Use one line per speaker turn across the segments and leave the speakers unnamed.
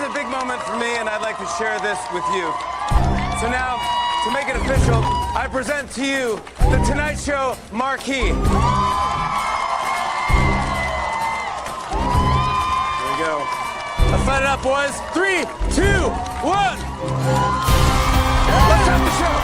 is a big moment for me, and I'd like to share this with you. So now, to make it official, I present to you the Tonight Show marquee. Here we go. Let's light it up, boys. 3, 2, 1. Let's start the show.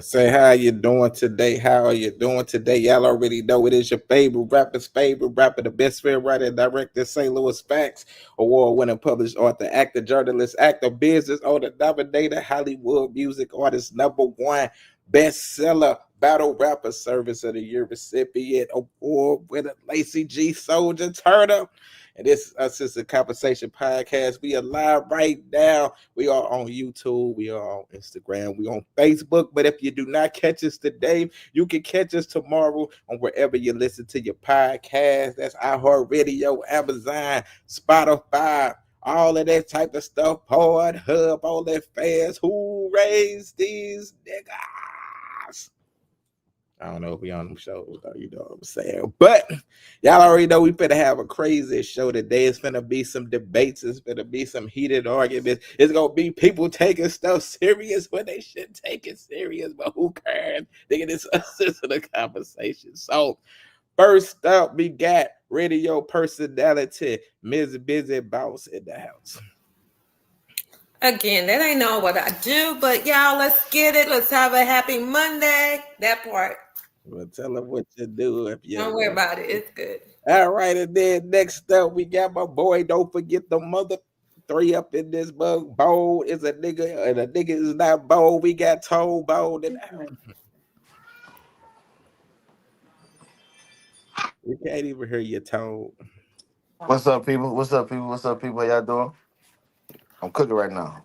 Say, how you doing today? How are you doing today? Y'all already know it is your favorite rapper, the best friend writer, director, St. Louis Facts, award-winning published author, actor, journalist, actor, business owner, nominator, Hollywood music artist, #1 bestseller, battle rapper, service of the year recipient, award-winner, Lacey G. Soldier Turner. And this is UnCensor The Conversation Podcast. We are live right now. We are on YouTube. We are on Instagram. We are on Facebook. But if you do not catch us today, you can catch us tomorrow on wherever you listen to your podcast. That's iHeartRadio, Amazon, Spotify, all of that type of stuff. Pornhub, all that fast. Who raised these niggas? I don't know if we on them shows, though, you know what I'm saying. But y'all already know we finna have a crazy show today. It's finna be some debates. It's finna be some heated arguments. It's gonna be people taking stuff serious when they shouldn't take it serious. But who cares? Nigga, this is the conversation. So first up, we got radio personality, Ms. Busy Boss in the house.
Again, that ain't know what I do, but y'all, let's get it. Let's have a happy Monday. That part.
Well, tell them what you do if you
don't worry about it. It's good.
All right, and then next up, we got my boy. Don't forget the mother 3 up in this mug. Bold is a nigga, and a nigga is not bold. We got Told Bold. And we can't even hear you, Told.
What's up, people? What's up, people? What's up, people? How y'all doing? I'm cooking right now.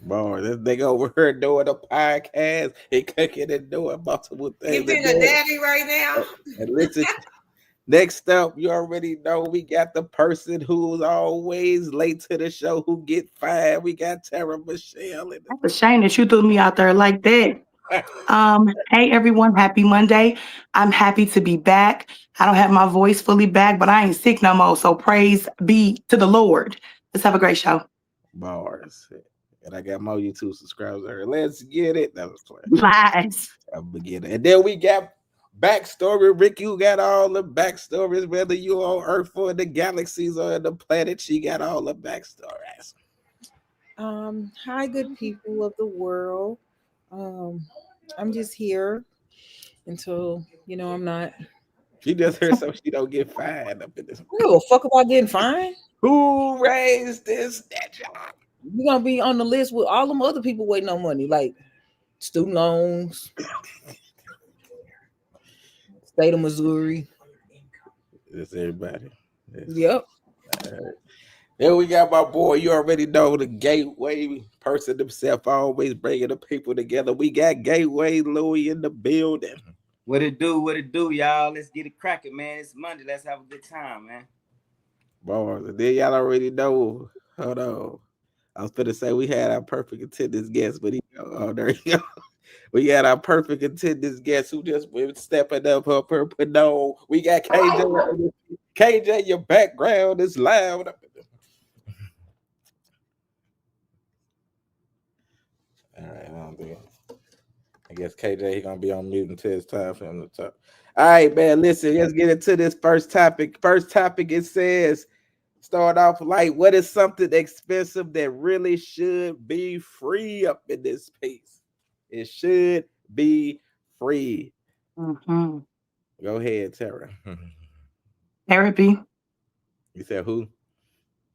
Boy, this nigga over here doing a podcast. He cooking and doing multiple things.
You being a daddy right now?
And listen, next up, you already know we got the person who's always late to the show who get fired. We got Tara Michelle.
It's a shame that you threw me out there like that. Hey everyone, happy Monday. I'm happy to be back. I don't have my voice fully back, but I ain't sick no more. So praise be to the Lord. Let's have a great show.
Bars. And I got more YouTube subscribers there. Let's get it. That was playing.
Lies.
I'm beginning. And then we got backstory. Rick, you got all the backstories, whether you on Earth or the galaxies or the planet. She got all the backstories.
Hi, good people of the world. I'm just here until I'm not.
She just heard so she don't get fined up in this.
No, fuck about getting fined.
Who raised this job?
You're gonna be on the list with all them other people waiting on money, like student loans, state of Missouri.
That's everybody.
Yep.
Then we got my boy. You already know the Gateway person himself, always bringing the people together. We got Gateway Louie in the building.
What it do, y'all? Let's get it cracking, man. It's Monday. Let's have a good time, man.
Bars. And then y'all already know. Hold on. I was gonna say we had our perfect attendance guest, but there you go. We had our perfect attendance guest who just been stepping up her. But no, we got KJ. KJ, your background is loud. All right, I guess KJ he gonna be on mute until it's time for him to talk. All right, man. Listen, let's get into this first topic. First topic, it says. Start off like, what is something expensive that really should be free up in this piece? It should be free.
Mm-hmm.
Go ahead, Tara.
Therapy.
You said who?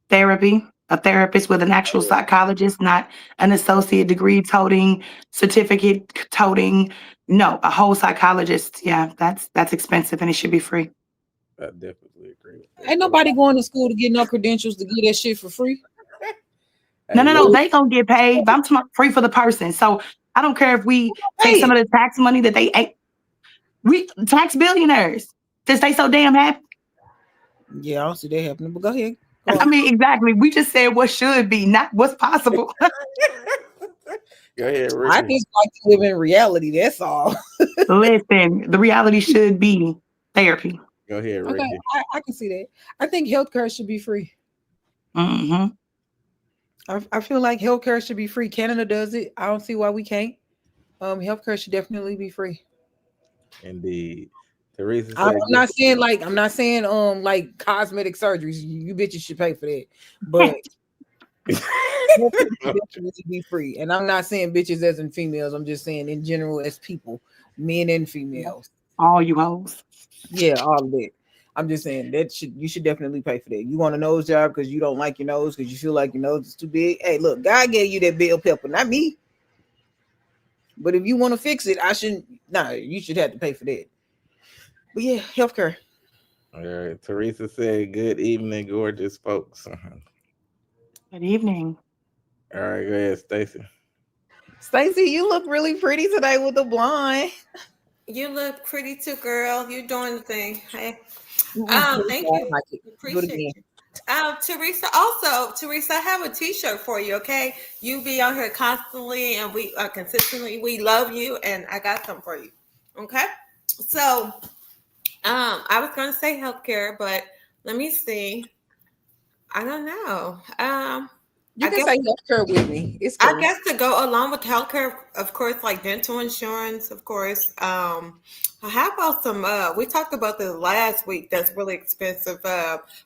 Therapy. A therapist with an actual psychologist, not an associate degree toting, certificate toting. No, a whole psychologist. Yeah, that's expensive and it should be free.
I definitely agree with that.
Ain't nobody going to school to get no credentials to get that shit for free.
No. They gonna get paid. But I'm talking about free for the person. So I don't care if we take some of the tax money that they ate. We tax billionaires since they so damn happy.
Yeah, I don't see that happening. But go ahead.
I mean, exactly. We just said what should be, not what's possible.
Go ahead,
I
Ricky.
just like to live in reality. That's all.
Listen, the reality should be therapy.
Go ahead,
Okay,
Ricky.
I can see that. I think healthcare should be free.
Mm-hmm.
I feel like healthcare should be free. Canada does it. I don't see why we can't. Healthcare should definitely be free.
Indeed. Teresa said,
I'm not saying like cosmetic surgeries. You bitches should pay for that, but healthcare should definitely be free. And I'm not saying bitches as in females. I'm just saying in general as people, men and females.
All you hoes.
Yeah, all of it. I'm just saying you should definitely pay for that. You want a nose job because you don't like your nose because you feel like your nose is too big. Hey, look, God gave you that bell pepper, not me. But if you want to fix it, you should have to pay for that. But yeah, healthcare.
all right. Teresa said, good evening, gorgeous folks.
Good evening.
All right, go ahead, Stacy.
Stacey, you look really pretty today with the blonde.
You look pretty too, girl. You're doing the thing. Hey. Thank
I
you.
like it. Do it
Appreciate
again.
you. Teresa, I have a t-shirt for you, okay? You be on here constantly and we consistently. We love you and I got some for you. Okay? So I was gonna say healthcare, but let me see. I don't know.
You can say healthcare with me. It's cool.
I guess to go along with healthcare, of course, like dental insurance, of course. How about some? We talked about this last week. That's really expensive.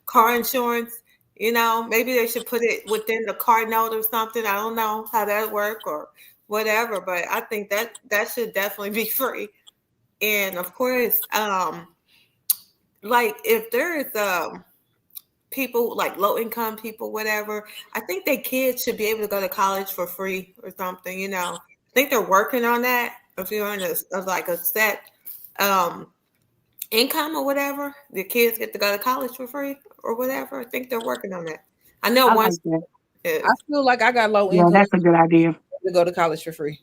Car insurance. You know, maybe they should put it within the car note or something. I don't know how that work or whatever, but I think that should definitely be free. And of course, like if there is people like low income people, whatever, I think their kids should be able to go to college for free or something, you know. I think they're working on that. If you're in a set income or whatever, the kids get to go to college for free or whatever. I think they're working on that. I know
I
one
like that.
is.
I feel like I got low
Yeah,
income
that's a good idea.
to go to college for free.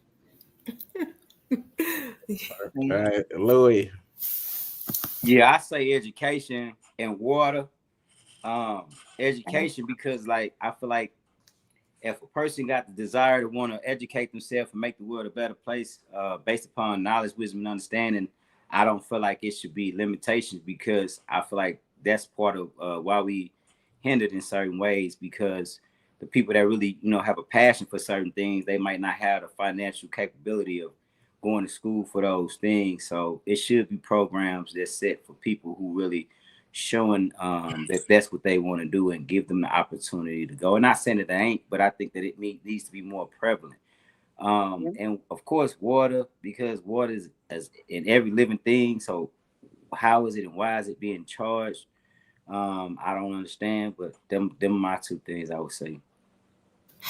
All right, Louis.
Yeah, I say education and water. Education, because like I feel like if a person got the desire to want to educate themselves and make the world a better place, based upon knowledge, wisdom, and understanding, I don't feel like it should be limitations, because I feel like that's part of why we hindered in certain ways, because the people that really, have a passion for certain things, they might not have the financial capability of going to school for those things. So it should be programs that's set for people who really showing that that's what they want to do and give them the opportunity to go. And not saying that they ain't, but I think that it needs to be more prevalent. And of course, water, because water is as in every living thing. So how is it and why is it being charged? I don't understand, but them are my two things I would say.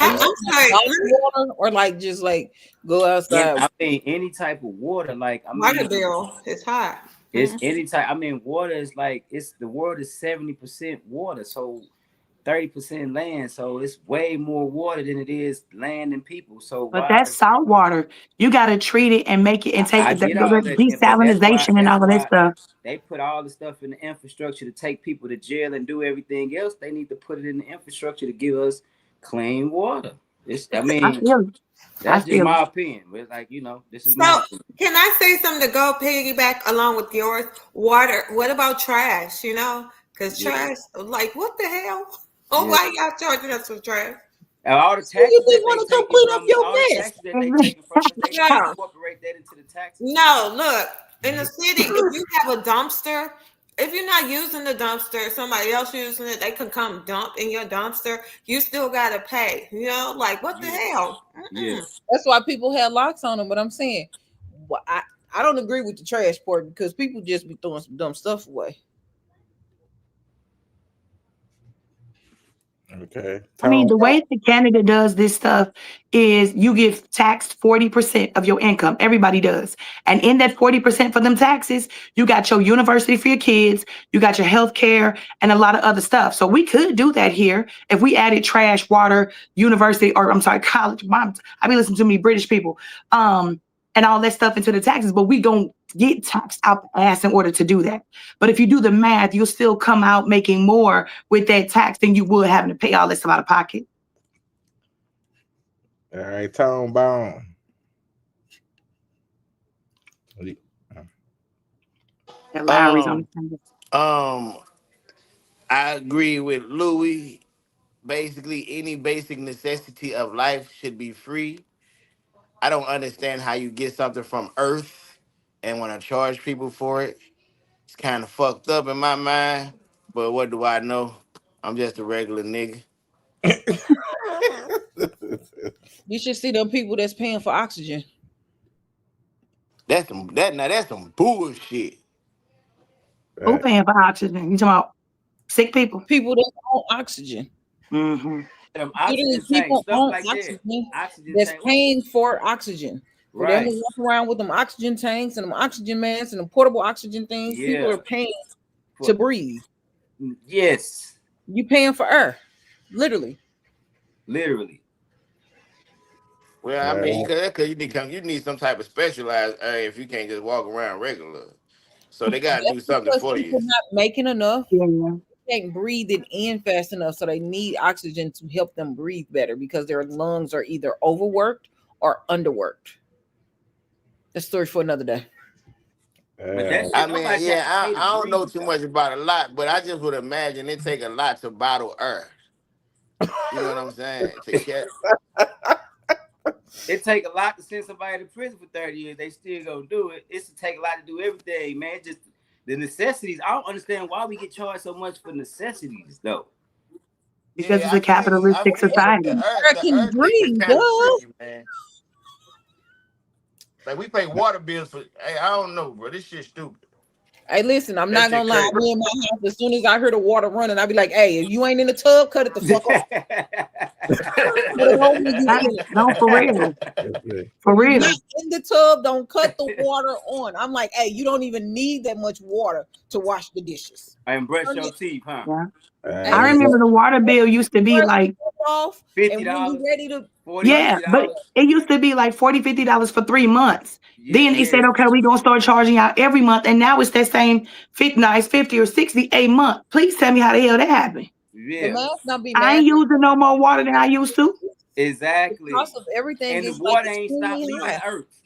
I'm sorry.
Water or like just like go outside.
Yeah, I mean, any type of water, like
Water bill is high.
It's any type. I mean, water is like the world is 70% water, so 30% land. So it's way more water than it is land and people. So
But that's salt water. You got to treat it and make it and take it. Desalinization and all of that stuff.
They put all the stuff in the infrastructure to take people to jail and do everything else. They need to put it in the infrastructure to give us clean water. That's just my opinion. But like, this is my opinion.
Can I say something to go piggyback along with yours? Water. What about trash? Because trash, like, what the hell? Why y'all charging us for trash?
All the taxes
you just want to go clean up your mess.
They incorporate that into the taxes.
No, look, in the city, if you have a dumpster, if you're not using the dumpster, somebody else using it, they can come dump in your dumpster. You still gotta pay. Like what the hell?
Yeah,
that's why people had locks on them. But I'm saying, I don't agree with the trash part, because people just be throwing some dumb stuff away.
Okay.
I mean, the way that Canada does this stuff is you get taxed 40% of your income. Everybody does. And in that 40% for them taxes, you got your university for your kids, you got your health care, and a lot of other stuff. So we could do that here if we added trash, water, university, or college. I be listening to many British people, and all that stuff into the taxes, but we gonna get taxed out the ass in order to do that. But if you do the math, you'll still come out making more with that tax than you would having to pay all this out of pocket.
All right, Tone Bone.
And Lowry's on the
I agree with Louis. Basically, any basic necessity of life should be free. I don't understand how you get something from Earth and want to charge people for it. It's kind of fucked up in my mind. But what do I know? I'm just a regular nigga.
You should see them people that's paying for oxygen.
That's some bullshit.
Who paying for oxygen? You talking about sick people?
People that's on oxygen.
Mm-hmm.
Oxygen
People
tanks, stuff
on
like
oxygen
that. Oxygen
that's
tank.
paying for oxygen. For them
Right.
to walk around with them oxygen tanks and them oxygen masks and them portable oxygen things, people
Yeah.
are paying to breathe.
Yes.
You paying for air, literally.
Well, I mean, because you need some type of specialized area if you can't just walk around regular. So they got to do something
Because
for
people
you.
not making enough.
Yeah.
They can't breathe it in fast enough, so they need oxygen to help them breathe better because their lungs are either overworked or underworked. That's a story for another day.
But that shit,
I mean,
nobody
yeah,
got to pay to
I don't know
breathe,
too
though.
much about a lot, but I just would imagine it take a lot to bottle air. You know what I'm saying? To get.
It take a lot to send somebody to prison for 30 years. They still gonna do it. It's to take a lot to do everything, man. Just the necessities. I don't understand why we get charged so much for necessities, though.
Because it's a
I feel you.
capitalistic
But
society.
the earth thing is
Breathe,
kind of
duh.
tricky, man. Like we pay water bills for. Hey, I don't know, bro. This shit stupid.
Hey, listen, I'm
That
not gonna
shit
lie.
crazy.
Me in my house, as soon as I hear the water running, I'll be like, "Hey, if you ain't in the tub, cut it the fuck off."
No, for real. For
If you're
real.
not in the tub, don't cut the water on. I'm like, hey, you don't even need that much water to wash the dishes.
And brush your teeth, huh?
Yeah.
Hey,
I remember the water bill used to be
brush
like
off, and when you
$50,
ready to,
yeah, but it used to be like $40, $50 for 3 months. Then they said, okay, we're gonna start charging out every month, and now it's that same 50, no, it's 50 or 60 a month. Please tell me how the hell that happened.
the math not be
I
math.
ain't using no more water than I used to.
Exactly.
The cost of everything
And the
is like
water ain't stopped
extremely
leaving
high.
the earth.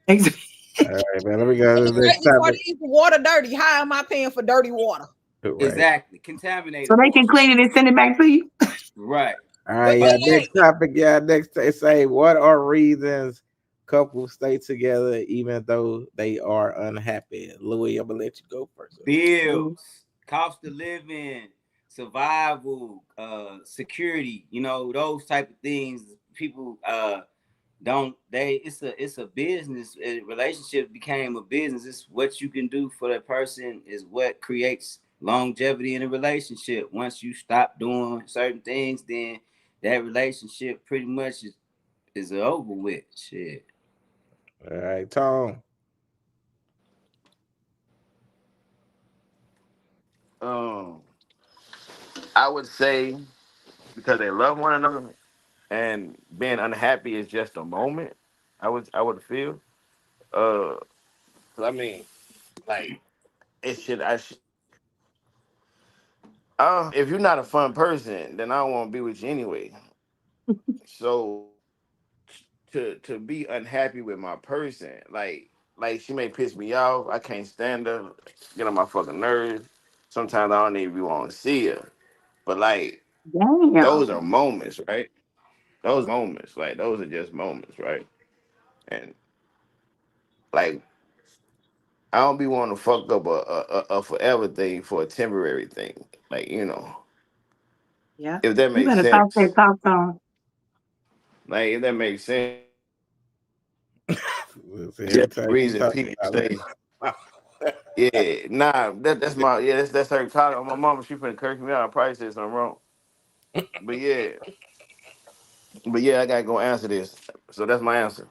Exactly.
All right, man. Let me go to the next
If I
topic.
leave the water dirty, how am I paying for dirty water?
Right.
Exactly. Contaminated
So they
water.
can clean it and send it back to you.
Right.
All right,
But
yeah. Next topic, yeah. Next, they say, what are reasons couples stay together even though they are unhappy? Louis, I'm gonna let you go first.
Bills, cost of living, survival, security, those type of things. People it's a business. Relationship became a business. It's what you can do for that person is what creates longevity in a relationship. Once you stop doing certain things, then that relationship pretty much is over with. Shit.
All right, Tom.
I would say because they love one another and being unhappy is just a moment. I would feel. 'Cause I mean, like it should. If you're not a fun person, then I don't want to be with you anyway. So to be unhappy with my person, like she may piss me off. I can't stand her. Get on my fucking nerves. Sometimes I don't even want to see her. But like
Damn.
those are moments, right? Those moments, like those are just moments, right? And like I don't be wanting to fuck up a forever thing for a temporary thing. Like,
Yeah.
if that
You
makes
better talk
sense.
that talk, Tom.
Like, if that makes sense.
Every
That's the
time you
reason
talk
people
about
say,
that.
yeah, nah, that's her title. My mama, she finna curse me out. I probably said something wrong. But yeah, I gotta go answer this. So that's my answer.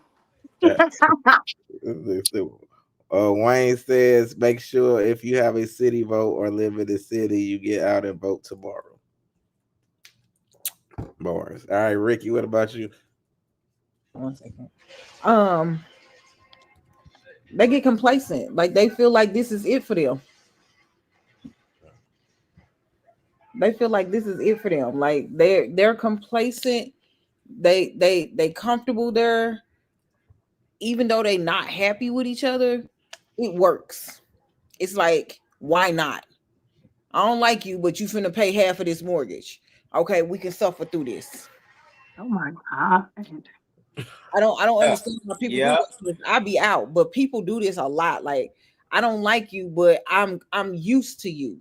Wayne says, make sure if you have a city vote or live in the city, you get out and vote tomorrow. Bars. All right, Ricky, what about you?
1 second. They get complacent. Like they feel like this is it for them. They feel like this is it for them. Like they're complacent. They comfortable there, even though they not happy with each other. it works. It's like, why not? I don't like you, but you finna pay half of this mortgage. Okay, we can suffer through this.
Oh my God.
I don't
Yeah.
understand how people do
Yeah.
this. I be out, but people do this a lot. Like, I don't like you, but I'm used to you.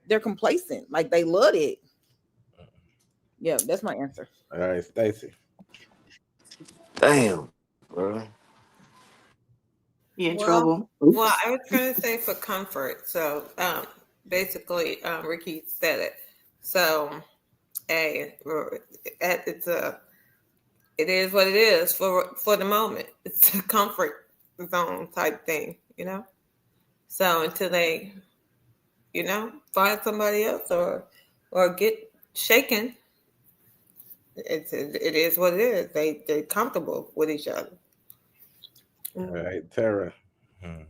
They're complacent. Like they love it. Yeah, that's my answer.
All right, Stacy.
Damn, bro.
You in
Well,
trouble.
well,
Oops.
I was going to say for comfort. So, basically, Ricky said it. So, hey, it's a, it is what it is for the moment. It's a comfort zone type thing, you know. So until they, find somebody else or get shaken, it is what it is. They're comfortable with each other.
All right, Tara. Hmm.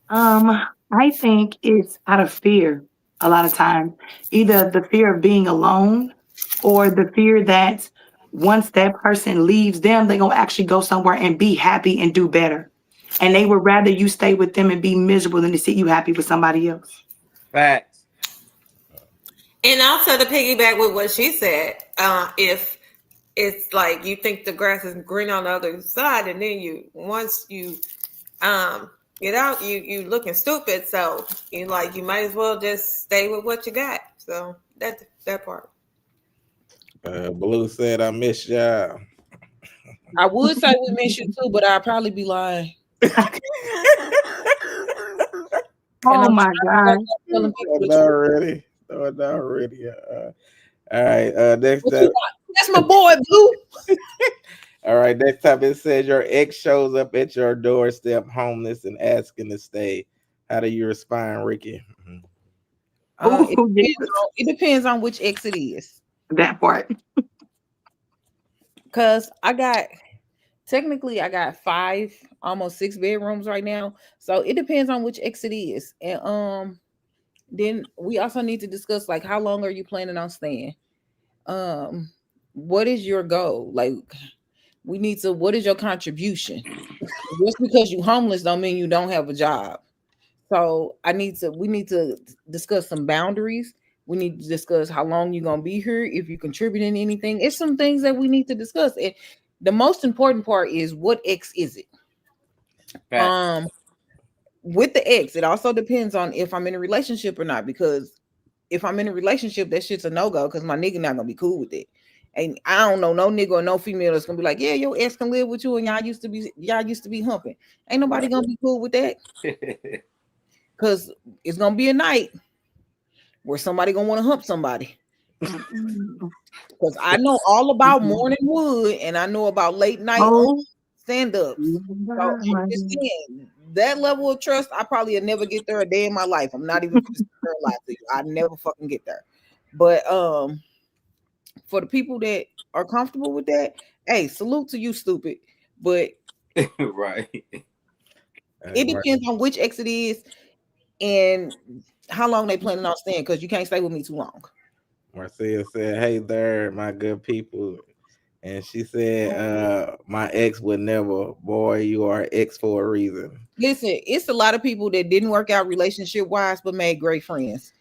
I think it's out of fear a lot of times. Either the fear of being alone or the fear that once that person leaves them, they're gonna actually go somewhere and be happy and do better. And they would rather you stay with them and be miserable than to see you happy with somebody else.
Facts.
And also to piggyback with what she said, if it's like you think the grass is green on the other side, and then once you get out, you looking stupid. So you might as well just stay with what you got. So that part.
Blue said, "I miss y'all."
I would say we miss you too, but I'd probably be lying. And
Oh
I'm
my God.
telling people the
Starting
truth.
already. Starting already. All right. Next
What you
up.
got? That's my boy, Blue.
All right. Next up, it says your ex shows up at your doorstep, homeless, and asking to stay. How do you respond, Ricky? Mhm.
Oh,
It depends
Jesus.
on which ex it is.
That part.
Cause technically I got 5, almost 6 bedrooms right now. So it depends on which ex it is. And then we also need to discuss like how long are you planning on staying? Um, what is your goal? Like what is your contribution? Just because you homeless don't mean you don't have a job. So we need to discuss some boundaries. We need to discuss how long you're gonna be here, if you're contributing anything. It's some things that we need to discuss. And the most important part is what ex is it?
Facts.
Um, with the ex, it also depends on if I'm in a relationship or not. Because if I'm in a relationship, that shit's a no-go because my nigga not gonna be cool with it. And I don't know no nigga or no female that's gonna be like, yeah, your ex can live with you and y'all used to be humping. Ain't nobody gonna be cool with that because it's gonna be a night where somebody gonna want to hump somebody.
Mm-mm.
Because I know all about morning wood and I know about late night
Oh,
stand-ups. So I'm just saying that level of trust, I probably will never get there a day in my life. I'm not even gonna lie to you. I never fucking get there. But for the people that are comfortable with that, hey, salute to you, stupid. But
Right.
it depends on which ex it is and how long they planning on staying, because you can't stay with me too long.
Marcia said, "Hey there, my good people," and she said, "My ex would never." Boy, you are ex for a reason.
Listen, it's a lot of people that didn't work out relationship wise but made great friends.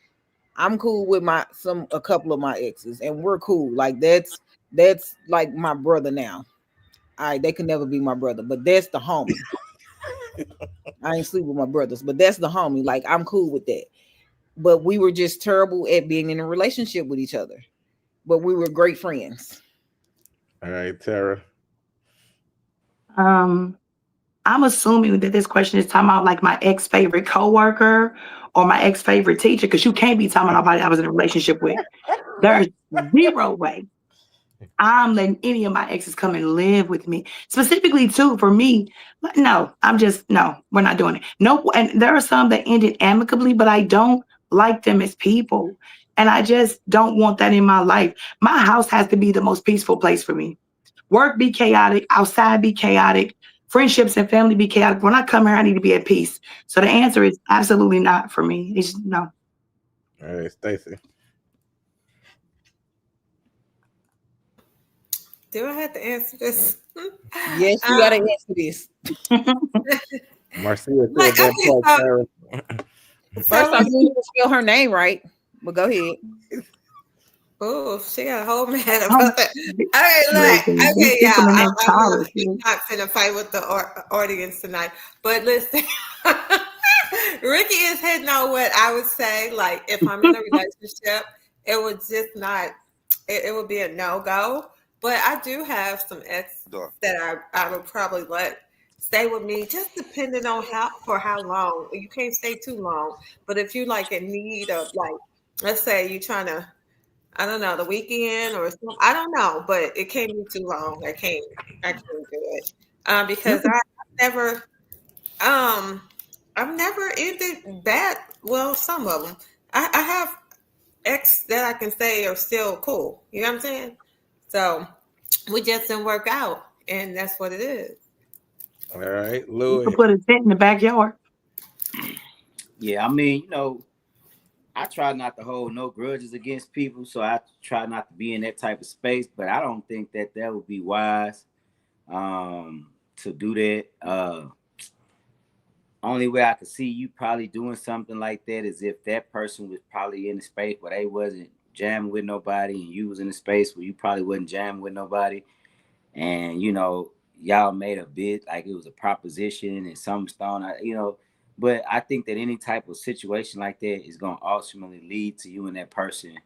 I'm cool with a couple of my exes, and we're cool. Like that's like my brother now. All right, they could never be my brother, but that's the homie. I ain't sleep with my brothers, but that's the homie. Like I'm cool with that. But we were just terrible at being in a relationship with each other. But we were great friends.
All right, Tara.
Um, I'm assuming that this question is talking about like my ex favorite coworker or my ex favorite teacher, because you can't be talking about nobody I was in a relationship with. There's zero way I'm letting any of my exes come and live with me. Specifically, too, for me, no, no, we're not doing it. No, and there are some that ended amicably, but I don't like them as people. And I just don't want that in my life. My house has to be the most peaceful place for me. Work be chaotic, outside be chaotic, friendships and family be chaotic. When I come here, I need to be at peace. So the answer is absolutely not for me. It's no.
All right, Stacy.
Do I have to answer this?
Yes, you gotta answer this.
Marcia
Like,
said that
okay,
part, Sarah.
First off, you didn't spell her name right. But go ahead.
oh, she got a whole mad
Um,
about that. Okay,
listen,
look,
these
okay,
people in
y'all.
that Taurus,
I'm not finna fight with the audience tonight. But listen, Ricky is hitting on what I would say. Like, if I'm in a relationship, it would just not. It would be a no go. But I do have some ex that I would probably let stay with me, just depending on how long. You can't stay too long. But if you like in need of like, let's say you're trying to, I don't know, the weekend or something. I don't know, but it can't be too long. I can't do it. Because never, um, I've never ended bad. Well, some of them. I have ex that I can say are still cool. You know what I'm saying? So we just didn't work out, and that's what it is.
All right,
you could
Louis.
put a tent in the backyard.
Yeah, I mean, I try not to hold no grudges against people, so I try not to be in that type of space. But I don't think that would be wise to do that. Only way I could see you probably doing something like that is if that person was probably in a space where they wasn't jamming with nobody, and you was in a space where you probably wasn't jamming with nobody, and y'all made a bid like it was a proposition and some stone, But I think that any type of situation like that is going to ultimately lead to you and that person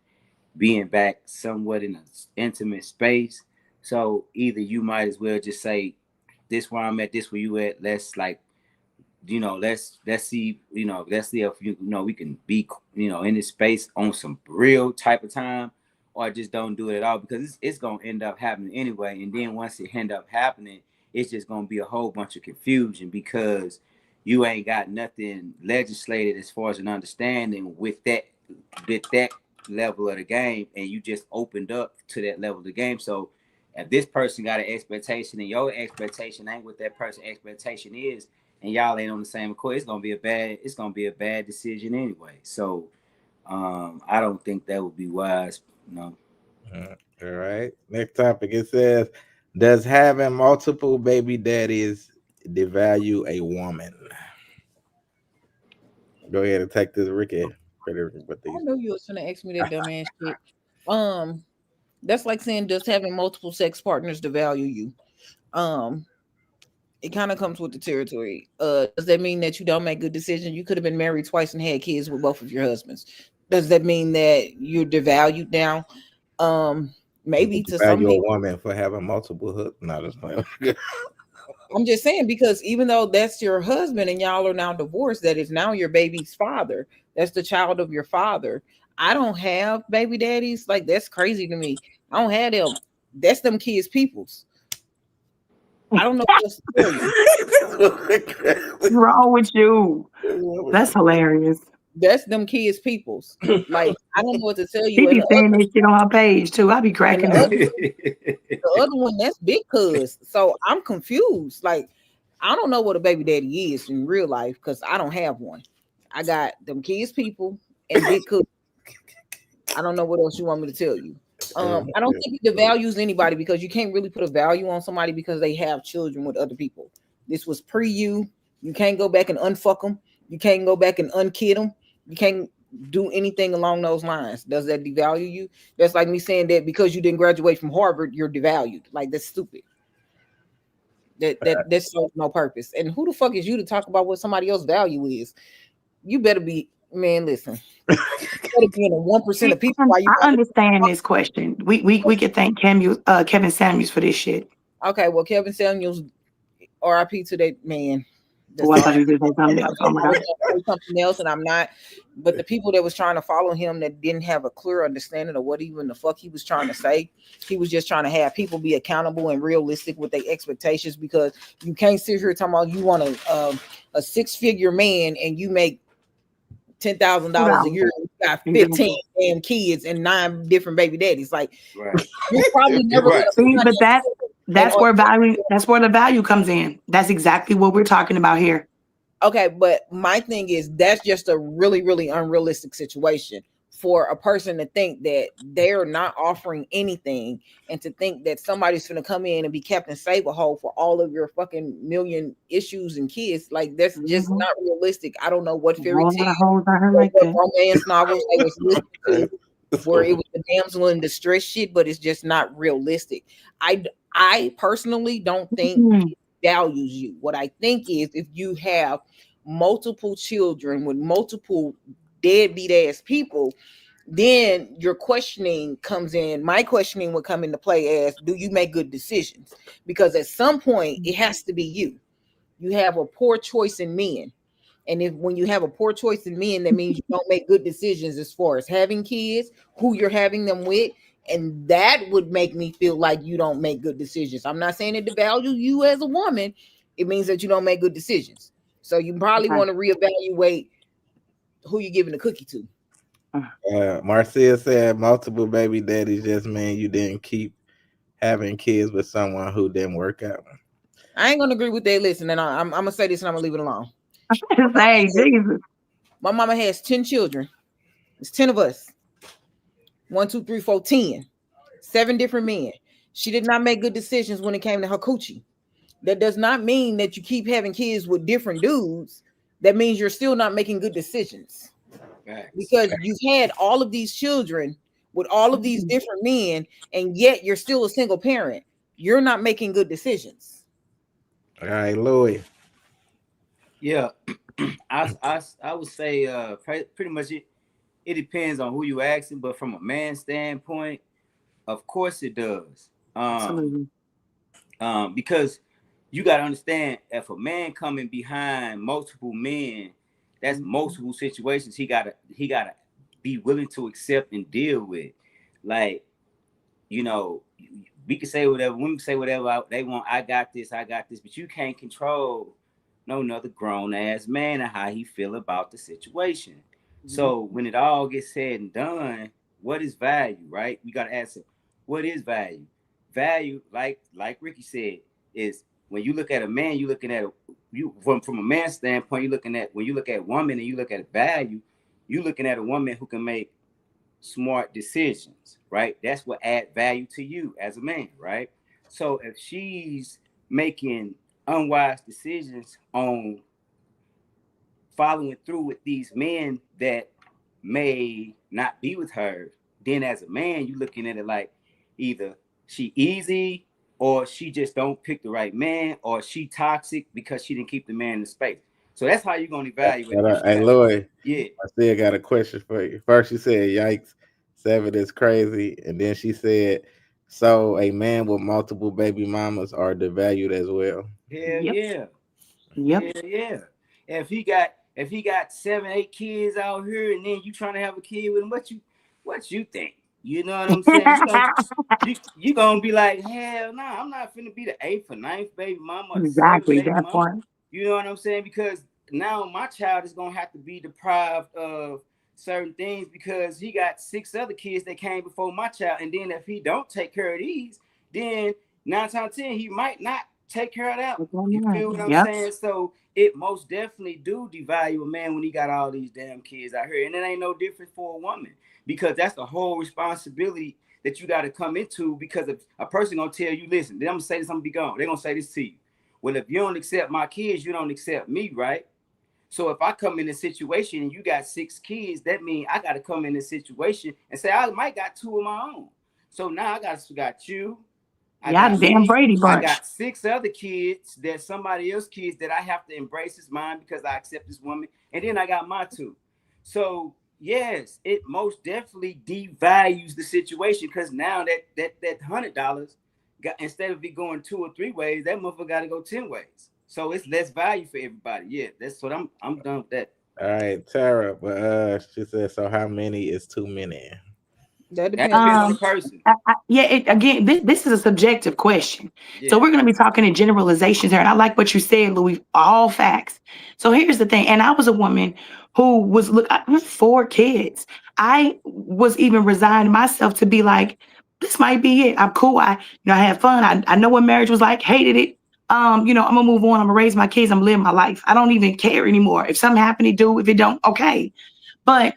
being back somewhat in an intimate space. So either you might as well just say, this where I'm at, this where you at. Let's let's see, let's see if we can be, in this space on some real type of time, or just don't do it at all, because it's gonna end up happening anyway. And then once it end up happening, it's just gonna be a whole bunch of confusion because you ain't got nothing legislated as far as an understanding with that level of the game, and you just opened up to that level of the game. So if this person got an expectation and your expectation ain't what that person's expectation is, and y'all ain't on the same accord, it's gonna be a bad decision anyway. So I don't think that would be wise,
All right. Next topic. It says, does having multiple baby daddies devalue a woman? Go ahead and take this, Ricky.
I know you was gonna ask me that dumbass shit. That's like saying, does having multiple sex partners devalue you? It kind of comes with the territory. Does that mean that you don't make good decisions? You could have been married twice and had kids with both of your husbands. Does that mean that you're devalued now? Maybe to some people.
A woman for having multiple husbands.
I'm just saying, because even though that's your husband and y'all are now divorced, that is now your baby's father. That's the child of your father. I don't have baby daddies. Like, that's crazy to me. I don't have them. That's them kids' peoples. I don't know what else to tell you.
What's wrong with you? That's hilarious.
That's them kids' peoples. Like, I don't know what to tell you.
She be saying this shit on her page too. I be cracking up.
The other one, that's big cuz. So I'm confused. Like, I don't know what a baby daddy is in real life because I don't have one. I got them kids' people and big cuz. I don't know what else you want me to tell you. I don't think it devalues anybody, because you can't really put a value on somebody because they have children with other people. This was pre-you. You can't go back and unfuck them. You can't go back and unkid them. You can't do anything along those lines. Does that devalue you? That's like me saying that because you didn't graduate from Harvard, you're devalued. Like, that's stupid. That serves no purpose. And who the fuck is you to talk about what somebody else's value is? You better be, man, listen. You better be in the 1% of people.
I understand this question. We could thank Kevin Samuels for this shit.
Okay, well, Kevin Samuels, RIP to that man.
Oh, I thought you were going to say something else. Oh my God.
Something else, and I'm not. But the people that was trying to follow him that didn't have a clear understanding of what even the fuck he was trying to say. He was just trying to have people be accountable and realistic with their expectations, because you can't sit here talking about you want a 6-figure man and you make $10,000 a year. You got 15 damn kids and 9 different baby daddies. Like,
right.
You probably never.
Right. But that's where the value comes in. That's exactly what we're talking about here.
Okay, but my thing is that's just a really, really unrealistic situation for a person to think that they're not offering anything and to think that somebody's going to come in and be Captain Saberhole for all of your fucking million issues and kids. Like, that's just not realistic. I don't know what
A
fairy
whole
tale
lot of hoes I heard
or
like
what
that.
romance novels they was listening to where it was the damsel in distress shit, but it's just not realistic. I personally don't think
Mhm.
it values you. What I think is if you have multiple children with multiple deadbeat ass people, then your questioning comes in. My questioning would come into play as, do you make good decisions? Because at some point it has to be you. You have a poor choice in men. And if when you have a poor choice in men, that means you don't make good decisions as far as having kids, who you're having them with. And that would make me feel like you don't make good decisions. I'm not saying it devalue you as a woman. It means that you don't make good decisions. So you probably
Okay.
want to reevaluate who you're giving the cookie to.
Marcia said multiple baby daddies just mean you didn't keep having kids with someone who didn't work out.
I ain't gonna agree with that. Listen, and I'm gonna say this and I'm gonna leave it alone.
Hey, Jesus.
My mama has 10 children. It's 10 of us. 1, 2, 3, 4, 10. 7 different men. She did not make good decisions when it came to her coochie. That does not mean that you keep having kids with different dudes. That means you're still not making good decisions. Because you've had all of these children with all of these different men, and yet you're still a single parent. You're not making good decisions.
All right, Louis.
Yeah, I would say pretty much it depends on who you asking, but from a man's standpoint, of course it does.
Absolutely.
Because you got to understand, if a man coming behind multiple men, that's multiple situations he gotta be willing to accept and deal with. Like, you know, we can say whatever, women say whatever they want. I got this, but you can't control no another grown ass man and how he feel about the situation. So when it all gets said and done, what is value, right? We gotta ask, what is value? Value, like Ricky said, is when you look at a man, you're looking at from a man's standpoint, you're looking at, when you look at woman and you look at value, you're looking at a woman who can make smart decisions, right? That's what add value to you as a man, right? So if she's making unwise decisions on following through with these men that may not be with her, then as a man, you're looking at it like either she easy, or she just don't pick the right man, or she toxic because she didn't keep the man in space. So that's how you're gonna evaluate it.
Hey, Louis.
Yeah.
I still got a question for you. First, she said, "Yikes, 7 is crazy," and then she said, "So a man with multiple baby mamas are devalued as well."
Hell
Yep.
yeah.
Yep.
Hell yeah. If he got 7, 8 kids out here, and then you trying to have a kid with him, what you think? You know what I'm saying? You gonna be like, hell no, I'm not finna be the 8th or 9th baby mama or the 7th
Exactly
baby
that
mama.
part.
You know what I'm saying? Because now my child is gonna have to be deprived of certain things because he got 6 other kids that came before my child, and then if he don't take care of these, then 9 times out of 10 he might not take care of that. You feel what I'm
Yep.
saying? So it most definitely do devalue a man when he got all these damn kids out here, and it ain't no different for a woman, because that's the whole responsibility that you got to come into. Because if a person gonna tell you, listen, then I'm gonna say this, I'm gonna be gone. They're gonna say this to you. Well, if you don't accept my kids, you don't accept me, right? So if I come in a situation and you got 6 kids, that means I got to come in a situation and say I might got 2 of my own. So now I got you.
Y'all the damn Brady
I
bunch.
got 6 other kids that somebody else's kids that I have to embrace as mine because I accept this woman, and then I got my 2. So yes, it most definitely devalues the situation, because now that $100 got, instead of it going 2 or 3 ways, that motherfucker got to go 10 ways. So it's less value for everybody. Yeah, that's what I'm done with that.
All right, Tara. But she said, "So how many is too many?"
That
That
depends.
depends on the person.
Again, this is a subjective question.
Yeah.
So we're going to be talking in generalizations here. And I like what you said, Louis, all facts. So here's the thing. And I was a woman who was, I have 4 kids. I was even resigned myself to be like, this might be it. I'm cool. I had fun. I know what marriage was like, hated it. I'm gonna move on. I'm gonna raise my kids. I'm gonna live my life. I don't even care anymore. If something happened, to do. If it don't, okay. But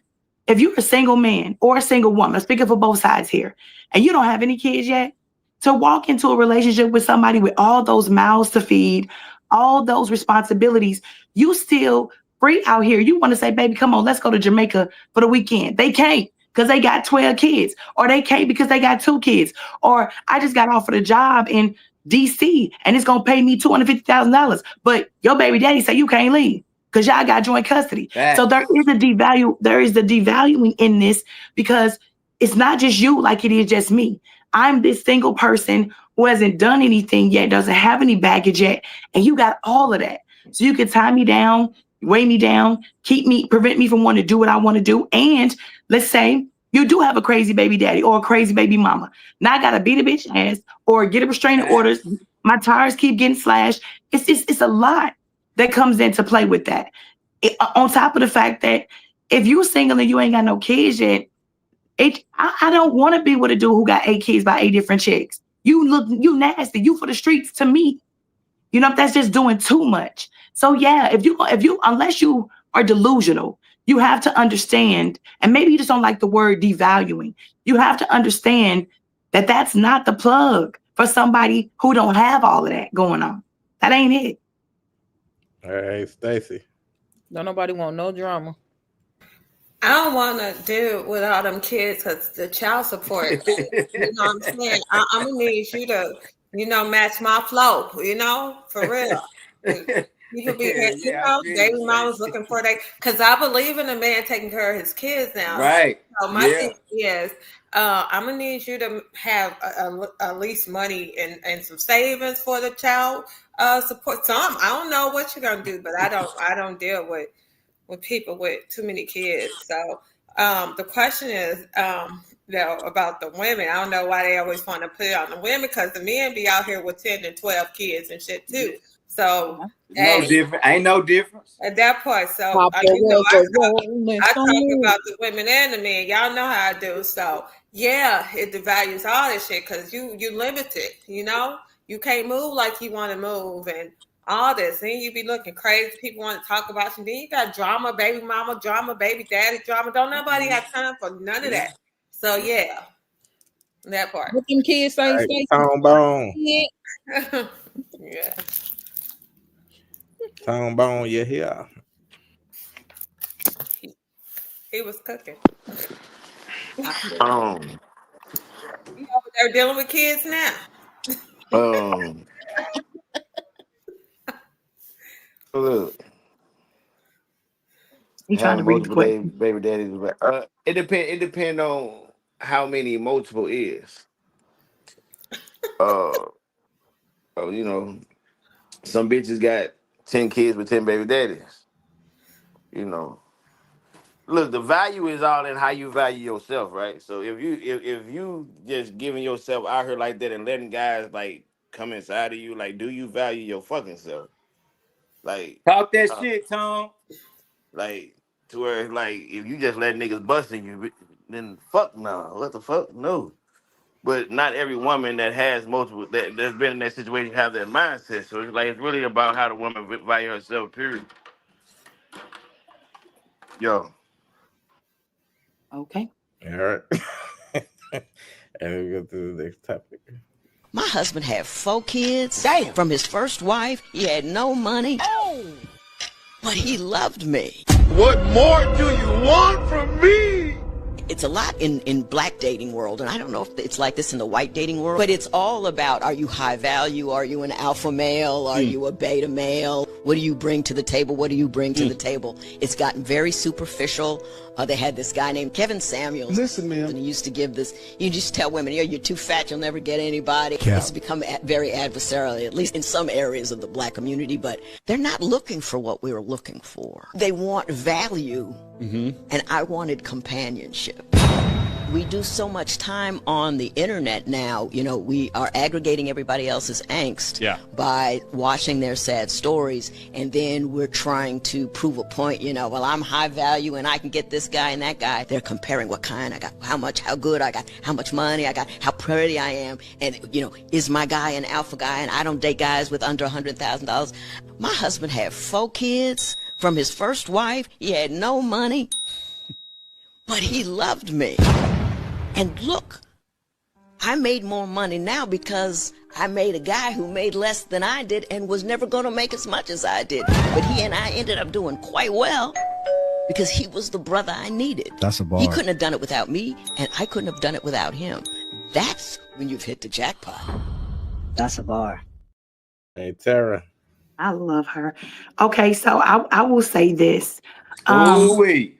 if you're a single man or a single woman, I'm speaking for both sides here, and you don't have any kids yet, to walk into a relationship with somebody with all those mouths to feed, all those responsibilities, you still free out here. You want to say, baby, come on, let's go to Jamaica for the weekend. They can't because they got 12 kids, or they can't because they got 2 kids, or I just got offered a job in DC and it's going to pay me $250,000. But your baby daddy say you can't leave because y'all got joint custody. So there is the devaluing in this, because it's not just you like it is just me. I'm this single person who hasn't done anything yet, doesn't have any baggage yet, and you got all of that. So you can tie me down, weigh me down, prevent me from wanting to do what I want to do. And let's say you do have a crazy baby daddy or a crazy baby mama. Now I gotta beat a bitch ass or get a restraining orders. My tires keep getting slashed. It's a lot that comes into play with that. On top of the fact that if you're single and you ain't got no kids yet, I don't want to be with a dude who got 8 kids by 8 different chicks. You nasty. You for the streets to me. You know, that's just doing too much. So yeah, if you unless you are delusional, you have to understand, and maybe you just don't like the word devaluing. You have to understand that that's not the plug for somebody who don't have all of that going on. That ain't it.
All right, Stacey.
Don't nobody want no drama.
I don't want to deal with all them kids because the child support. You know what I'm saying? I'm going to need you to, match my flow, for real. You could be, baby mama's looking for that. Because I believe in a man taking care of his kids now.
Right.
So my thing is, I'm going to need you to have at least money and some savings for the child support. I don't know what you're going to do, but I don't deal with people with too many kids. So the question is, about the women. I don't know why they always want to put it on the women, because the men be out here with 10 and 12 kids and shit too. So
different. Ain't no difference
at that point. So I talk about the women and the men. Y'all know how I do. So yeah, it devalues all this shit because you limited. You can't move like you want to move and all this. Then you be looking crazy. People want to talk about you. Then you got drama, baby mama drama, baby daddy drama. Don't nobody have time for none of that. So yeah, that part.
What them kids say?
Right, Tone
Yeah.
Tone Bone, you're here.
He was cooking. He
Um,
over there dealing with kids now.
Look.
You trying to read quick?
Baby daddies. It depend on how many multiple is. Some bitches got 10 kids with 10 baby daddies. Look, the value is all in how you value yourself, right? So if you just giving yourself out here like that and letting guys like come inside of you, like, do you value your fucking self? Like,
talk that shit, Tom.
Like, to where, like, if you just let niggas busting you, then fuck no. What the fuck? No. But not every woman that has multiple, that's been in that situation, have that mindset. So it's like, it's really about how the woman value herself, period. Yo.
Okay.
All right. And we go to the next topic.
My husband had 4 kids. Damn. From his first wife. He had no money. Oh. But he loved me.
What more do you want from me?
It's a lot in black dating world, and I don't know if it's like this in the white dating world, but it's all about, are you high value? Are you an alpha male? Are you a beta male? What do you bring to the table? What do you bring to the table? It's gotten very superficial. They had this guy named Kevin Samuels.
Listen, man.
And he used to give this, you just tell women, you're too fat, you'll never get anybody.
Yeah.
It's become very adversarial, at least in some areas of the black community, but they're not looking for what we were looking for. They want value, and I wanted companionship. We do so much time on the internet now, we are aggregating everybody else's angst by watching their sad stories, and then we're trying to prove a point, well, I'm high value and I can get this guy and that guy. They're comparing what kind I got, how much, how good I got, how much money I got, how pretty I am, and, is my guy an alpha guy, and I don't date guys with under $100,000. My husband had 4 kids from his first wife. He had no money. but he loved me. And look, I made more money now because I made a guy who made less than I did and was never going to make as much as I did. But he and I ended up doing quite well because he was the brother I needed.
That's a bar.
He couldn't have done it without me, and I couldn't have done it without him. That's when you've hit the jackpot.
That's a bar.
Hey, Tara.
I love her. Okay, so I will say this.
Ooh-wee.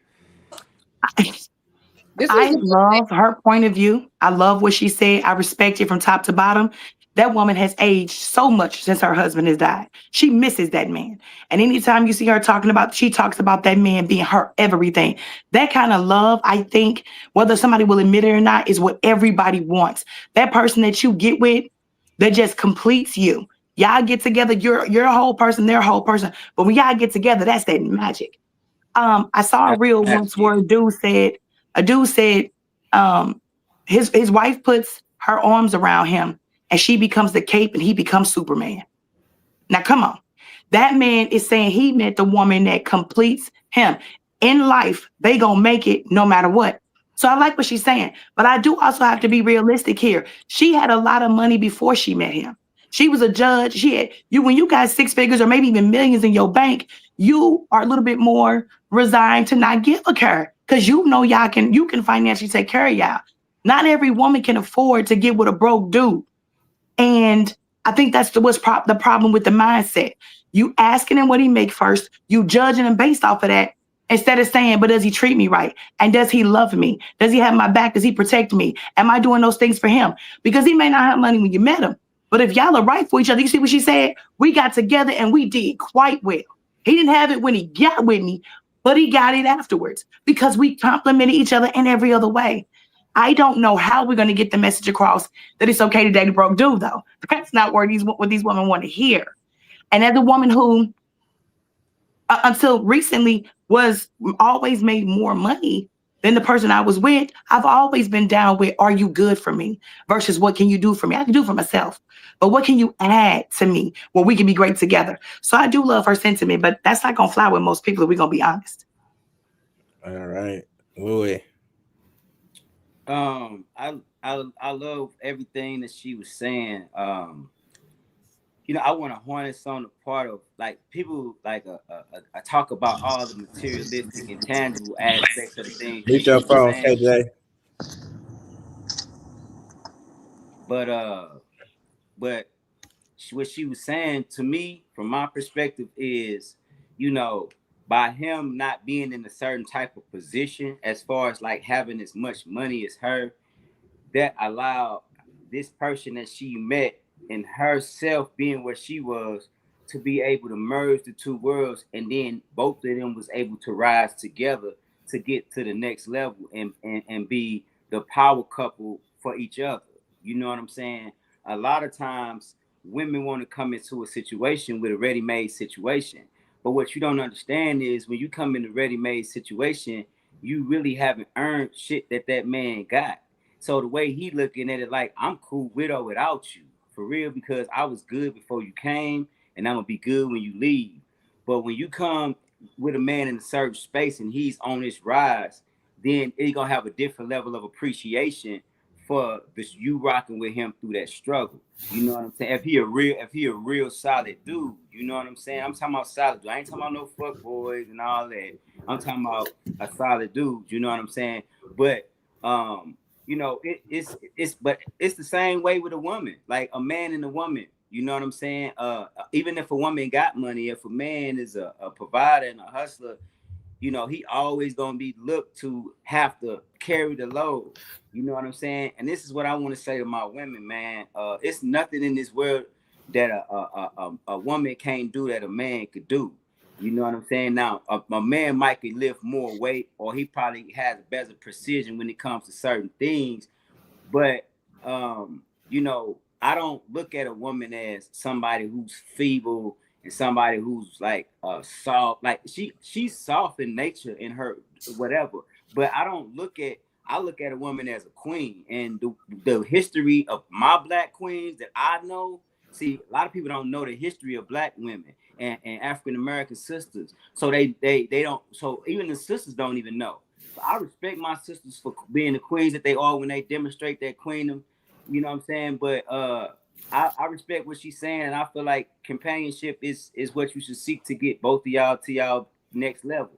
I love her point of view. I love what she said. I respect it from top to bottom. That woman has aged so much since her husband has died. She misses that man. And anytime you see her she talks about that man being her everything. That kind of love, I think, whether somebody will admit it or not, is what everybody wants. That person that you get with that just completes you. Y'all get together, you're a whole person, they're a whole person. But when y'all get together, that's that magic. I saw a reel once where a dude said, his wife puts her arms around him and she becomes the cape and he becomes Superman. Now, come on. That man is saying he met the woman that completes him. In life, they gonna make it no matter what. So I like what she's saying, but I do also have to be realistic here. She had a lot of money before she met him. She was a judge. When you got six figures or maybe even millions in your bank, you are a little bit more resigned to not give a care because you know you can financially take care of y'all. Not every woman can afford to get with a broke dude. And I think that's the problem with the mindset. You asking him what he make first, you judging him based off of that, instead of saying, but does he treat me right? And does he love me? Does he have my back? Does he protect me? Am I doing those things for him? Because he may not have money when you met him. But if y'all are right for each other, you see what she said? We got together and we did quite well. He didn't have it when he got with me, but he got it afterwards because we complimented each other in every other way. I don't know how we're going to get the message across that it's okay to date a broke dude, though. That's not what these women want to hear. And as a woman who, until recently, was always made more money than the person I was with, I've always been down with, are you good for me? Versus what can you do for me? I can do for myself. But what can you add to me where we can be great together? So I do love her sentiment, but that's not going to fly with most people if we're going to be honest.
All right. Louis.
I love everything that she was saying. I want to harness on the part of like people like I talk about all the materialistic and tangible aspects of the things.
Reach your phone, KJ.
But what she was saying to me, from my perspective, is, by him not being in a certain type of position, as far as like having as much money as her, that allowed this person that she met and herself being where she was to be able to merge the two worlds, and then both of them was able to rise together to get to the next level and be the power couple for each other. You know what I'm saying? A lot of times women want to come into a situation with a ready-made situation. But what you don't understand is when you come in a ready-made situation, you really haven't earned shit that man got. So the way he looking at it, like, I'm cool with or without you, for real, because I was good before you came, and I'm gonna be good when you leave. But when you come with a man in a certain space and he's on his rise, then it's gonna have a different level of appreciation for this, you rocking with him through that struggle. You know what I'm saying? If he a real solid dude, you know what I'm saying? I'm talking about solid dude. I ain't talking about no fuck boys and all that. I'm talking about a solid dude. You know what I'm saying? But it's the same way with a woman, like a man and a woman. You know what I'm saying? Even if a woman got money, if a man is a provider and a hustler, he always gonna be looked to have to carry the load. You know what I'm saying? And this is what I want to say to my women, man. It's nothing in this world that a woman can't do that a man could do. You know what I'm saying? Now, a man might could lift more weight, or he probably has better precision when it comes to certain things. But, I don't look at a woman as somebody who's feeble and somebody who's like soft. Like she's soft in nature in her whatever. But I look at a woman as a queen. And the history of my black queens that I know, see, a lot of people don't know the history of black women and African American sisters. So they don't, so even the sisters don't even know. I respect my sisters for being the queens that they are when they demonstrate that queendom. You know what I'm saying? But I respect what she's saying, and I feel like companionship is what you should seek to get both of y'all to y'all next level.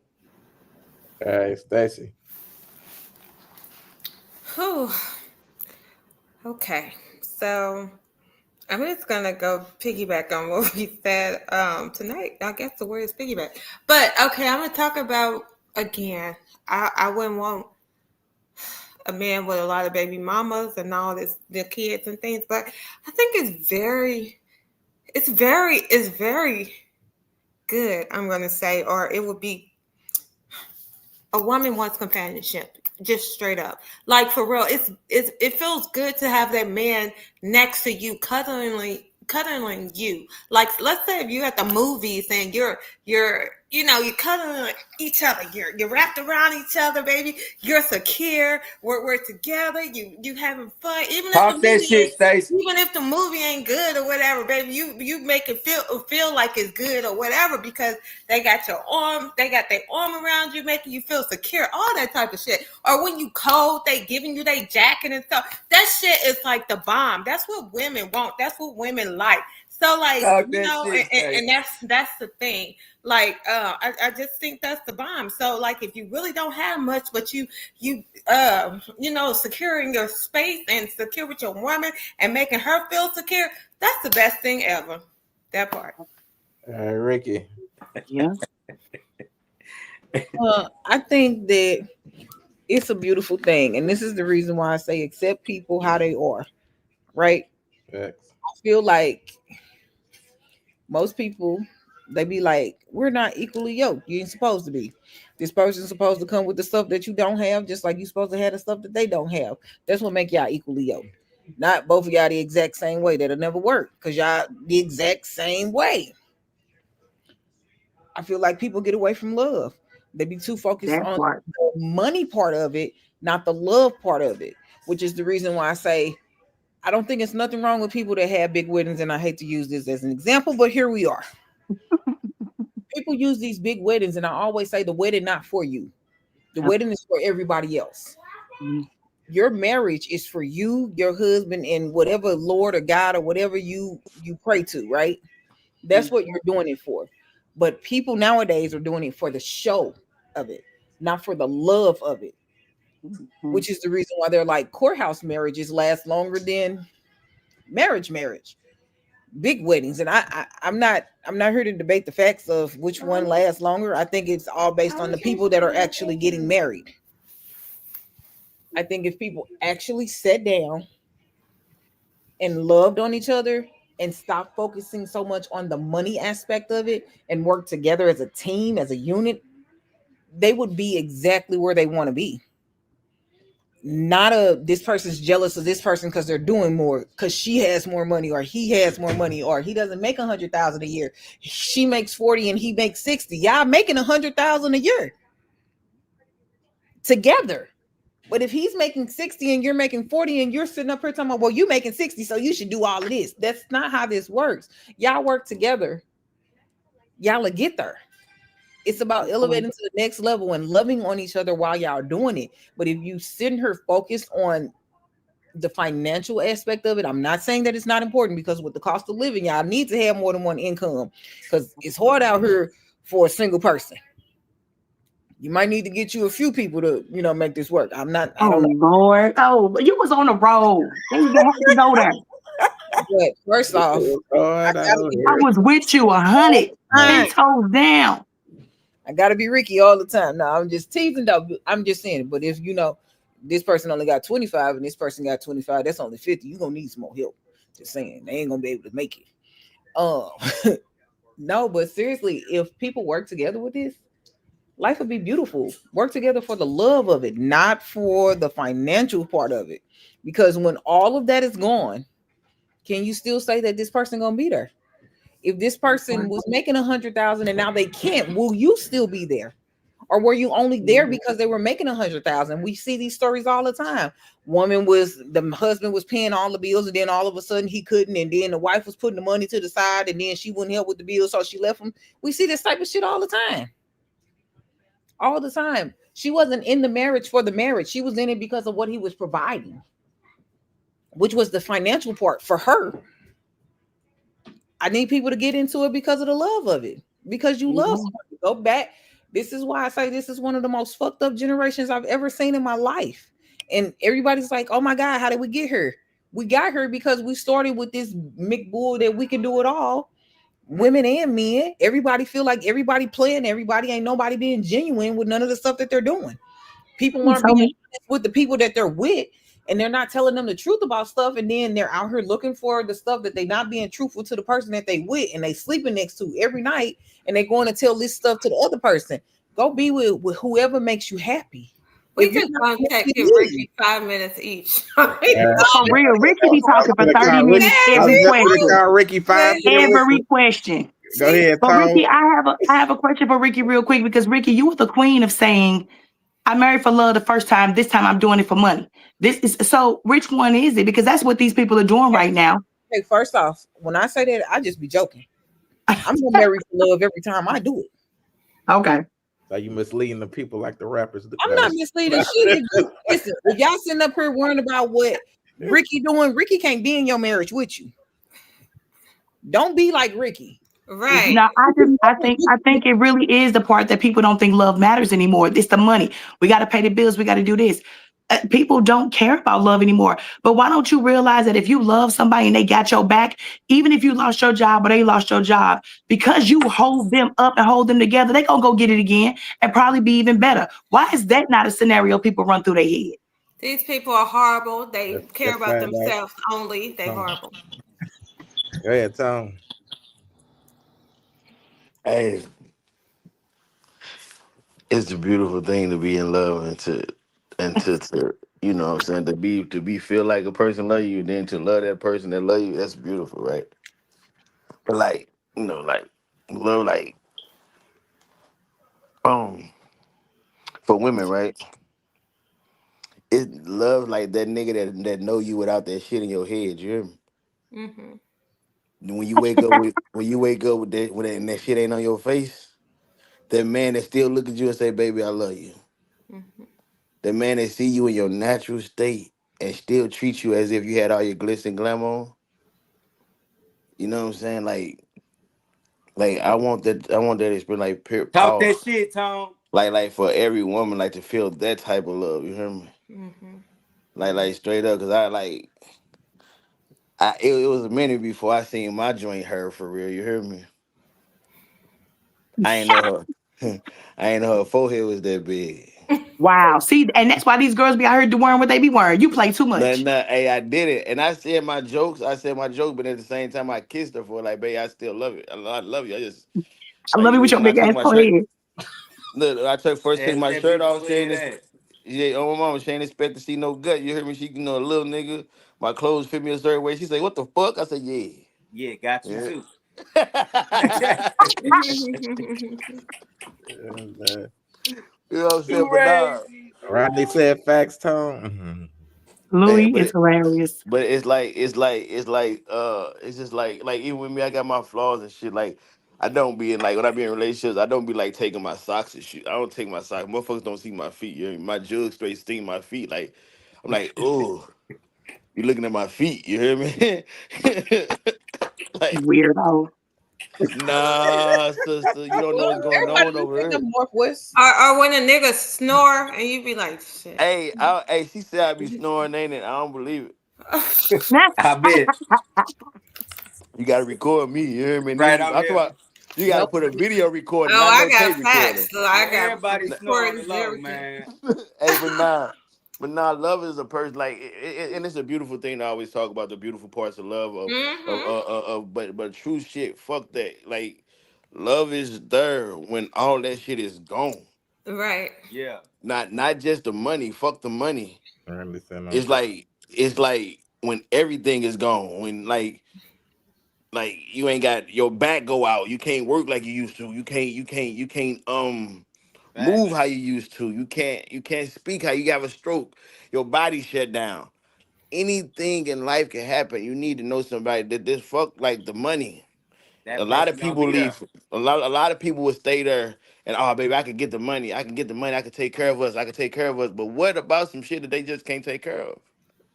Hey, Stacy.
Whew. Okay, so I'm just gonna go piggyback on what we said tonight. I guess the word is piggyback, but okay, I'm gonna talk about again. I wouldn't want a man with a lot of baby mamas and all this, the kids and things, but I think it's very good. I'm gonna say, or it would be. A woman wants companionship, just straight up. Like for real, it feels good to have that man next to you, cuddling you. Like let's say if you're at the movies and you're cuddling each other, you're wrapped around each other, baby. You're secure. We're together. You having fun.
Talk that shit, Stacey.
Even if the movie ain't good or whatever, baby, you make it feel like it's good or whatever because they got their arm around you, making you feel secure, all that type of shit. Or when you cold, they giving you their jacket and stuff. That shit is like the bomb. That's what women want. That's what women like. So like, and that's the thing. Like, I just think that's the bomb. So like, if you really don't have much, but you securing your space and secure with your woman and making her feel secure, that's the best thing ever. That part.
Ricky.
Yeah. I think that it's a beautiful thing, and this is the reason why I say accept people how they are. Right.
Yes.
I feel like most people, they be like, we're not equally yoked. You ain't supposed to be. This person's supposed to come with the stuff that you don't have, just like you supposed to have the stuff that they don't have. That's what make y'all equally yoked. Not both of y'all the exact same way. That'll never work because y'all the exact same way. I feel like people get away from love. They be too focused on the money part of it, not the love part of it, which is the reason why I say I don't think it's nothing wrong with people that have big weddings, and I hate to use this as an example, but here we are. People use these big weddings, and I always say the wedding not for you. The wedding is for everybody else. Mm-hmm. Your marriage is for you, your husband, and whatever Lord or God or whatever you pray to, right? That's what you're doing it for. But people nowadays are doing it for the show of it, not for the love of it. Mm-hmm. Which is the reason why they're like courthouse marriages last longer than marriage. Big weddings, and I'm not here to debate the facts of which one lasts longer. I think it's all based on the people that are actually getting married. I think if people actually sat down and loved on each other and stopped focusing so much on the money aspect of it and work together as a team, as a unit, they would be exactly where they want to be. Not this person's jealous of this person because they're doing more, because she has more money or he has more money, or he doesn't make $100,000 a year. She makes 40 and he makes 60. Y'all making $100,000 a year together. But if he's making 60 and you're making 40 and you're sitting up here talking about, well, you making 60, so you should do all of this. That's not how this works. Y'all work together. Y'all will get there. It's about elevating to the next level and loving on each other while y'all doing it. But if you sitting here focused on the financial aspect of it, I'm not saying that it's not important, because with the cost of living, y'all need to have more than one income, because it's hard out here for a single person. You might need to get you a few people to, make this work. I don't know.
Lord. Oh, but you was on the road. You didn't have to go there.
But first off,
I was with you 100, 10 toes down.
I gotta be Ricky all the time. No, I'm just teasing though. I'm just saying. But if this person only got 25 and this person got 25, that's only 50. You're gonna need some more help. Just saying, they ain't gonna be able to make it. No, but seriously, if people work together with this, life would be beautiful. Work together for the love of it, not for the financial part of it. Because when all of that is gone, can you still say that this person gonna be there? If this person was making 100,000 and now they can't, will you still be there? Or were you only there because they were making 100,000? We see these stories all the time. The husband was paying all the bills, and then all of a sudden he couldn't, and then the wife was putting the money to the side, and then she wouldn't help with the bills, so she left him. We see this type of shit all the time. All the time. She wasn't in the marriage for the marriage. She was in it because of what he was providing, which was the financial part for her. I need people to get into it because of the love of it, because you love somebody. Go back. This is why I say this is one of the most fucked up generations I've ever seen in my life. And everybody's like, oh my God, how did we get here? We got here because we started with this McBull that we can do it all. Women and men, everybody feel like everybody playing, everybody ain't nobody being genuine with none of the stuff that they're doing. People aren't being honest with the people that they're with, and they're not telling them the truth about stuff, and then they're out here looking for the stuff that they're not being truthful to the person that they with, and they sleeping next to every night, and they're going to tell this stuff to the other person. Go be with whoever makes you happy.
We
If you're
just
not
gonna
happy,
give
leave.
Ricky 5 minutes each.
For real, Ricky be talking for 30 minutes
I was
every
just gonna
question.
call Ricky 5 minutes.
Every question.
Go ahead,
But
Tom.
Ricky, I have a question for Ricky real quick, because Ricky, you were the queen of saying, I married for love the first time. This time I'm doing it for money. This is so. Which one is it? Because that's what these people are doing right now.
Hey, first off, when I say that, I just be joking. I'm gonna marry for love every time I do it.
Okay.
So you misleading the people like the rappers do.
I'm not misleading shit. Listen, if y'all sitting up here worrying about what Ricky doing, Ricky can't be in your marriage with you. Don't be like Ricky.
Right.
No, I think it really is the part that people don't think love matters anymore. It's the money. We got to pay the bills. We got to do this. People don't care about love anymore. But why don't you realize that if you love somebody and they got your back, even if you lost your job or they lost your job, because you hold them up and hold them together, they gonna go get it again and probably be even better. Why is that not a scenario people run through their head?
These people are horrible. They care about
fine, right?
themselves only. They horrible.
Go ahead, Tom.
Hey, it's a beautiful thing to be in love and to you know what I'm saying, to be feel like a person love you, and then to love that person that love you. That's beautiful, right? But like, like love, like um for women, right? It's love like that nigga that know you without that shit in your head. You hear me?
Hmm.
When you wake up with that and that shit ain't on your face, that man that still look at you and say, "Baby, I love you."
Hmm.
That man that see you in your natural state and still treat you as if you had all your glitz and glam on. You know what I'm saying? Like I want that experience, like pure
Talk
power.
that shit, Tom.
Like for every woman, like to feel that type of love. You hear me?
Hmm.
Like straight up, cause it was a minute before I seen my joint hurt for real. You hear me? I ain't know her. I ain't know her forehead was that big.
Wow. See, and that's why these girls be out here wearing what they be wearing. You play too much.
Nah, hey, I did it, and I said my jokes. I said my joke, but at the same time, I kissed her for it. Like, babe, I still love it. I love you. I just
I love
like
it with your
when I
big
took
ass
my shirt.
forehead.
Look, I took
As
my
that
shirt
big
off. She ain't
forehead ass.
yeah, oh my mama, she ain't expect to see no gut. You hear me? She, a little nigga. My clothes fit me a certain way. She say, "What the fuck?" I said, "Yeah,
Yeah, got you
yeah."
too.
And,
You know what I'm saying? But nah,
Crazy.
Rodney said facts, Tom. Mhm.
hey,
Louis is hilarious.
but it's just like even with me, I got my flaws and shit. Like I don't be in like when I be in relationships, I don't be like taking my socks and shit. I don't take my socks. Motherfuckers don't see my feet. You hear me? My jug straight sting my feet. Like I'm like, oh, you looking at my feet? You hear me? Like,
Weirdo.
nah, sister, you don't know what's going
Everybody
on
you
over
think
here.
I'm Northwest.
Or when a nigga snore and you be like, shit.
Hey, she said I be snoring, ain't it? I don't believe it.
I bet.
You gotta record me. You hear me?
Right,
Then
I'm
I
here.
thought you gotta
Nope.
put a video recording,
Oh,
not
I
no
got
tape
facts.
recording.
So I
Man,
got
everybody snore on the
recordings and
low,
everything.
man.
Hey, but nah, love is a person like, and it's a beautiful thing to always talk about the beautiful parts of love
Hmm.
but true shit, fuck that. Like, love is there when all that shit is gone.
Right.
Yeah.
Not just the money. Fuck the money.
Randy said no.
It's like when everything is gone. When like you ain't got your back go out. You can't work like you used to. You can't move
Facts.
how you used to. You can't speak how you have a stroke. Your body shut down. Anything in life can happen. You need to know somebody that fuck like the money. A
That
lot
person
of
gonna
people
be there.
leave. A lot of people will stay there And oh baby, I can get the money. I can get the money. I can take care of us. I can take care of us. But what about some shit that they just can't take care of?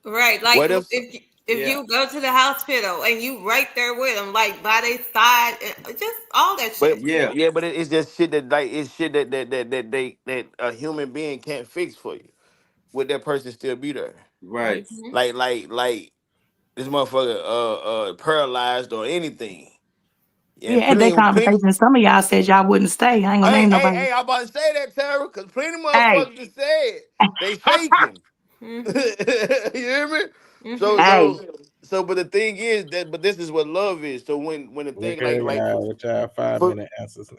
Right, like
What if?
if
Yeah.
you go to the hospital and you right there with them, like by their side, and just all that shit.
But it's just shit that like it's shit that a human being can't fix for you. Would that person still be there?
Right.
Mhm.
Like this motherfucker paralyzed or anything.
We
Yeah,
had that
plenty.
conversation. Some of y'all said y'all wouldn't stay. I ain't gonna name nobody.
Hey, I'm about to say that, Tara, because plenty
Hey,
motherfuckers just said they faking.
Mhm.
You hear me? So
Mhm.
hey,
so so but the thing is that but this is what love is. So when the thing
Look at y'all with y'all 5-minute answers.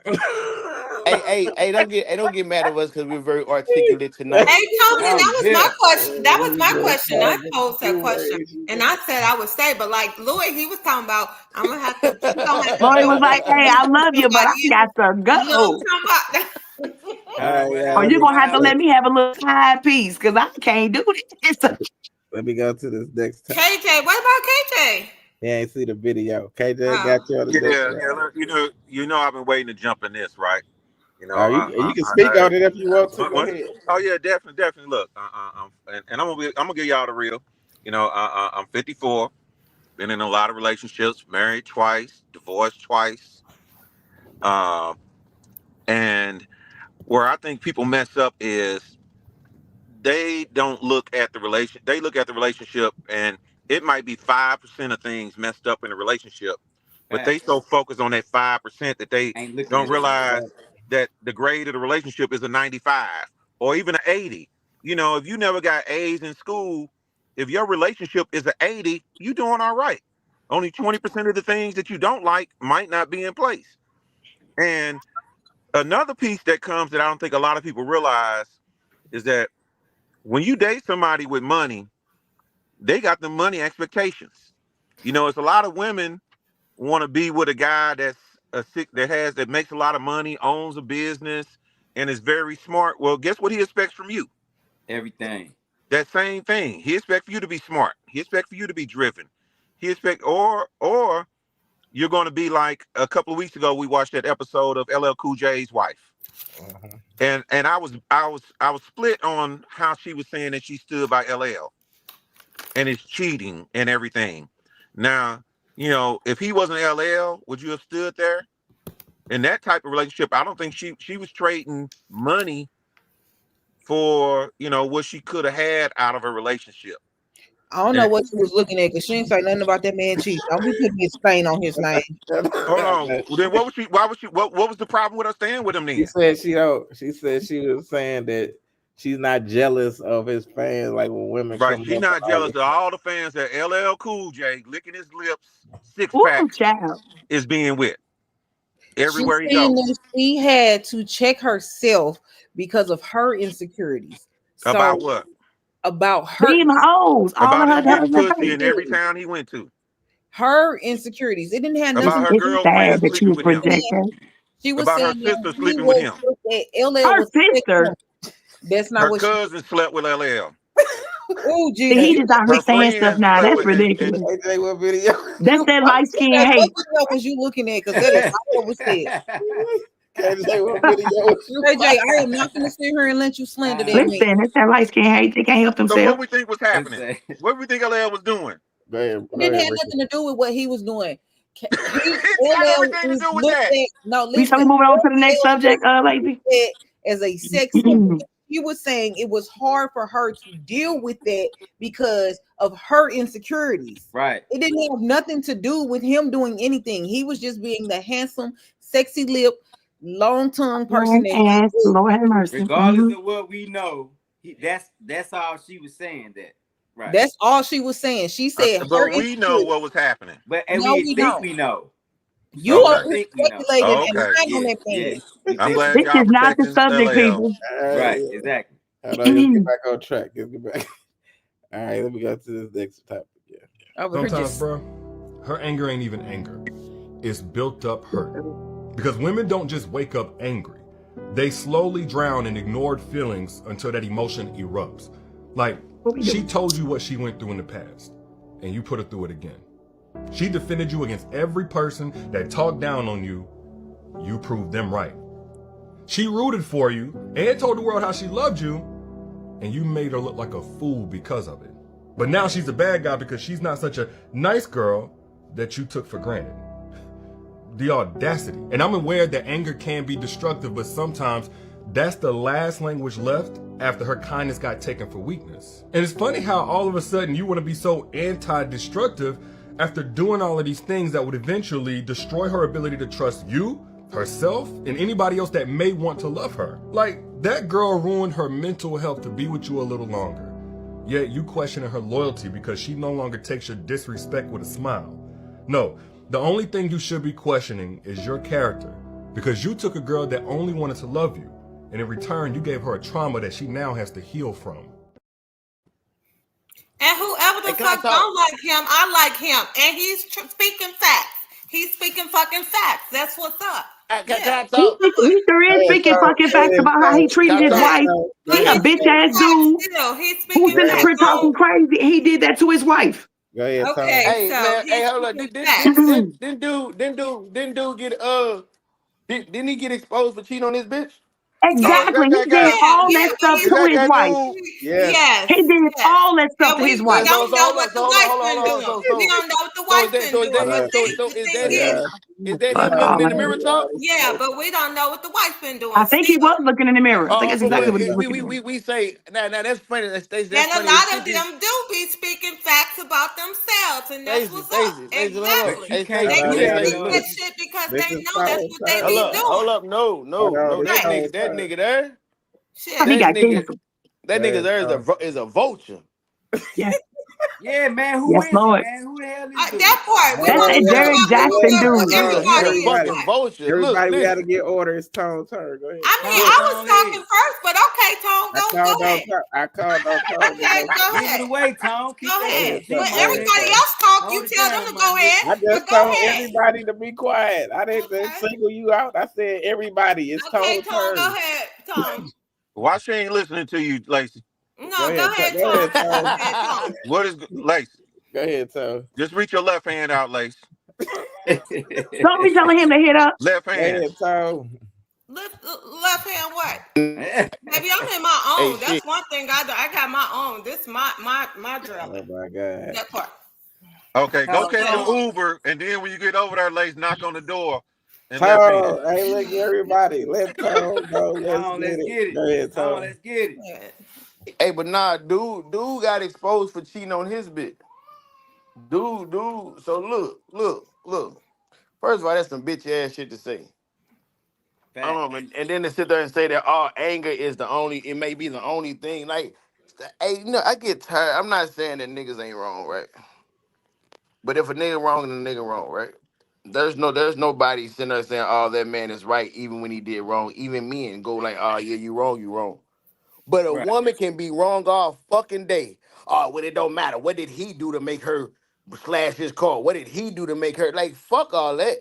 hey, don't get mad at us because we're very articulate tonight.
Hey, Tony,
Oh
that was my
yeah.
question. That was my
You
question. I
just
posed that
two
question,
ways.
and I said I would stay. But like Louis, he was talking about, I'm gonna have to. He gonna have to
Lloyd
go.
was like, hey, I love you, but I got to
You know
go.
what I'm talking about?
All right,
Well,
yeah,
Or
I
you're
was
gonna have to
trying
let me have a little side piece because I can't do this.
let me go to this next time.
KJ, what about KJ?
Yeah, ain't see the video. KJ
Oh.
got you on the next
Yeah,
one.
look, you know, I've been waiting to jump in this, right? You know,
You can speak on it if you want to. Go ahead.
oh yeah, definitely. Look, and I'm gonna give y'all the real. You know, I'm 54. Been in a lot of relationships, married twice, divorced twice, and where I think people mess up is they don't look at the relation. They look at the relationship, and it might be 5% of things messed up in the relationship, but they
facts.
so focused on that 5% that they
Ain't looking
don't
at the
realize that the grade of the relationship is a 95 or even an 80. You know, if you never got A's in school, if your relationship is an 80, you doing all right. Only 20% of the things that you don't like might not be in place. And another piece that comes that I don't think a lot of people realize is that when you date somebody with money, they got the money expectations. You know, it's a lot of women want to be with a guy that's that makes a lot of money, owns a business, and is very smart. Well, guess what he expects from you?
everything.
That same thing. He expects for you to be smart. He expects for you to be driven. He expects or you're going to be like a couple of weeks ago we watched that episode of LL Cool J's wife. And I was split on how she was saying that she stood by LL and it's cheating and everything. Now, you know, if he wasn't LL, would you have stood there? In that type of relationship, I don't think she was trading money for, you know, what she could have had out of a relationship.
I don't know what she was looking at because she ain't say nothing about that man cheating. Don't be putting his stain on his name.
Hold on. Well, then what was she? Why was she? What was the problem with her staying with him then?
She said she don't. She said she was saying that she's not jealous of his fans, like when women
Right.
come
She's
up.
not jealous of all the fans that LL Cool J licking his lips, six
Ooh,
pack
child.
is being with
She's
everywhere he
saying
goes.
that she had to check herself because of her insecurities.
About
So
what?
about her
These hoes, all of
About
her
him getting
husbands
pussy in
hurt.
every town he went to.
her insecurities. It didn't have
About
nothing.
her
It's
girlfriend
sad that you
sleeping
was
with him.
projecting.
She was
About her
saying
sister
that he
sleeping with
was
him.
that LL
Her
was
sister.
That's not
Her
what she.
cousin slept with LL.
Oh
See, he
Jesus!
just out here
Her
saying stuff
friends
now.
slept
That's
with and
ridiculous.
AJ, what video?
That's that light skin
What
hate.
video was you looking at? Because that is not what was said.
KJ, what video was you?
AJ, I am not going to sit here and let you slander that man.
Listen, that's that light skin hate. They can't help
so what
themselves.
we think was happening? What we think LL was doing?
Go ahead,
It didn't have
Ricky.
nothing to do with what he was doing.
It got
LL
everything to
is
do with
looked
that.
at. No,
We
listen.
moving on to the next
LL
subject, lady.
is as a sex symbol. She was saying it was hard for her to deal with that because of her insecurities.
Right.
It didn't have nothing to do with him doing anything. He was just being the handsome, sexy lip, long tongue person that he
Ass,
was.
Lord have mercy.
Regardless of what we know, that's all she was saying. That right.
That's all she was saying. She said her
But we know
insecurities.
what was happening.
But and
No,
we
we
think
don't.
we know.
You
Okay.
are speculating and
Okay.
lying on
Yes,
that man.
yes. We
I'm
think
glad
This
y'all
is not the
protecting
subject,
LL.
people.
right, exactly.
Hold on, let's get back on track. Let's get back. All right, let me go to this next topic. Yeah.
Sometimes, bro, her anger ain't even anger. It's built up hurt. Because women don't just wake up angry. They slowly drown in ignored feelings until that emotion erupts. Like, she told you what she went through in the past, and you put her through it again. She defended you against every person that talked down on you. You proved them right. She rooted for you and told the world how she loved you, and you made her look like a fool because of it. But now she's a bad guy because she's not such a nice girl that you took for granted. The audacity. And I'm aware that anger can be destructive, but sometimes that's the last language left after her kindness got taken for weakness. And it's funny how all of a sudden you want to be so anti-destructive after doing all of these things that would eventually destroy her ability to trust you, herself, and anybody else that may want to love her. Like, that girl ruined her mental health to be with you a little longer. Yet you questioning her loyalty because she no longer takes your disrespect with a smile. No, the only thing you should be questioning is your character, because you took a girl that only wanted to love you, and in return you gave her a trauma that she now has to heal from.
And whoever the fuck don't like him, I like him. And he's speaking facts. He's speaking fucking facts. That's what's up.
He sure is speaking fucking facts about how he treated his wife. He a bitch ass dude who's in the crib talking crazy. He did that to his wife.
Go ahead,
Okay,
Hey,
so
man, hey, hold on. Didn't dude get didn't he get exposed for cheating on his bitch?
Exactly. He did all that stuff to his wife.
Yes.
He did all that stuff to his
We
wife.
don't know what the wife's been doing. We don't know what the wife's been doing.
So is that him looking in the mirror talk?
Yeah, but we don't know what the wife's been doing.
I think he was looking in the mirror. I think that's exactly what he was looking at.
We say now that's funny. That's
and
funny.
a lot of them do be speaking facts about themselves, and that's what's up. Exactly. They do that shit because they know that's what they be doing.
Hold up, no. That nigga there.
Shit. He got canceled.
That nigga there is a vulture.
Yeah.
Yeah, man. Who is
Lord.
it, man? Who the hell is
that part?
That's a Derek Jackson dude.
He's a fucking vulture.
Everybody, we got to get order. It's Tone's turn. Go ahead.
I mean, I was talking first, but okay, Tone, go ahead.
I called.
Okay, go
Give
ahead.
it away, Tom.
Go ahead. When everybody else talk, you tell them to go ahead.
I just told everybody to be quiet. I didn't single you out. I said everybody. It's Tone's turn.
Go ahead, Tone.
Why she ain't listening to you, Lacey?
No, go ahead, Tone.
What is Lacey?
Go ahead, Tone.
Just reach your left hand out, Lacey.
Don't be telling him to hit up.
Left hand.
Go ahead, Tone.
Left hand what? Maybe I'm in my own. That's one thing I got my own. This my drill.
Oh my God.
That part.
Okay, go catch your Uber, and then when you get over there, Lacey, knock on the door. And
Tone, hey, look, everybody. Let's Tone go. Let's get it. Go ahead, Tone.
Let's get it.
Hey, but nah, dude got exposed for cheating on his bitch. Dude. So look. First of all, that's some bitch ass shit to say. And then to sit there and say that anger is it may be the only thing. Like, hey, I get tired. I'm not saying that niggas ain't wrong, right? But if a nigga wrong, then a nigga wrong, right? There's nobody sitting there saying, oh, that man is right, even when he did wrong. Even men go like, oh yeah, you wrong. But a woman can be wrong all fucking day. Oh, well, it don't matter. What did he do to make her slash his car? What did he do to make her? Like, fuck all that.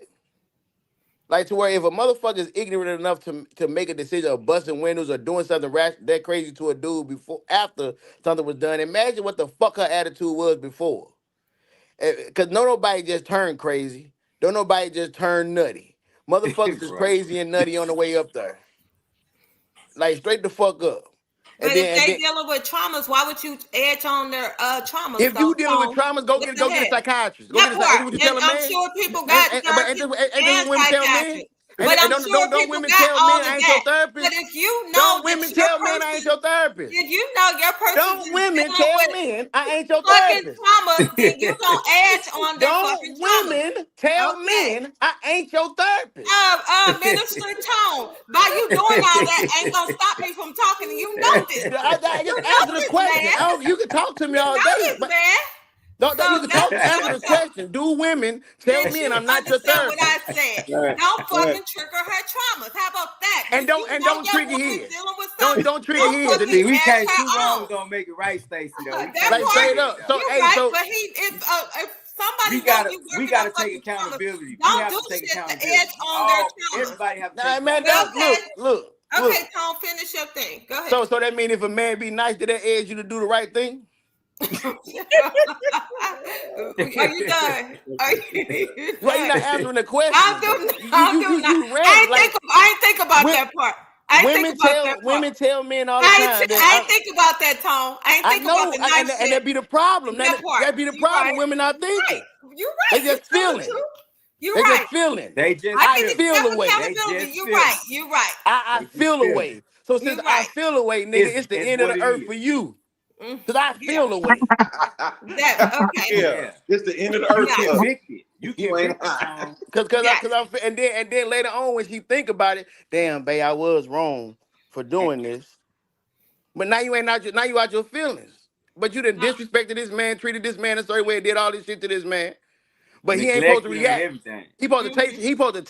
Like, to where if a motherfucker is ignorant enough to make a decision of busting windows or doing something that crazy to a dude after something was done, imagine what the fuck her attitude was before. Because nobody just turned crazy. Don't nobody just turn nutty. Motherfuckers is crazy and nutty on the way up there. Like, straight the fuck up.
But if they dealing with traumas, why would you edge on their traumas?
If you dealing with traumas, go get a psychiatrist. Go get a psychiatrist.
I'm sure people got therapists and psychiatrists. But I'm sure
don't women tell men I ain't your therapist.
But if you know,
don't women tell men I ain't your therapist.
If you know your person,
don't women tell men I ain't your therapist.
Traumas, then you gonna edge on their fucking traumas.
Don't women tell men I ain't your therapist.
Minister Tone, by you doing all that ain't gonna stop me from talking to you. Know this.
I just answer the question. You can talk to me all day, but you can answer the question. Do women tell men I'm not your therapist?
What I said. Don't fucking trigger her traumas. How about that?
And don't trigger his. Don't trigger his.
We can't too long don't make it right, Stacey.
Like straight up. So
but if somebody
we gotta take accountability.
Don't do shit to edge on their traumas.
Everybody have to.
Man, look.
Okay, Tom, finish your thing. Go ahead.
So that means if a man be nice to that edge you to do the right thing?
Are you done?
Well, you're not answering the question.
I ain't think about that part. I ain't think about that part.
Women tell men all the
I
time
ain't think about that, Tone. I ain't think about the nice
and that be the problem.
That part.
That be the
You
problem.
right.
Women not thinking.
You're
They
right.
just feeling.
You're
They
right.
just feeling.
They just
I
feel away.
accountability. You're right. You're right.
I feel away. So since I feel away, nigga, it's the end of the earth for you. Cause I feel away.
That okay.
Yeah, it's the end of the earth.
You
Yeah.
convicted. You
ain't
convicted.
Cause I'm and then later on when she think about it, damn, babe, I was wrong for doing this. But now you ain't out your feelings. But you done disrespected this man, treated this man a certain way, did all this shit to this man. But he ain't supposed to react.
Everything.
He supposed to take it. He supposed to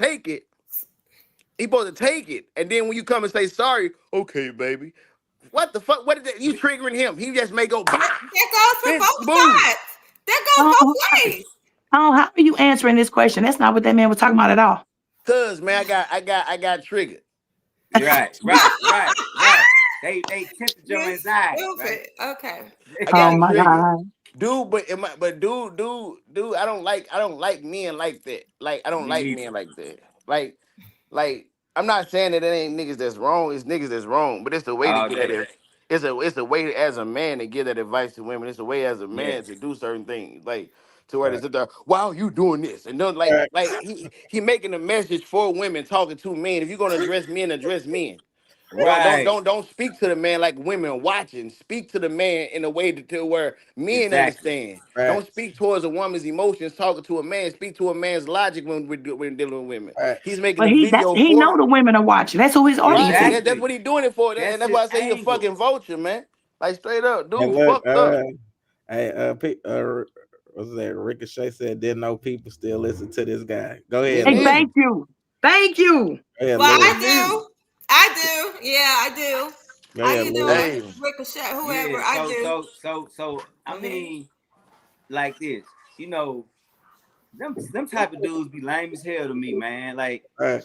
take it. And then when you come and say sorry, okay, baby. What the fuck? What is that? You triggering him. He just may go, bah.
That goes for both
boom.
sides. That goes both ways.
Oh, how are you answering this question? That's not what that man was talking about at all.
Cause man, I got triggered.
Right. They tempted your anxiety. Right?
Okay.
I got
Oh my
triggered.
God.
Dude, dude, I don't like men like that. Like I don't like men like that. Like I'm not saying that it ain't niggas that's wrong. It's niggas that's wrong. But it's the way to get that. It's a way as a man to give that advice to women. It's a way as a man to do certain things. Like to where they sit there, why are you doing this? And then like he making a message for women talking to men. If you're gonna address men.
Right.
Don't speak to the man like women watching. Speak to the man in a way to where men understand.
Right.
Don't speak towards a woman's emotions talking to a man. Speak to a man's logic when dealing with women.
Right.
He's making
But
a video
he
for
know the women are watching. That's who his audience is.
right. That's what he's doing it for. And that's why I say he's a fucking vulture, man. Like straight up, dude,
look,
fucked up.
What's that? Ricochet said, didn't know people still listen to this guy. Go ahead.
Hey, thank you. Go
ahead,
Well,
Lou.
I do. Yeah, I do.
Go ahead,
I
Lou.
do. Ricochet, whoever.
Yeah,
I do.
So I mean, like this, you know, them type of dudes be lame as hell to me, man. Like,
Right.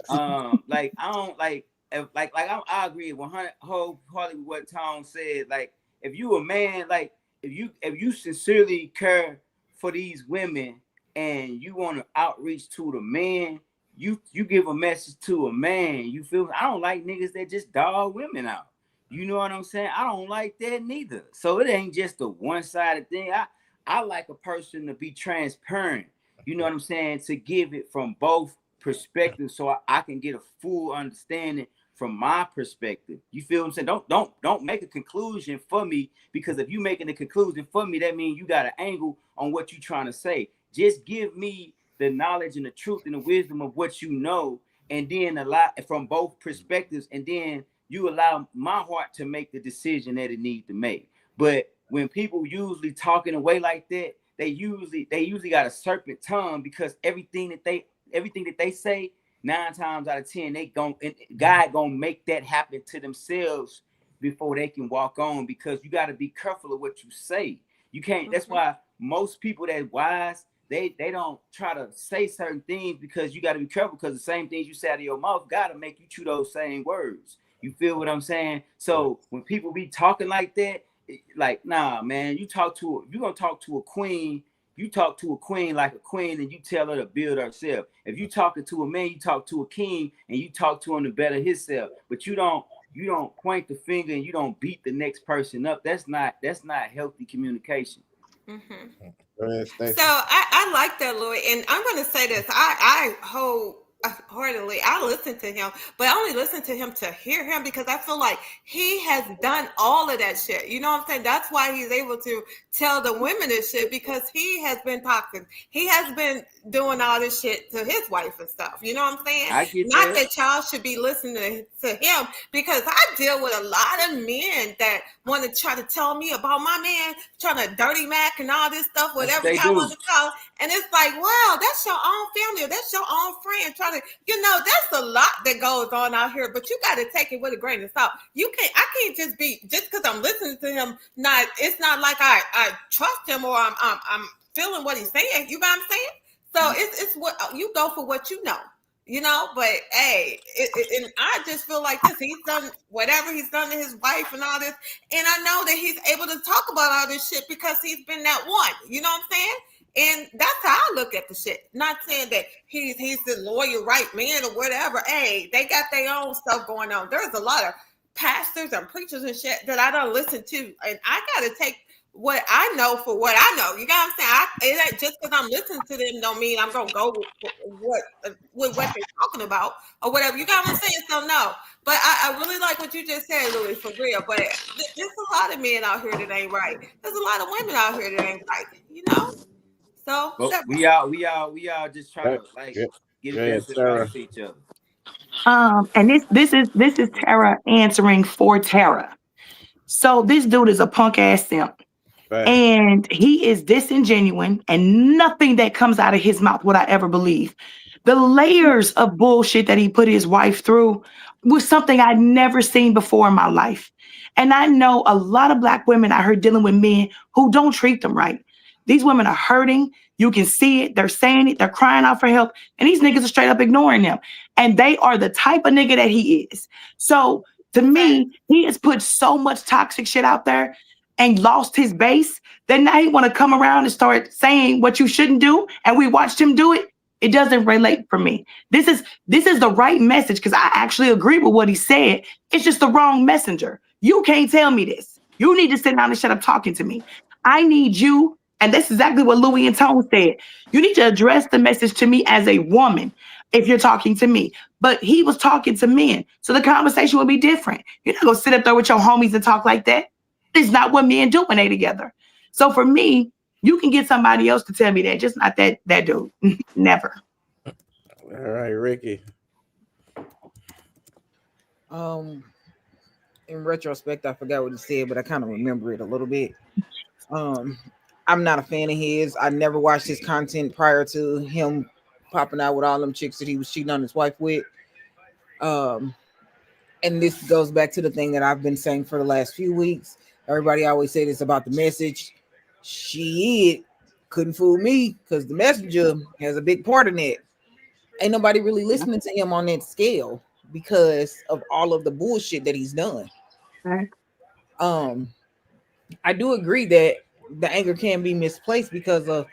like I don't like if I agree 100 wholeheartedly with what Tom said. Like, if you a man, like if you sincerely care for these women and you want to outreach to the man, you give a message to a man. You feel? I don't like niggas that just dog women out. You know what I'm saying? I don't like that neither. So it ain't just a one-sided thing. I like a person to be transparent. You know what I'm saying? To give it from both perspectives, so I can get a full understanding from my perspective. You feel what I'm saying? Don't make a conclusion for me, because if you making a conclusion for me, that means you got an angle on what you're trying to say. Just give me the knowledge and the truth and the wisdom of what you know, and then a lot from both perspectives, and then you allow my heart to make the decision that it needs to make. But when people usually talking away like that, they usually got a serpent tongue, because everything that they say, 9 times out of 10, God gonna make that happen to themselves before they can walk on, because you got to be careful of what you say. You can't. That's why most people that wise, they don't try to say certain things, because you got to be careful, because the same things you say out of your mouth got to make you chew those same words. You feel what I'm saying? So when people be talking like that, like, nah, man, you're gonna talk to a queen. You talk to a queen like a queen, and you tell her to build herself. If you talking to a man, you talk to a king, and you talk to him to better himself. But you don't point the finger, and you don't beat the next person up. That's not healthy communication.
Mm-hmm. So I like that, Lloyd, and I'm going to say this. I wholeheartedly, I listen to him, but I only listen to him to hear him, because I feel like he has done all of that shit. You know what I'm saying? That's why he's able to tell the women this shit, because he has been toxic. He has been doing all this shit to his wife and stuff. You know what I'm saying? Not that y'all should be listening to him, because I deal with a lot of men that want to try to tell me about my man, trying to dirty Mac and all this stuff, whatever y'all want to call it. And it's like, wow, that's your own family, or that's your own friend trying to, that's a lot that goes on out here, but you got to take it with a grain of salt. I can't just because I'm listening to him, it's not like I trust him, or I'm feeling what he's saying. You know what I'm saying? So it's what you go for, what you know. But hey, and I just feel like this. He's done whatever he's done to his wife and all this, and I know that he's able to talk about all this shit because he's been that one. You know what I'm saying? And that's how I look at the shit. Not saying that he's the loyal right man or whatever. Hey, they got their own stuff going on. There's a lot of pastors and preachers and shit that I don't listen to, and I gotta take what I know for what I know. You got what I'm saying? It ain't just because I'm listening to them don't mean I'm gonna go with what they're talking about or whatever. You got what I'm saying? So no, but I really like what you just said, Louis, for real. But there's a lot of men out here that ain't right. There's a lot of women out here that ain't right. You know. So
Well, we all just try to like get
Yeah,
best
Tara.
advice to each other.
And this is Tara answering for Tara. So this dude is a punk ass simp.
Right.
And he is disingenuous, and nothing that comes out of his mouth would I ever believe. The layers of bullshit that he put his wife through was something I'd never seen before in my life. And I know a lot of Black women I heard dealing with men who don't treat them right. These women are hurting. You can see it. They're saying it. They're crying out for help. And these niggas are straight up ignoring them. And they are the type of nigga that he is. So to me, he has put so much toxic shit out there and lost his base, then now he want to come around and start saying what you shouldn't do, and we watched him do it. It doesn't relate for me. This is the right message because I actually agree with what he said. It's just the wrong messenger. You can't tell me this. You need to sit down and shut up talking to me. I need you, and that's exactly what Louis and Tone said. You need to address the message to me as a woman if you're talking to me. But he was talking to men, so the conversation would be different. You're not gonna sit up there with your homies and talk like that. It's not what men do when they together. So for me, you can get somebody else to tell me that, just not that dude. Never.
All right, Ricky.
In retrospect, I forgot what he said, but I kind of remember it a little bit. I'm not a fan of his. I never watched his content prior to him popping out with all them chicks that he was cheating on his wife with. And this goes back to the thing that I've been saying for the last few weeks. Everybody always said it's about the message. Shit, couldn't fool me because the messenger has a big part in that. Ain't nobody really listening to him on that scale because of all of the bullshit that he's done.
Right.
I do agree that the anger can be misplaced because of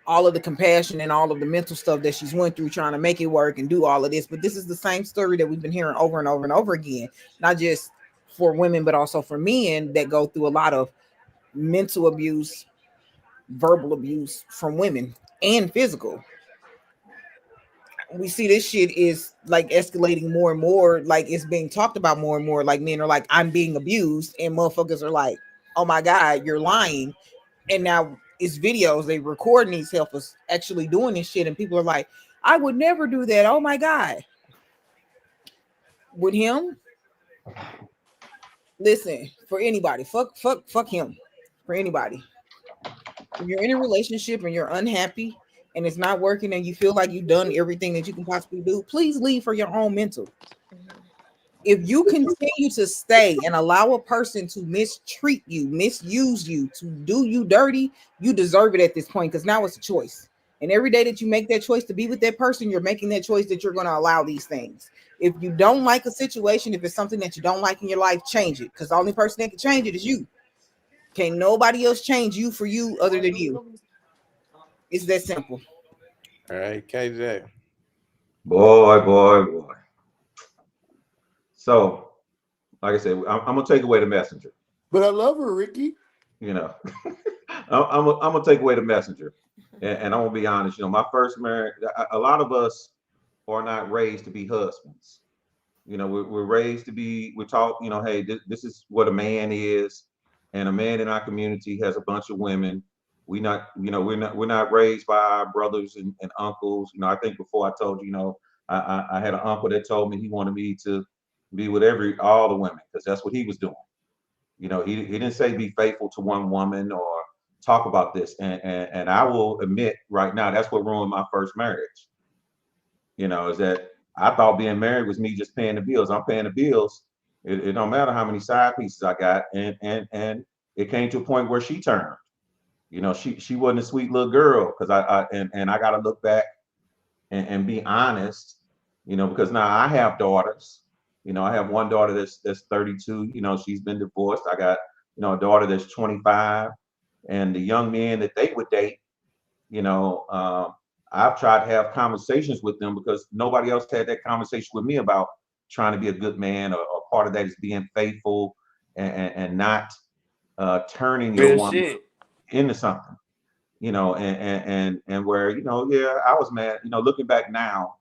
all of the compassion and all of the mental stuff that she's went through trying to make it work and do all of this. But this is the same story that we've been hearing over and over and over again, not just for women, but also for men that go through a lot of mental abuse, verbal abuse from women, and physical. We see this shit is like escalating more and more, like it's being talked about more and more. Like men are like, I'm being abused, and motherfuckers are like, oh my God, you're lying. And now it's videos, they recording themselves actually doing this shit, and people are like, I would never do that. Oh my God. With him, listen, for anybody, fuck him. For anybody. If you're in a relationship and you're unhappy and it's not working and you feel like you've done everything that you can possibly do, please leave for your own mental. If you continue to stay and allow a person to mistreat you, misuse you, to do you dirty, you deserve it at this point, because now it's a choice. And every day that you make that choice to be with that person, you're making that choice that you're going to allow these things. If you don't like a situation, if it's something that you don't like in your life, change it, because the only person that can change it is you. Can't nobody else change you for you other than you. It's that simple.
All right, KJ.
Boy. So, like I said, I'm gonna take away the messenger.
But I love her, Ricky.
You know, I'm gonna take away the messenger, and I'm gonna be honest. You know, my first marriage. A lot of us are not raised to be husbands. You know, we're raised to be. We're taught. You know, hey, this is what a man is, and a man in our community has a bunch of women. We're not raised by our brothers and uncles. You know, I think before I told you, you know, I had an uncle that told me he wanted me to be with all the women, because that's what he was doing. You know, he didn't say be faithful to one woman or talk about this. And I will admit right now, that's what ruined my first marriage. You know, is that I thought being married was me just paying the bills. I'm paying the bills. It don't matter how many side pieces I got. And it came to a point where she turned. You know, she wasn't a sweet little girl, because I got to look back and be honest, you know, because now I have daughters. You know, I have one daughter that's 32. You know, she's been divorced. I got, you know, a daughter that's 25, and the young men that they would date, I've tried to have conversations with them because nobody else had that conversation with me about trying to be a good man, or part of that is being faithful and not turning your
Real
woman
shit.
into something, and where, yeah, I was mad. Looking back now,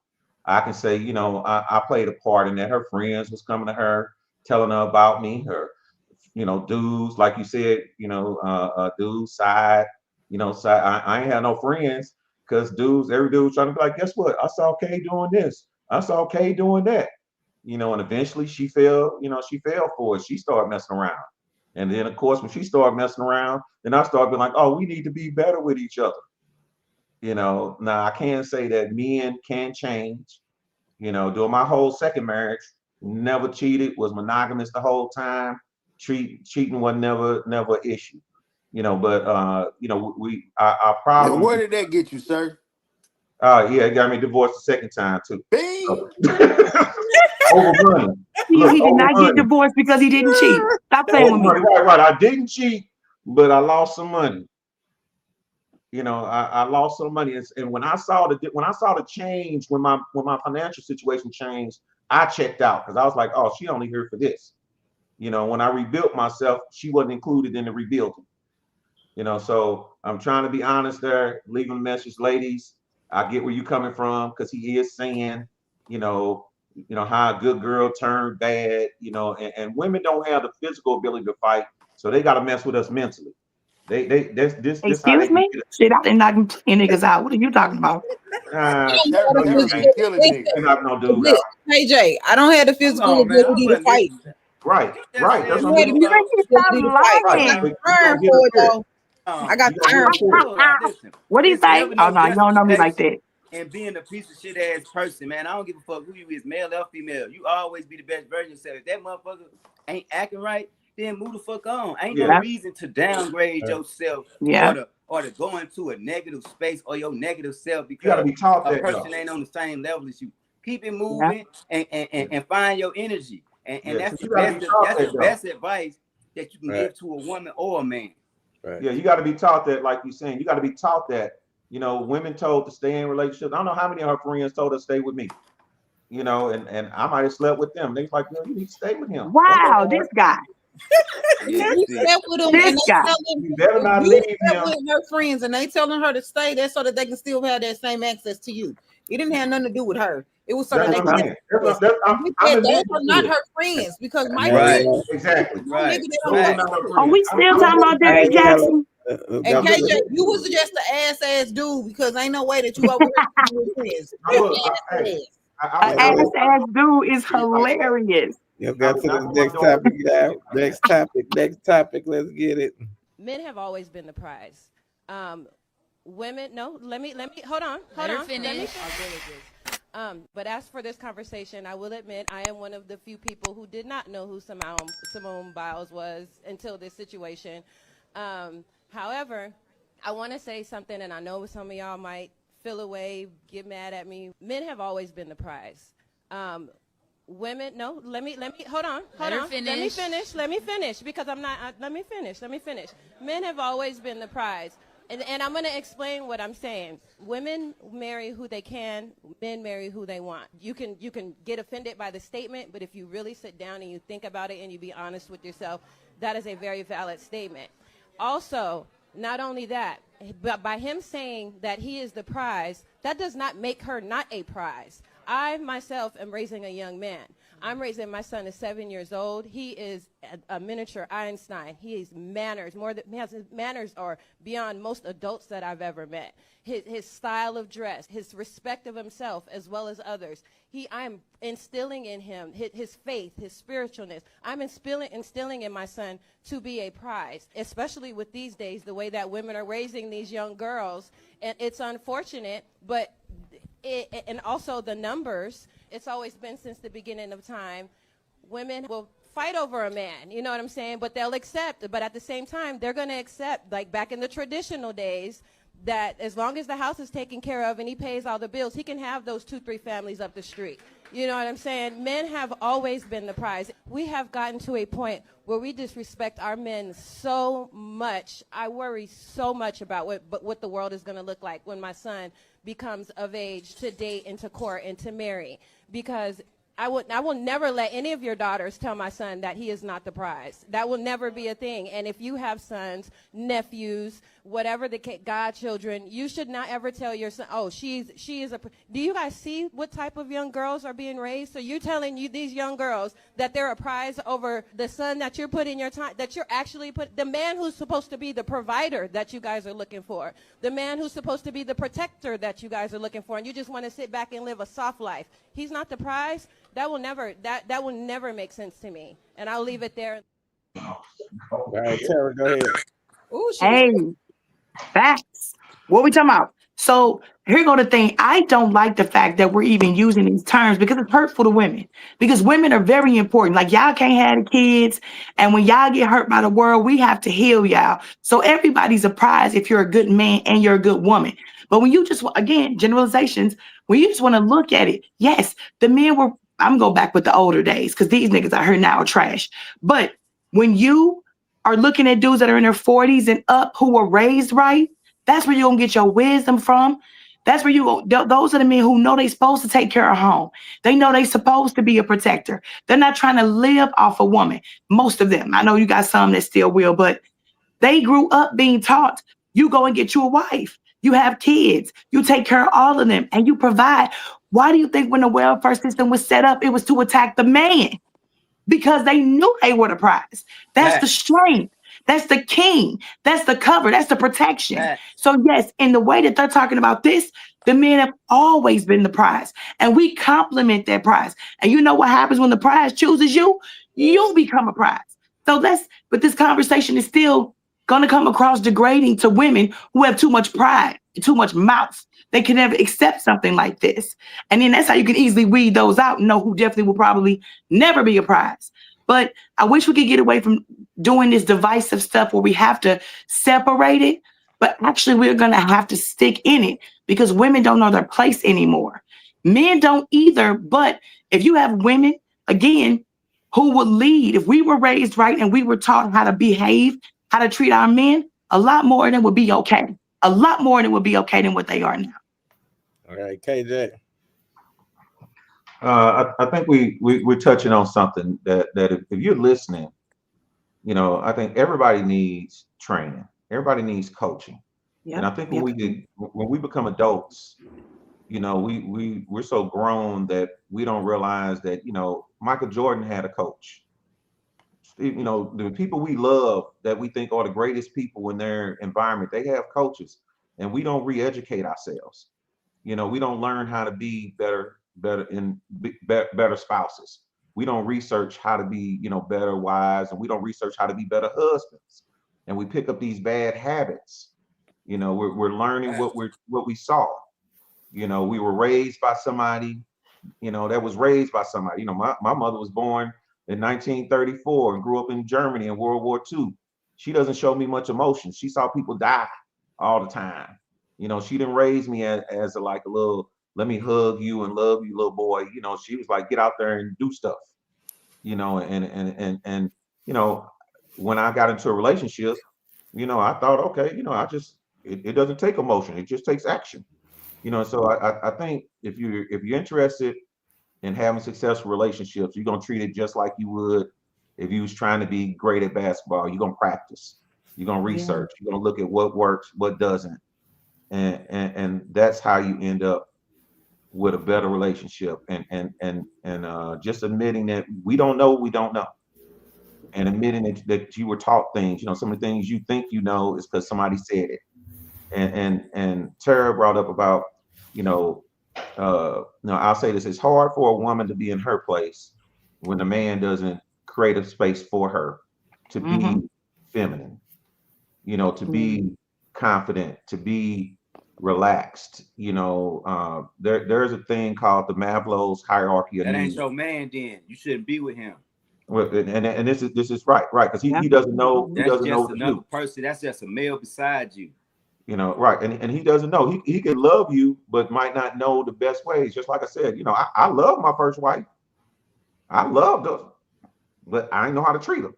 I can say, I played a part in that. Her friends was coming to her, telling her about me, her, dudes, like you said, dudes side, side. I ain't had no friends because every dude was trying to be like, guess what? I saw Kay doing this. I saw Kay doing that. And eventually she fell for it. She started messing around. And then, of course, when she started messing around, then I started being like, oh, we need to be better with each other. Now I can say that men can change. During my whole second marriage, never cheated, was monogamous the whole time. Cheating was never an issue. But our
Now,
problem.
where did that get you, sir?
Yeah, it got me divorced the second time too.
Bing!
Over money.
He
Look,
did
over
not
money.
get divorced because he didn't cheat. Stop playing
Over
with me.
money. Right. I didn't cheat, but I lost some money. I lost some money, and when I saw the change, when my financial situation changed, I checked out because I was like, oh, she only here for this. When I rebuilt myself, she wasn't included in the rebuilding. So I'm trying to be honest there, leaving a message, ladies. I get where you're coming from because he is saying, how a good girl turned bad, and women don't have the physical ability to fight, so they got to mess with us mentally. This how they
Excuse
can
me?
get it.
Shit, I did not playing niggas out. What are you talking about?
Sir,
No,
you
you
would be
ain't.
killing niggas.
You're not no dude out.
Hey Jay, I don't have the
Hold
physical
on, man. I
ability to
wasn't
fight.
listening.
Right.
You just
That's
said
what
I
I'm
had
You
the
something
saying.
think
about
you
physical
stop
ability to fight. I
Right.
got
lying?
the
But you
iron
gonna get
for
us
it
there.
though. I got
You
the
gonna get
iron
us
for it.
there.
listen.
What do you
It's
say?
never
Oh,
no
no, you don't know me like that.
and being a piece of shit ass person, man. I don't give a fuck who you is, male or female. You always be the best version of yourself. If that motherfucker ain't acting right, then move the fuck on. Ain't no
Yeah.
reason to downgrade yourself
Yeah.
or to go into a negative space or your negative self
You got to
because
be taught
a
that
person
though.
ain't on the same level as you. Keep it
Yeah.
moving and find your energy. And
Yeah. So
that's the
you got to
best
be taught
that's
that
the
though.
best advice that you can give to a woman or a man.
Yeah. You got to be taught that, like you're saying. You got to be taught that. Women told to stay in relationships. I don't know how many of her friends told her to stay with me. And I might have slept with them. They was like, you need to stay with him. Don't go
Wow, this
nowhere.
guy.
Yeah,
You
see.
slept with them
This
and they
guy.
telling
You better
if
not
you
leave
slept
him.
with her friends and they telling her to stay there so that they can still have that same access to you. It didn't have nothing to do with her. It was so that
That's
they
what
can
I'm
have
saying.
access.
I'm
Those
admitting
are
to
not
it.
her friends because my
Right.
friends,
Exactly.
no nigga
Right.
that
Those
I'm
are
Right.
not her
fucking with.
Are we
friends.
still talking about Derrick Jackson?
And
I'm
KJ,
admitting
you
to
was
it.
just an ass dude because ain't no way that you over here with friends.
I
Just
look,
ass.
I
An
would
ass
never
ass dude is hilarious.
Let's
I
go
would
to the
never
next
condone
topic,
shit
y'all.
like that.
Next topic. Let's get it.
Men have always been the prize. Women, no, let me, hold on. Let me finish. But as for this conversation, I will admit I am one of the few people who did not know who Simone Biles was until this situation. However, I want to say something, and I know some of y'all might feel away, get mad at me. Men have always been the prize. Women, no, let me, hold on. Let me finish, because I'm not, let me finish. Men have always been the prize. And I'm going to explain what I'm saying. Women marry who they can, men marry who they want. You can get offended by the statement, but if you really sit down and you think about it and you be honest with yourself, that is a very valid statement. Also, not only that, but by him saying that he is the prize, that does not make her not a prize. I myself am raising a young man. I'm raising my son is 7 years old. He is a miniature Einstein. He has manners manners are beyond most adults that I've ever met. His style of dress, his respect of himself as well as others. I'm instilling in him his faith, his spiritualness. I'm instilling in my son to be a prize, especially with these days, the way that women are raising these young girls. And it's unfortunate, but and also the numbers, it's always been since the beginning of time, women will fight over a man, you know what I'm saying? But they'll accept, but at the same time, they're going to accept, like back in the traditional days, that as long as the house is taken care of and he pays all the bills, he can have those 2-3 families up the street. You know what I'm saying? Men have always been the prize. We have gotten to a point where we disrespect our men so much. I worry so much about what the world is going to look like when my son becomes of age to date and to court and to marry, because I will never let any of your daughters tell my son that he is not the prize. That will never be a thing. And if you have sons, nephews, whatever the godchildren, you should not ever tell your son, oh, she is a. Do you guys see what type of young girls are being raised? So you're telling these young girls that they're a prize over the son that you're putting your time, that you're actually the man who's supposed to be the provider that you guys are looking for, the man who's supposed to be the protector that you guys are looking for, and you just want to sit back and live a soft life. He's not the prize. That will never make sense to me. And I'll leave it there.
All right, Tara, go ahead.
Ooh,
Hey, facts. What we talking about? So here go the thing. I don't like the fact that we're even using these terms because it's hurtful to women. Because women are very important. Like, y'all can't have the kids. And when y'all get hurt by the world, we have to heal y'all. So everybody's a prize if you're a good man and you're a good woman. But when you just, again, generalizations, when you just want to look at it, yes, the men were, I'm going back with the older days because these niggas out here now are trash. But when you are looking at dudes that are in their 40s and up who were raised right, that's where you're going to get your wisdom from. That's where those are the men who know they're supposed to take care of home. They know they're supposed to be a protector. They're not trying to live off a woman. Most of them. I know you got some that still will, but they grew up being taught, you go and get you a wife. You have kids. You take care of all of them and you provide. Why do you think when the welfare system was set up, it was to attack the man? Because they knew they were the prize. That's the strength. That's the king. That's the cover. That's the protection. So yes, in the way that they're talking about this, the men have always been the prize. And we compliment that prize. And you know what happens when the prize chooses you? You become a prize. So but this conversation is still going to come across degrading to women who have too much pride, too much mouth. They can never accept something like this. And then that's how you can easily weed those out and know who definitely will probably never be a prize. But I wish we could get away from doing this divisive stuff where we have to separate it. But actually, we're going to have to stick in it because women don't know their place anymore. Men don't either. But if you have women, again, who will lead, if we were raised right and we were taught how to behave, how to treat our men, a lot more of them would be okay. A lot more of them would be okay than what they are now.
All right, KJ.
I think we're touching on something that if you're listening, you know, I think everybody needs training. Everybody needs coaching. Yep. And I think when we become adults, you know, we're so grown that we don't realize that, you know, Michael Jordan had a coach. You know, the people we love that we think are the greatest people in their environment, they have coaches, and we don't re-educate ourselves. You know, we don't learn how to be better spouses. We don't research how to be, you know, better wives, and we don't research how to be better husbands. And we pick up these bad habits. You know, we're learning what we saw. You know, we were raised by somebody, you know, that was raised by somebody. You know, my mother was born in 1934 and grew up in Germany in World War II. She doesn't show me much emotion. She saw people die all the time. You know, she didn't raise me as a little, let me hug you and love you, little boy. You know, she was like, get out there and do stuff. You know, and you know, when I got into a relationship, you know, I thought, okay, you know, it doesn't take emotion, it just takes action. You know, so I think if you're interested in having successful relationships, you're gonna treat it just like you would if you was trying to be great at basketball. You're gonna practice, you're gonna research, you're gonna look at what works, what doesn't, and that's how you end up with a better relationship. And just admitting that we don't know, and admitting that you were taught things. You know, some of the things you think you know is because somebody said it. And Tara brought up about, you know, I'll say this: it's hard for a woman to be in her place when the man doesn't create a space for her to be feminine, you know, to be confident, to be relaxed. You know, there's a thing called the Maslow's hierarchy of needs.
That ain't your man, then you shouldn't be with him.
Well, and this is right, because he doesn't know. He doesn't know what to do.
Person. That's just a male beside you.
Right. And he doesn't know. He can love you, but might not know the best ways. Just like I said, I love my first wife. I loved her, but I didn't know how to treat her.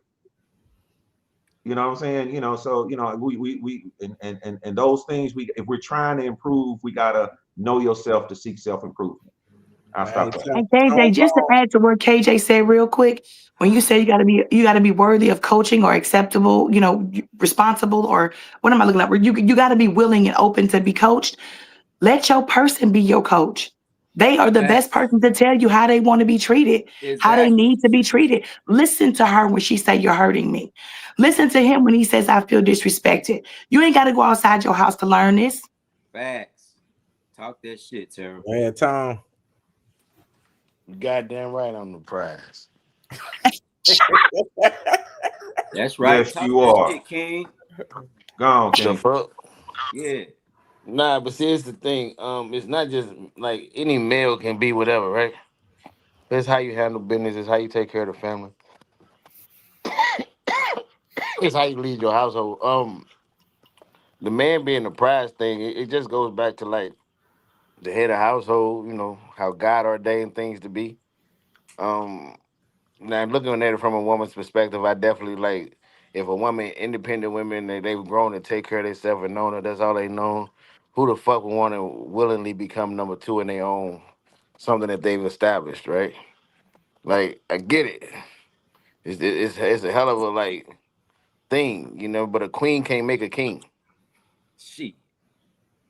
You know what I'm saying? So we and those things, if we're trying to improve, we gotta know yourself to seek self-improvement. I'll stop there.
And KJ, just to add to what KJ said real quick, when you say you gotta be worthy of coaching or acceptable, responsible, or what am I looking at? You gotta be willing and open to be coached. Let your person be your coach. They are the best
Facts.
person to tell you how they want to be treated, how they
Exactly.
need to be treated. Listen to her when she say you're hurting me. Listen to him when he says I feel disrespected. You ain't got to go outside your house to learn this.
Facts. Talk that shit, Tara.
Man, Tom.
Goddamn right, I'm the prize.
That's right.
Yes,
Talk
you
that
are.
shit, King.
Go on,
The
King.
fuck?
Yeah.
Nah, but see, it's the thing. It's not just like any male can be whatever, right? It's how you handle business. It's how you take care of the family. It's how you lead your household. The man being the prize thing, it just goes back to like the head of household. How God ordained things to be. Um, Now looking at it from a woman's perspective, I definitely like if a woman, independent women, they've grown to take care of themselves and known that that's all they know. Who the fuck would want to willingly become number two in their own something that they've established, right? Like I get it. It's a hell of a like thing, but a queen can't make a king.
Shit.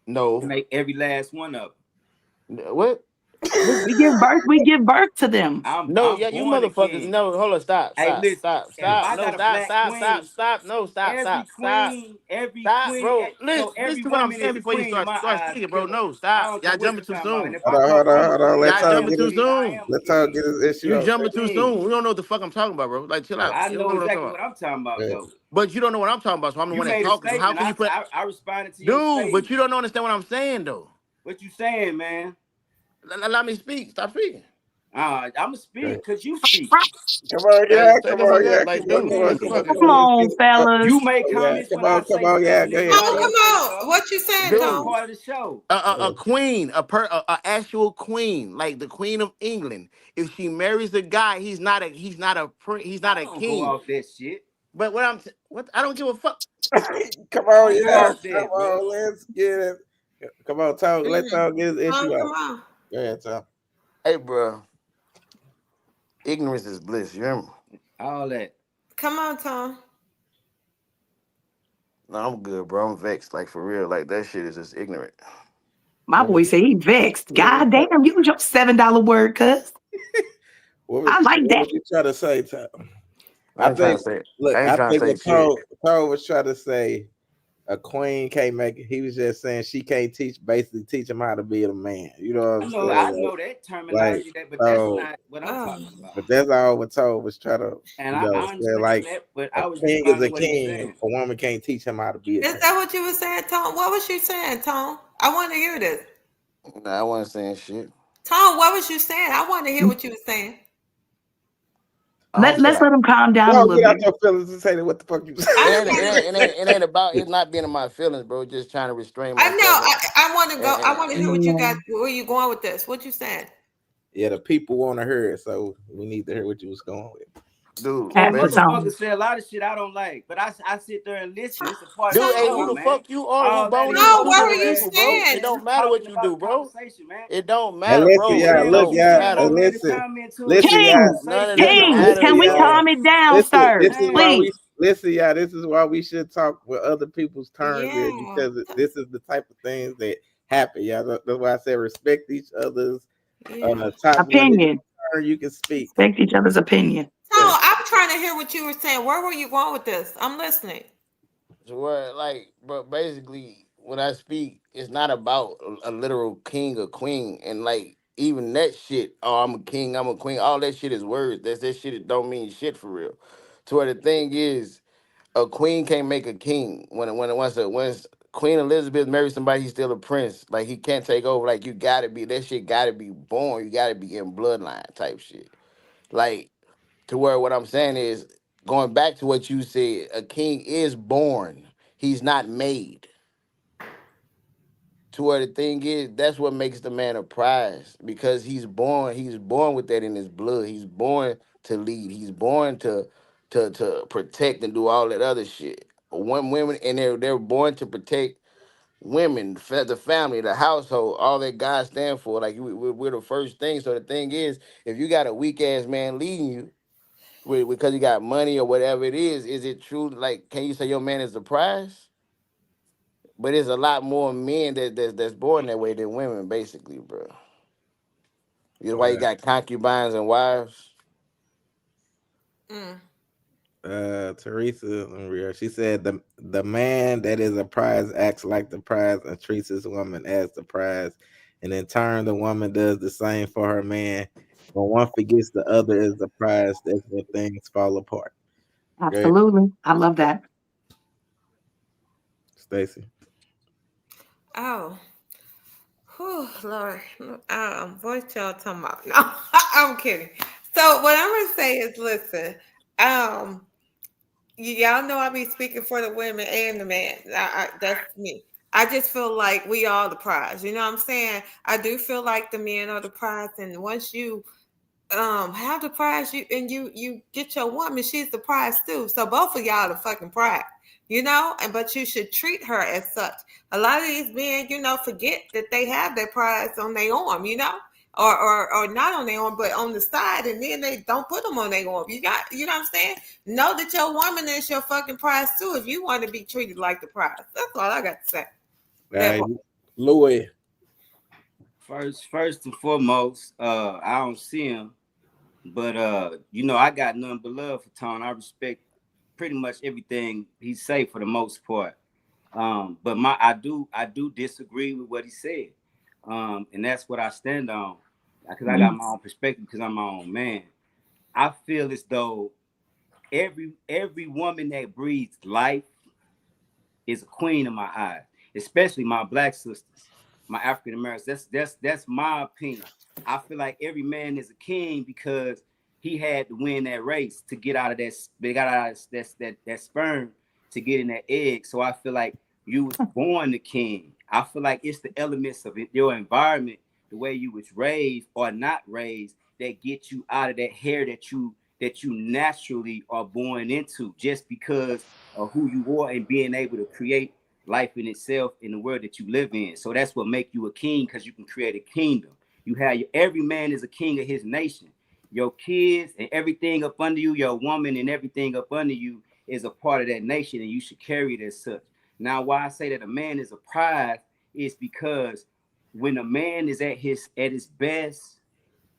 No.
Make every last one of them.
What?
We give birth to them.
No,
I'm
yeah, you
born a
motherfuckers.
king.
No, hold on, stop,
Hey,
stop,
listen.
stop,
If
stop.
I
No,
got a
stop,
black
stop, stop,
queen,
stop. No, stop, stop, stop.
every
Stop,
queen,
bro.
so
Listen
every
to what I'm
woman
saying
is a
before you
queen in
start
my
start
eyes,
speaking, bro.
killer.
No,
I
stop.
don't care
Y'all
what
jumping
you
too
talking about. And
soon.
if
Hold
I
on,
come
hold on,
from a
hold on.
queen,
Let
Y'all
Tom
jumping
get
too
his
then I
soon.
am a
let Tom
king.
get his issue
You
out.
jumping too soon. You don't know what the fuck I'm talking about, bro. Like, chill out.
I
You don't know
know
what I'm talking
exactly
about.
what I'm talking about,
Yeah.
though.
But you don't know what I'm talking about, so I'm the
You
one that's
made a
talking. So how
statement.
can you put,
I responded to your
dude? But
statement.
you don't understand what I'm saying, though.
What you saying, man?
Allow me to speak. Stop speaking.
I'ma speak
Okay.
because you speak.
Come on,
Hey,
yeah,
shut
come
the fuck
on,
up.
yeah,
Like,
come on,
dude,
come on,
what the
Mm.
come on,
fuck
come
is
Come
on.
this?
Let's
on,
get it.
fellas.
You make
Yeah,
comments
come
when I
on, come
say
on,
stuff,
yeah,
and
go
then
ahead.
Tone,
everybody
come
else say
on.
stuff.
What you saying,
That's a
Dude.
Tone?
part of the show.
A queen, a actual queen, like the Queen of England. If she marries a guy, he's not
I
a
don't go
king.
off that shit.
But what I don't give a fuck.
Come
I
on,
don't go
yeah,
off
come
that, bro.
on, let's get it. Come on, Tom. Let
Mm.
Tom get his
Tone,
issue
come
out.
on.
Go ahead, Tom.
Hey, bro, ignorance is bliss. You hear me?
All that.
Come on, Tone.
No, I'm good, bro. I'm vexed, like for real. Like that shit is just ignorant.
My
What was
boy said he vexed.
what was
God damn, use your $7 word, cuz.
what was
I like
what
that.
was you trying to say, Tom?
I
I
ain't trying
think
to say it.
look,
I ain't
I
trying to
think
say
what
shit.
Tom was trying to say a queen can't make it. He was just saying she can't basically teach him how to be a man. You know what I'm
I
saying?
know that
Like
terminology, but that's
so,
not what I'm
Oh.
talking about.
but that's all what Tom was trying to,
And I
say
understand
like
that, but
a
I was
king is
responding
a
to what he's
king.
saying.
A woman can't teach him how to be a
Is
king.
that what you were saying, Tone? What was you saying, Tone? I want to hear this.
Nah, I wasn't saying shit.
Tone, what was you saying? I want to hear what you were saying.
I'm
Let's
saying
let him calm down a
Don't
little
get out
bit.
your feelings and say what the fuck you
I
it
just
ain't it
want
saying.
to.
ain't, it ain't, it ain't about it not being in my feelings, bro. Just trying to restrain
I know.
myself.
I want to go.
And,
I want to
and,
hear what you got.
Amen.
Where you going with this? What you saying?
Yeah, the people want to hear it, so we need to hear what you was going with.
dude,
Man,
Pastor
basically,
Tony.
motherfuckers say a lot of shit I don't like, but I sit there and listen. It's a part of the
dude, hey, who
show,
Tone.
the
man.
fuck you are? Who
All that
bone
is,
these
No,
I'm
two
what
just
were
different
you
saying,
people, bro? It
saying?
don't
just
matter what
talking
you
about
do,
the
bro.
conversation, man.
It don't
And
matter,
listen,
bro.
You
y'all,
It
ain't
look,
what you
don't
y'all,
saying
and
matter.
don't mean to
listen,
come into a
listen,
different
y'all,
King,
None
conversation,
of that
man.
King,
matter,
can we
y'all.
bro.
calm it down,
Listen,
sir?
this is why
Damn.
Please.
we listen, y'all. This is why we should talk with other people's terms here
Yeah.
because this is the type of things that happen. Yeah, that's why I say respect each other's
Yeah.
top. When it's
Opinion.
your turn, you can speak.
Respect each other's opinion.
Tone,
Yeah.
I'm trying to hear what you were saying. Where were you going with this? I'm listening.
So where, like, but basically, when I speak, it's not about a literal king or queen, and like even that shit. Oh, I'm a king, I'm a queen. All that shit is words. That shit. It don't mean shit for real. To where the thing is, a queen can't make a king. Once Queen Elizabeth marries somebody, he's still a prince. Like he can't take over. Like you gotta be that shit. Gotta be born. You gotta be in bloodline type shit. Like to where what I'm saying is going back to what you said. A king is born. He's not made. to where the thing is, that's what makes the man a prize, because he's born with that in his blood. He's born to lead. He's born to protect and do all that other shit. When women, and they're born to protect women, the family, the household, all that God stand for. Like we're the first thing. So the thing is, if you got a weak ass man leading you because you got money or whatever it is it true? Like, can you say your man is the prize? But there's a lot more men that's born that way than women, basically, bro. That's why you got concubines and wives.
Teresa, she said the man that is a prize acts like the prize and treats his woman as the prize, and in turn the woman does the same for her man. When one forgets the other is the prize, that's when things fall apart.
Absolutely. I love that.
Stacy.
Oh, whew, Lord. What y'all talking about? No, I'm kidding. So what I'm gonna say is, listen, y'all know I be speaking for the women and the man. That's me. I just feel like we all the prize. You know what I'm saying? I do feel like the men are the prize, and once you have the prize, you get your woman, she's the prize too. So both of y'all the fucking prize, you know, but you should treat her as such. A lot of these men, you know, forget that they have their prize on their arm, you know, or not on their arm, but on the side, and then they don't put them on their arm. You know what I'm saying? Know that your woman is your fucking prize too if you want to be treated like the prize. That's all I got to say.
All right, Louis.
First and foremost, I don't see him, but you know, I got nothing but love for Tone. I respect pretty much everything he say for the most part. But I do disagree with what he said. And that's what I stand on, because I got my own perspective, because I'm my own man. I feel as though every woman that breathes life is a queen in my eyes, especially my black sisters, my African Americans. That's my opinion. I feel like every man is a king because he had to win that race to get out of that. They got out of that sperm to get in that egg. So I feel like you was born the king. I feel like it's the elements of your environment, the way you was raised or not raised, that get you out of that hair that you naturally are born into, just because of who you are and being able to create life in itself in the world that you live in. So that's what makes you a king, because you can create a kingdom. You have every man is a king of his nation. Your kids and everything up under you, your woman and everything up under you is a part of that nation, and you should carry it as such. Now, why I say that a man is a prize is because when a man is at his best,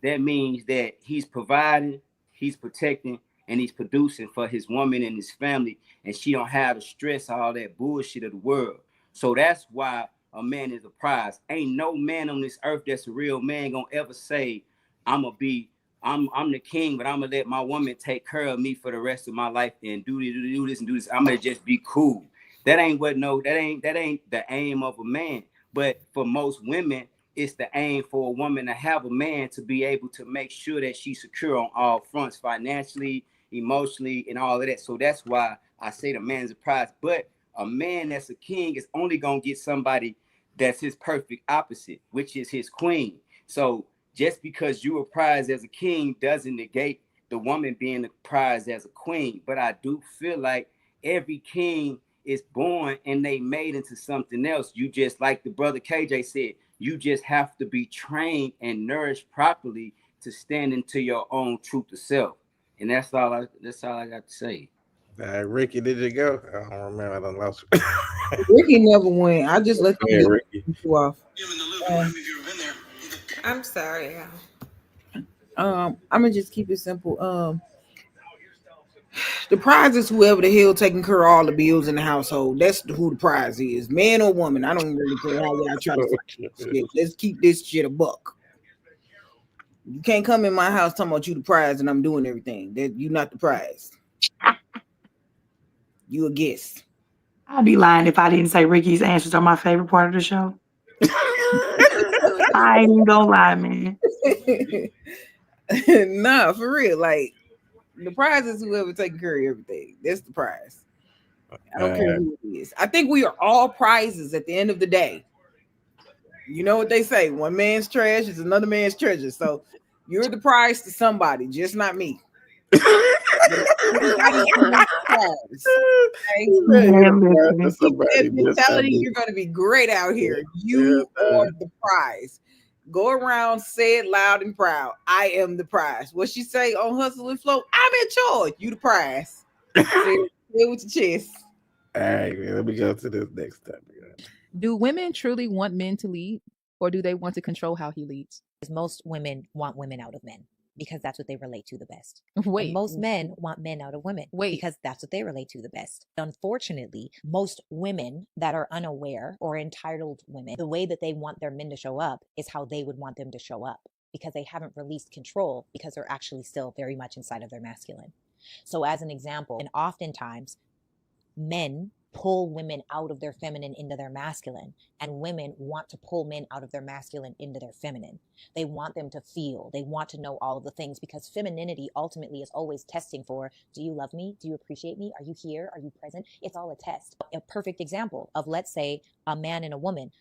that means that he's providing, he's protecting, and he's producing for his woman and his family, and she don't have to stress all that bullshit of the world. So that's why a man is a prize. Ain't no man on this earth that's a real man gonna ever say, I'm the king, but I'm gonna let my woman take care of me for the rest of my life and do this and do this. I'm gonna just be cool. That ain't the aim of a man. But for most women, it's the aim for a woman to have a man to be able to make sure that she's secure on all fronts, financially, emotionally, and all of that. So that's why I say the man's a prize. But a man that's a king is only gonna get somebody that's his perfect opposite, which is his queen. So just because you are prized as a king doesn't negate the woman being a prize as a queen. But I do feel like every king is born and they made into something else. You just, like the brother KJ said, you just have to be trained and nourished properly to stand into your own truth of self. And that's all I got to say.
Ricky, did you go? I don't remember. I done lost.
Ricky never went. I just let him
Ricky
off.
I'm sorry.
I'm gonna just keep it simple. The prize is whoever the hell taking care of all the bills in the household. That's who the prize is, man or woman. I don't really care how y'all try to shit. Let's keep this shit a buck. You can't come in my house talking about you the prize and I'm doing everything. That you not the prize. You a guest.
I'd be lying if I didn't say Ricky's answers are my favorite part of the show. I ain't even gonna lie, man.
Nah, for real. Like, the prize is whoever taking care of everything. That's the prize. I don't care who it is. I think we are all prizes at the end of the day. You know what they say? One man's trash is another man's treasure. So you're the prize to somebody, just not me. Everybody is the prize. Okay? Keep that mentality. You're going to be great out here. You are the prize. Go around, say it loud and proud. I am the prize. What she say on Hustle and Flow? I'm in charge. You the prize. Say it with your chest.
All right, man. Let me go to this next topic.
Do women truly want men to lead, or do they want to control how he leads?
Most women want women out of men because that's what they relate to the best.
Wait.
And most men want men out of women because that's what they relate to the best. Unfortunately, most women that are unaware or entitled women, the way that they want their men to show up is how they would want them to show up because they haven't released control because they're actually still very much inside of their masculine. So as an example, and oftentimes men pull women out of their feminine into their masculine, and women want to pull men out of their masculine into their feminine. They want them to feel, they want to know all of the things because femininity ultimately is always testing for, do you love me? Do you appreciate me? Are you here? Are you present? It's all a test. A perfect example of, let's say, a man and a woman.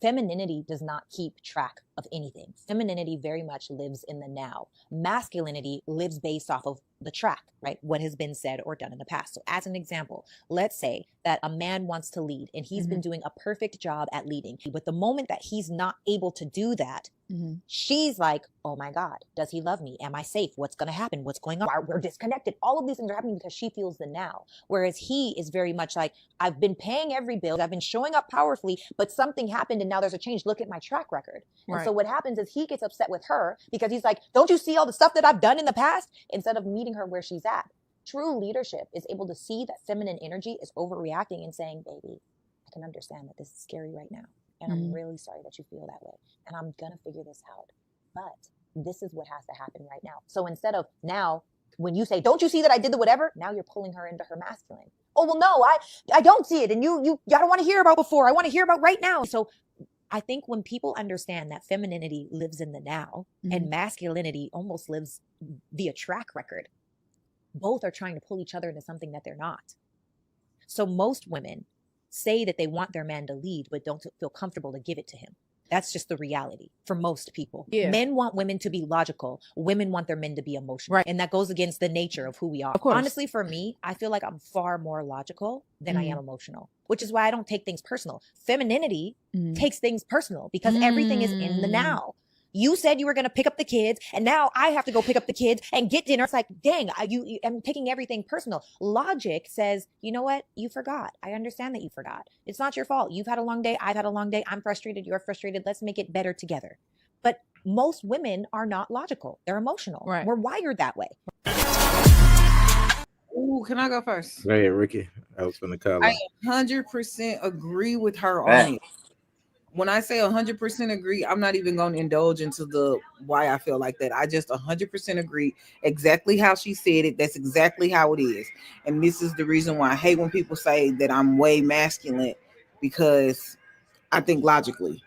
Femininity does not keep track of anything. Femininity very much lives in the now. Masculinity lives based off of the track, right? What has been said or done in the past. So as an example, let's say that a man wants to lead and he's been doing a perfect job at leading. But the moment that he's not able to do that, she's like, oh my God, does he love me? Am I safe? What's going to happen? What's going on? We're disconnected. All of these things are happening because she feels the now. Whereas he is very much like, I've been paying every bill. I've been showing up powerfully, but something happened and now there's a change. Look at my track record. And so what happens is he gets upset with her because he's like, don't you see all the stuff that I've done in the past? Instead of meeting her where she's at. True leadership is able to see that feminine energy is overreacting and saying, baby, I can understand that this is scary right now. And I'm really sorry that you feel that way. And I'm going to figure this out. But this is what has to happen right now. So instead of now, when you say, don't you see that I did the whatever? Now you're pulling her into her masculine. Oh, well, no, I don't see it. And you don't want to hear about before. I want to hear about right now. So I think when people understand that femininity lives in the now and masculinity almost lives via track record, both are trying to pull each other into something that they're not. So most women say that they want their man to lead, but don't feel comfortable to give it to him. That's just the reality for most people. Yeah. Men want women to be logical. Women want their men to be emotional. Right. And that goes against the nature of who we are. Of course. Honestly, for me, I feel like I'm far more logical than I am emotional, which is why I don't take things personal. Femininity takes things personal because everything is in the now. You said you were going to pick up the kids, and now I have to go pick up the kids and get dinner. It's like, dang, I'm taking everything personal. Logic says, you know what? You forgot. I understand that you forgot. It's not your fault. You've had a long day. I've had a long day. I'm frustrated. You're frustrated. Let's make it better together. But most women are not logical. They're emotional. Right. We're wired that way.
Ooh, can I go first?
Go ahead, Ricky. I was going to call
I 100% agree with her on it. When I say 100% agree, I'm not even going to indulge into the why I feel like that. I just 100% agree exactly how she said it. That's exactly how it is. And this is the reason why I hate when people say that I'm way masculine, because I think logically.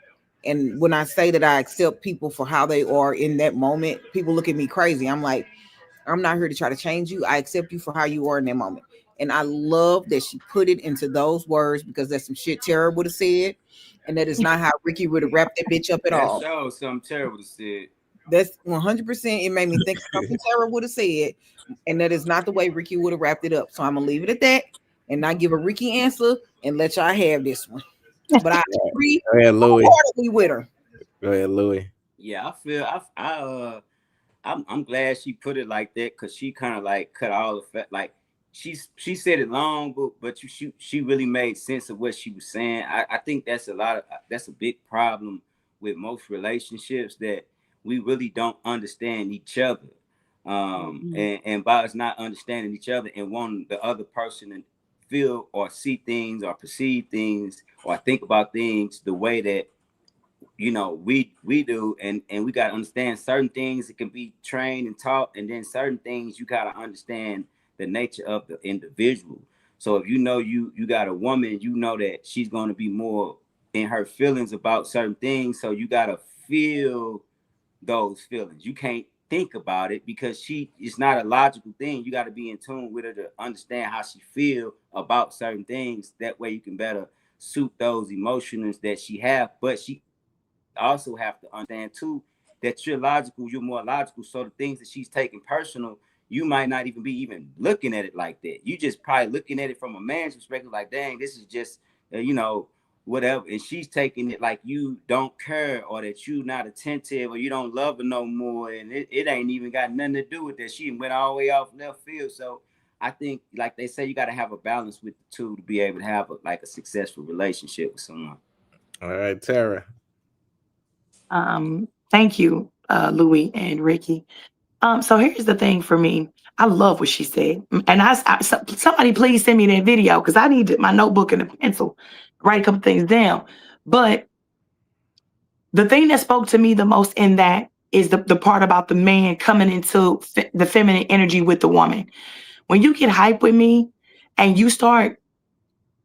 And when I say that I accept people for how they are in that moment, people look at me crazy. I'm like, I'm not here to try to change you. I accept you for how you are in that moment. And I love that she put it into those words, because that's some shit Tara would have said. And that is not how Ricky would have wrapped that bitch up at all.
That shows something Tara would have said.
That's 100%. It made me think of something Tara would have said. And that is not the way Ricky would have wrapped it up. So I'm going to leave it at that and not give a Ricky answer and let y'all have this one. But I agree wholeheartedly with her.
Go ahead, Louis.
Yeah, I feel I'm glad she put it like that, because she kind of like cut all the fact, like she said it long, but she really made sense of what she was saying. I think that's a big problem with most relationships, that we really don't understand each other. And by us not understanding each other and wanting the other person to feel or see things or perceive things or think about things the way that, you know, we do, and we got to understand certain things that can be trained and taught, and then certain things you got to understand the nature of the individual. So if you know you got a woman, you know that she's going to be more in her feelings about certain things, so you got to feel those feelings. You can't think about it because it's not a logical thing. You got to be in tune with her to understand how she feel about certain things. That way you can better suit those emotions that she have. But she also have to understand too that you're logical, you're more logical. So the things that she's taking personal, you might not even be even looking at it like that. You just probably looking at it from a man's perspective, like, dang, this is just, whatever. And she's taking it like you don't care, or that you not attentive, or you don't love her no more. And it ain't even got nothing to do with that. She went all the way off left field. So I think, like they say, you got to have a balance with the two to be able to have a successful relationship with someone.
All right, Tara.
Thank you, Louis and Ricky. So here's the thing for me. I love what she said, and somebody please send me that video because I need my notebook and a pencil, write a couple things down. But the thing that spoke to me the most in that is the part about the man coming into the feminine energy with the woman. When you get hype with me and you start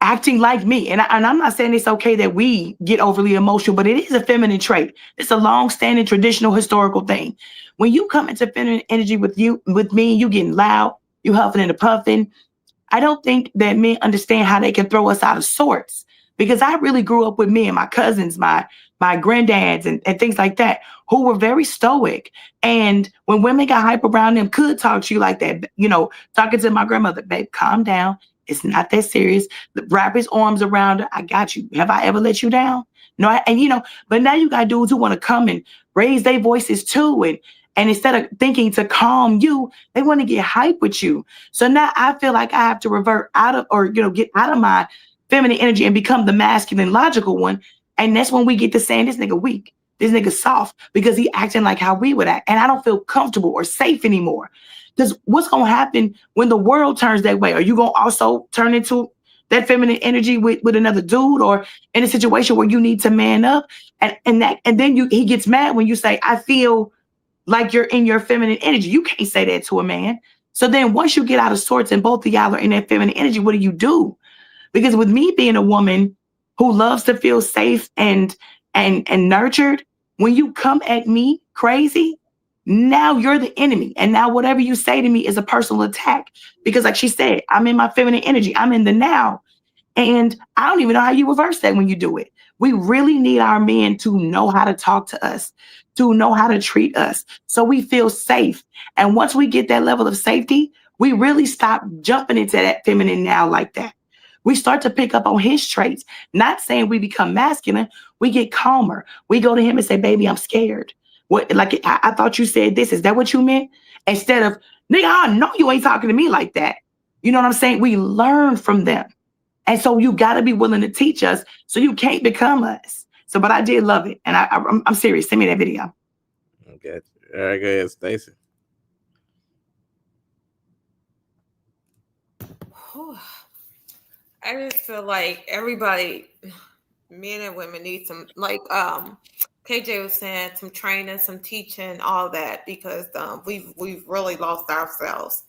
acting like me, and I'm not saying it's okay that we get overly emotional, but it is a feminine trait. It's a long-standing, traditional, historical thing. When you come into feminine energy with me, you getting loud, you huffing and puffing. I don't think that men understand how they can throw us out of sorts, because I really grew up with me and my cousins, my granddads and things like that, who were very stoic. And when women got hype around them, could talk to you like that, talking to my grandmother, babe, calm down. It's not that serious. Wrap his arms around her. I got you. Have I ever let you down? No. But now you got dudes who want to come and raise their voices too. And instead of thinking to calm you, they want to get hype with you. So now I feel like I have to revert out of, or, get out of my feminine energy and become the masculine, logical one. And that's when we get to saying this nigga weak, this nigga soft, because he acting like how we would act. And I don't feel comfortable or safe anymore. Because what's going to happen when the world turns that way? Are you going to also turn into that feminine energy with another dude, or in a situation where you need to man up? And then he gets mad when you say, I feel like you're in your feminine energy. You can't say that to a man. So then once you get out of sorts and both of y'all are in that feminine energy, what do? Because with me being a woman who loves to feel safe and nurtured, when you come at me crazy, now you're the enemy. And now whatever you say to me is a personal attack. Because like she said, I'm in my feminine energy. I'm in the now. And I don't even know how you reverse that when you do it. We really need our men to know how to talk to us, to know how to treat us, so we feel safe. And once we get that level of safety, we really stop jumping into that feminine now like that. We start to pick up on his traits. Not saying we become masculine. We get calmer. We go to him and say, baby, I'm scared. What? Like, I thought you said this. Is that what you meant? Instead of, nigga, I know you ain't talking to me like that. You know what I'm saying? We learn from them. And so you got to be willing to teach us, so you can't become us. So, but I did love it. And I'm serious. Send me that video.
Okay. All right, go ahead, Stacey.
I just feel like everybody, men and women, need some, like KJ was saying, some training, some teaching, all that, because we've really lost ourselves.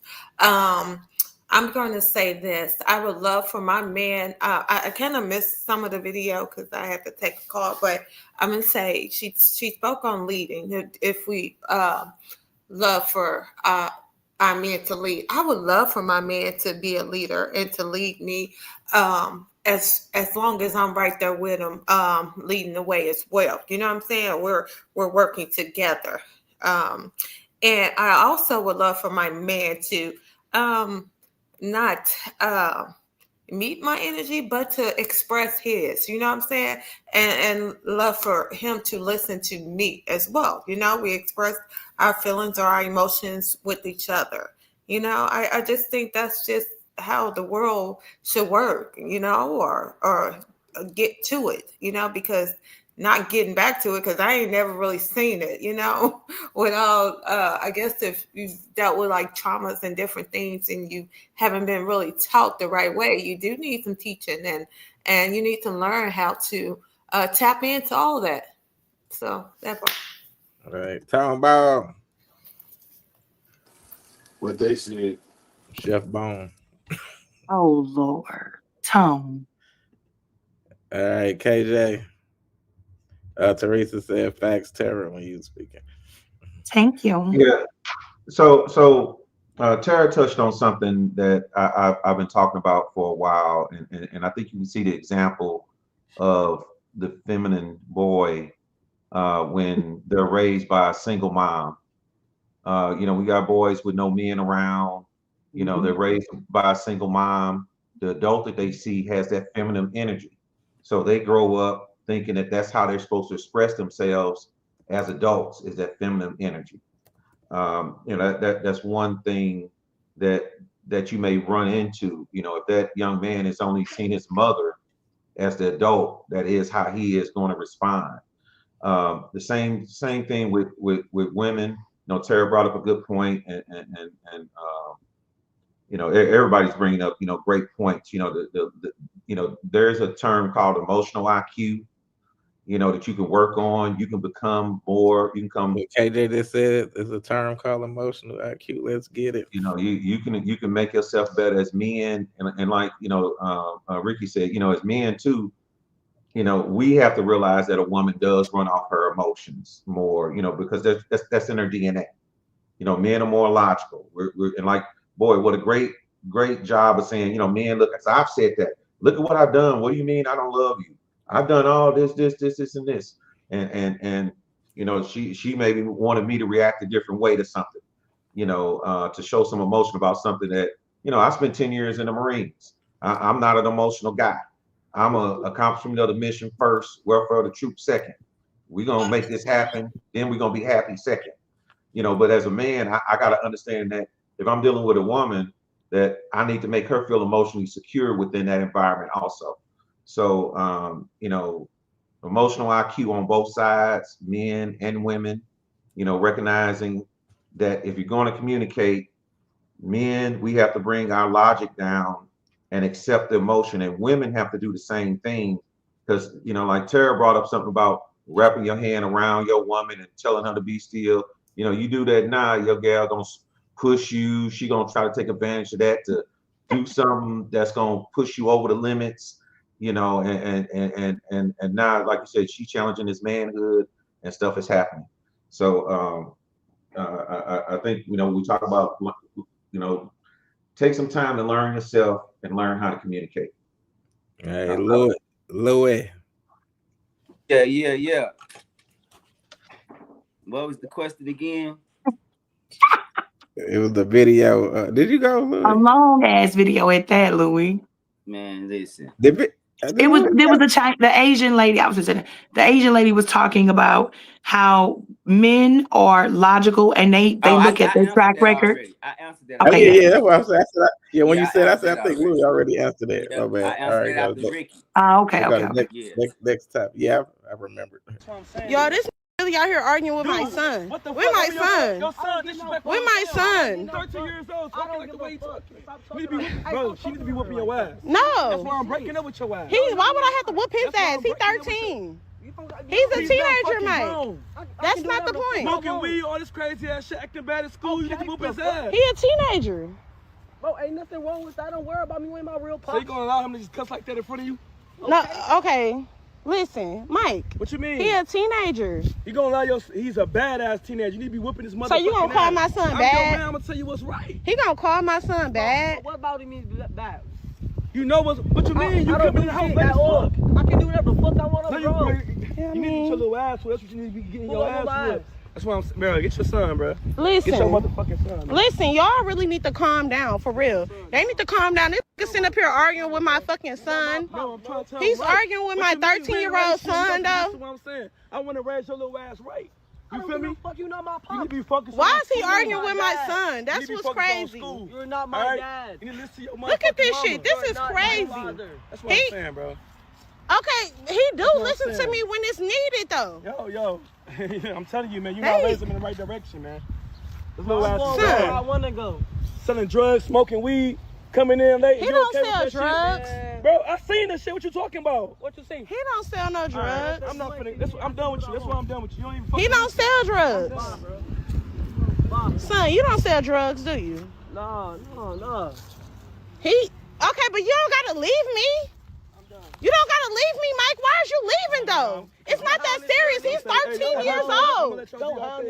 I'm going to say this. I would love for my man, I kind of missed some of the video because I had to take a call, but I'm going to say she spoke on leading. If we love for our men to lead, I would love for my man to be a leader and to lead me as long as I'm right there with him, leading the way as well. You know what I'm saying? We're working together. And I also would love for my man to not meet my energy, but to express his, you know what I'm saying? And love for him to listen to me as well. We express our feelings or our emotions with each other. I just think that's just how the world should work, or get to it, because not getting back to it, because I ain't never really seen it, without, I guess if you've dealt with like traumas and different things and you haven't been really taught the right way, you do need some teaching, and you need to learn how to tap into all of that. So that part.
All right. Talking about
what they said.
Chef Bone.
Oh, Lord. Tone.
All right, KJ. Teresa said facts, Tara, when you were speaking.
Thank you.
Yeah. So Tara touched on something that I've been talking about for a while, and I think you can see the example of the feminine boy when they're raised by a single mom. We got boys with no men around. They're raised by a single mom. The adult that they see has that feminine energy. So they grow up thinking that that's how they're supposed to express themselves as adults, is that feminine energy. That's one thing that you may run into. If that young man has only seen his mother as the adult, that is how he is going to respond. The same thing with women. Tara brought up a good point, and everybody's bringing up great points. There's a term called emotional IQ. That you can work on. You can become more. You can come.
KJ just said there's a term called emotional IQ. Let's get it.
You can make yourself better as men, and like Ricky said, as men too. We have to realize that a woman does run off her emotions more. Because that's in her DNA. Men are more logical. And like, boy, what a great job of saying, men, look, as I've said that. Look at what I've done. What do you mean I don't love you? I've done all this, and this. And she maybe wanted me to react a different way to something, to show some emotion about something that, I spent 10 years in the Marines. I'm not an emotional guy. I'm a accomplishment of the mission first, welfare of the troops second. We're going to make this happen. Then we're going to be happy second. But as a man, I got to understand that if I'm dealing with a woman, that I need to make her feel emotionally secure within that environment also. So, emotional IQ on both sides, men and women, recognizing that if you're going to communicate, men, we have to bring our logic down and accept the emotion, and women have to do the same thing. Because, like Tara brought up something about wrapping your hand around your woman and telling her to be still. You do that now, your gal gonna push you. She gonna try to take advantage of that to do something that's gonna push you over the limits. And now, like you said, she's challenging his manhood and stuff is happening. So I think, we talk about, take some time to learn yourself and learn how to communicate.
Hey, Louis.
Yeah. What was the question again?
It was the video. Did you go, Louis?
A long ass video at that, Louis.
Man, listen.
There was the Asian lady. I was just saying, the Asian lady was talking about how men are logical and they look at their track record.
I answered that.
Okay, yeah, that's what I said. When you said, I think Louis already answered that.
Yeah,
I
answered it after Ricky.
Okay. Next time. Yeah, I remember.
Yo, this really out here arguing with my son. With my son. With my son.
13 years old, talking like the way he talking. Bro, she need to be whooping your ass.
No.
That's why I'm breaking up with your ass.
Why would I have to whoop his ass? He's 13. He's a teenager, Mike. That's not the point.
Smoking weed, all this crazy ass shit, acting bad at school. You need to whoop his ass.
He a teenager.
Bro, ain't nothing wrong with that. Don't worry about me. You ain't my real pop. So you gonna allow him to just cuss like that in front of you?
No, okay. Listen, Mike.
What you mean?
He a teenager.
You gonna allow he's a badass teenager. You need to be whooping his mother.
So you gonna call my son bad?
I'm gonna tell you what's right.
He gonna call my son bad?
What about him means bad? You know what you mean? You come in the house like fuck. I can do whatever the fuck I want to do. You need to get your little ass. That's what you need to be getting your ass with. That's why I'm saying, bro, get your son, bro.
Listen.
Get your motherfucking son. Bro.
Listen, y'all really need to calm down, for real. They need to calm down. This nigga sitting up here arguing with my fucking son.
No, I'm trying to tell
He's arguing with my 13-year-old son, though.
That's what I'm saying. I want to raise your little ass right. You feel me? Fuck, you not my pop. You need to be focused.
Why is he arguing with my son? That's what's crazy.
You're not my dad. You need to listen to your
look at this shit. This is crazy.
That's what I'm saying, bro.
Okay, he do listen to me when it's needed, though.
Yo. I'm telling you, man, you're not raising him in the right direction, man. This little ass is
where
I want to go. Selling drugs, smoking weed, coming in late.
He don't sell drugs.
Bro, I seen this shit. What you talking about? What you seen?
He don't sell no drugs.
I'm not finna. I'm done with you. That's why I'm done with you. You don't even.
He don't sell drugs. Son, you don't sell drugs, do you?
No.
Okay, but you don't gotta leave me. You don't gotta leave me, Mike. Why is you leaving though? It's not that serious. He's 13 years old. You gonna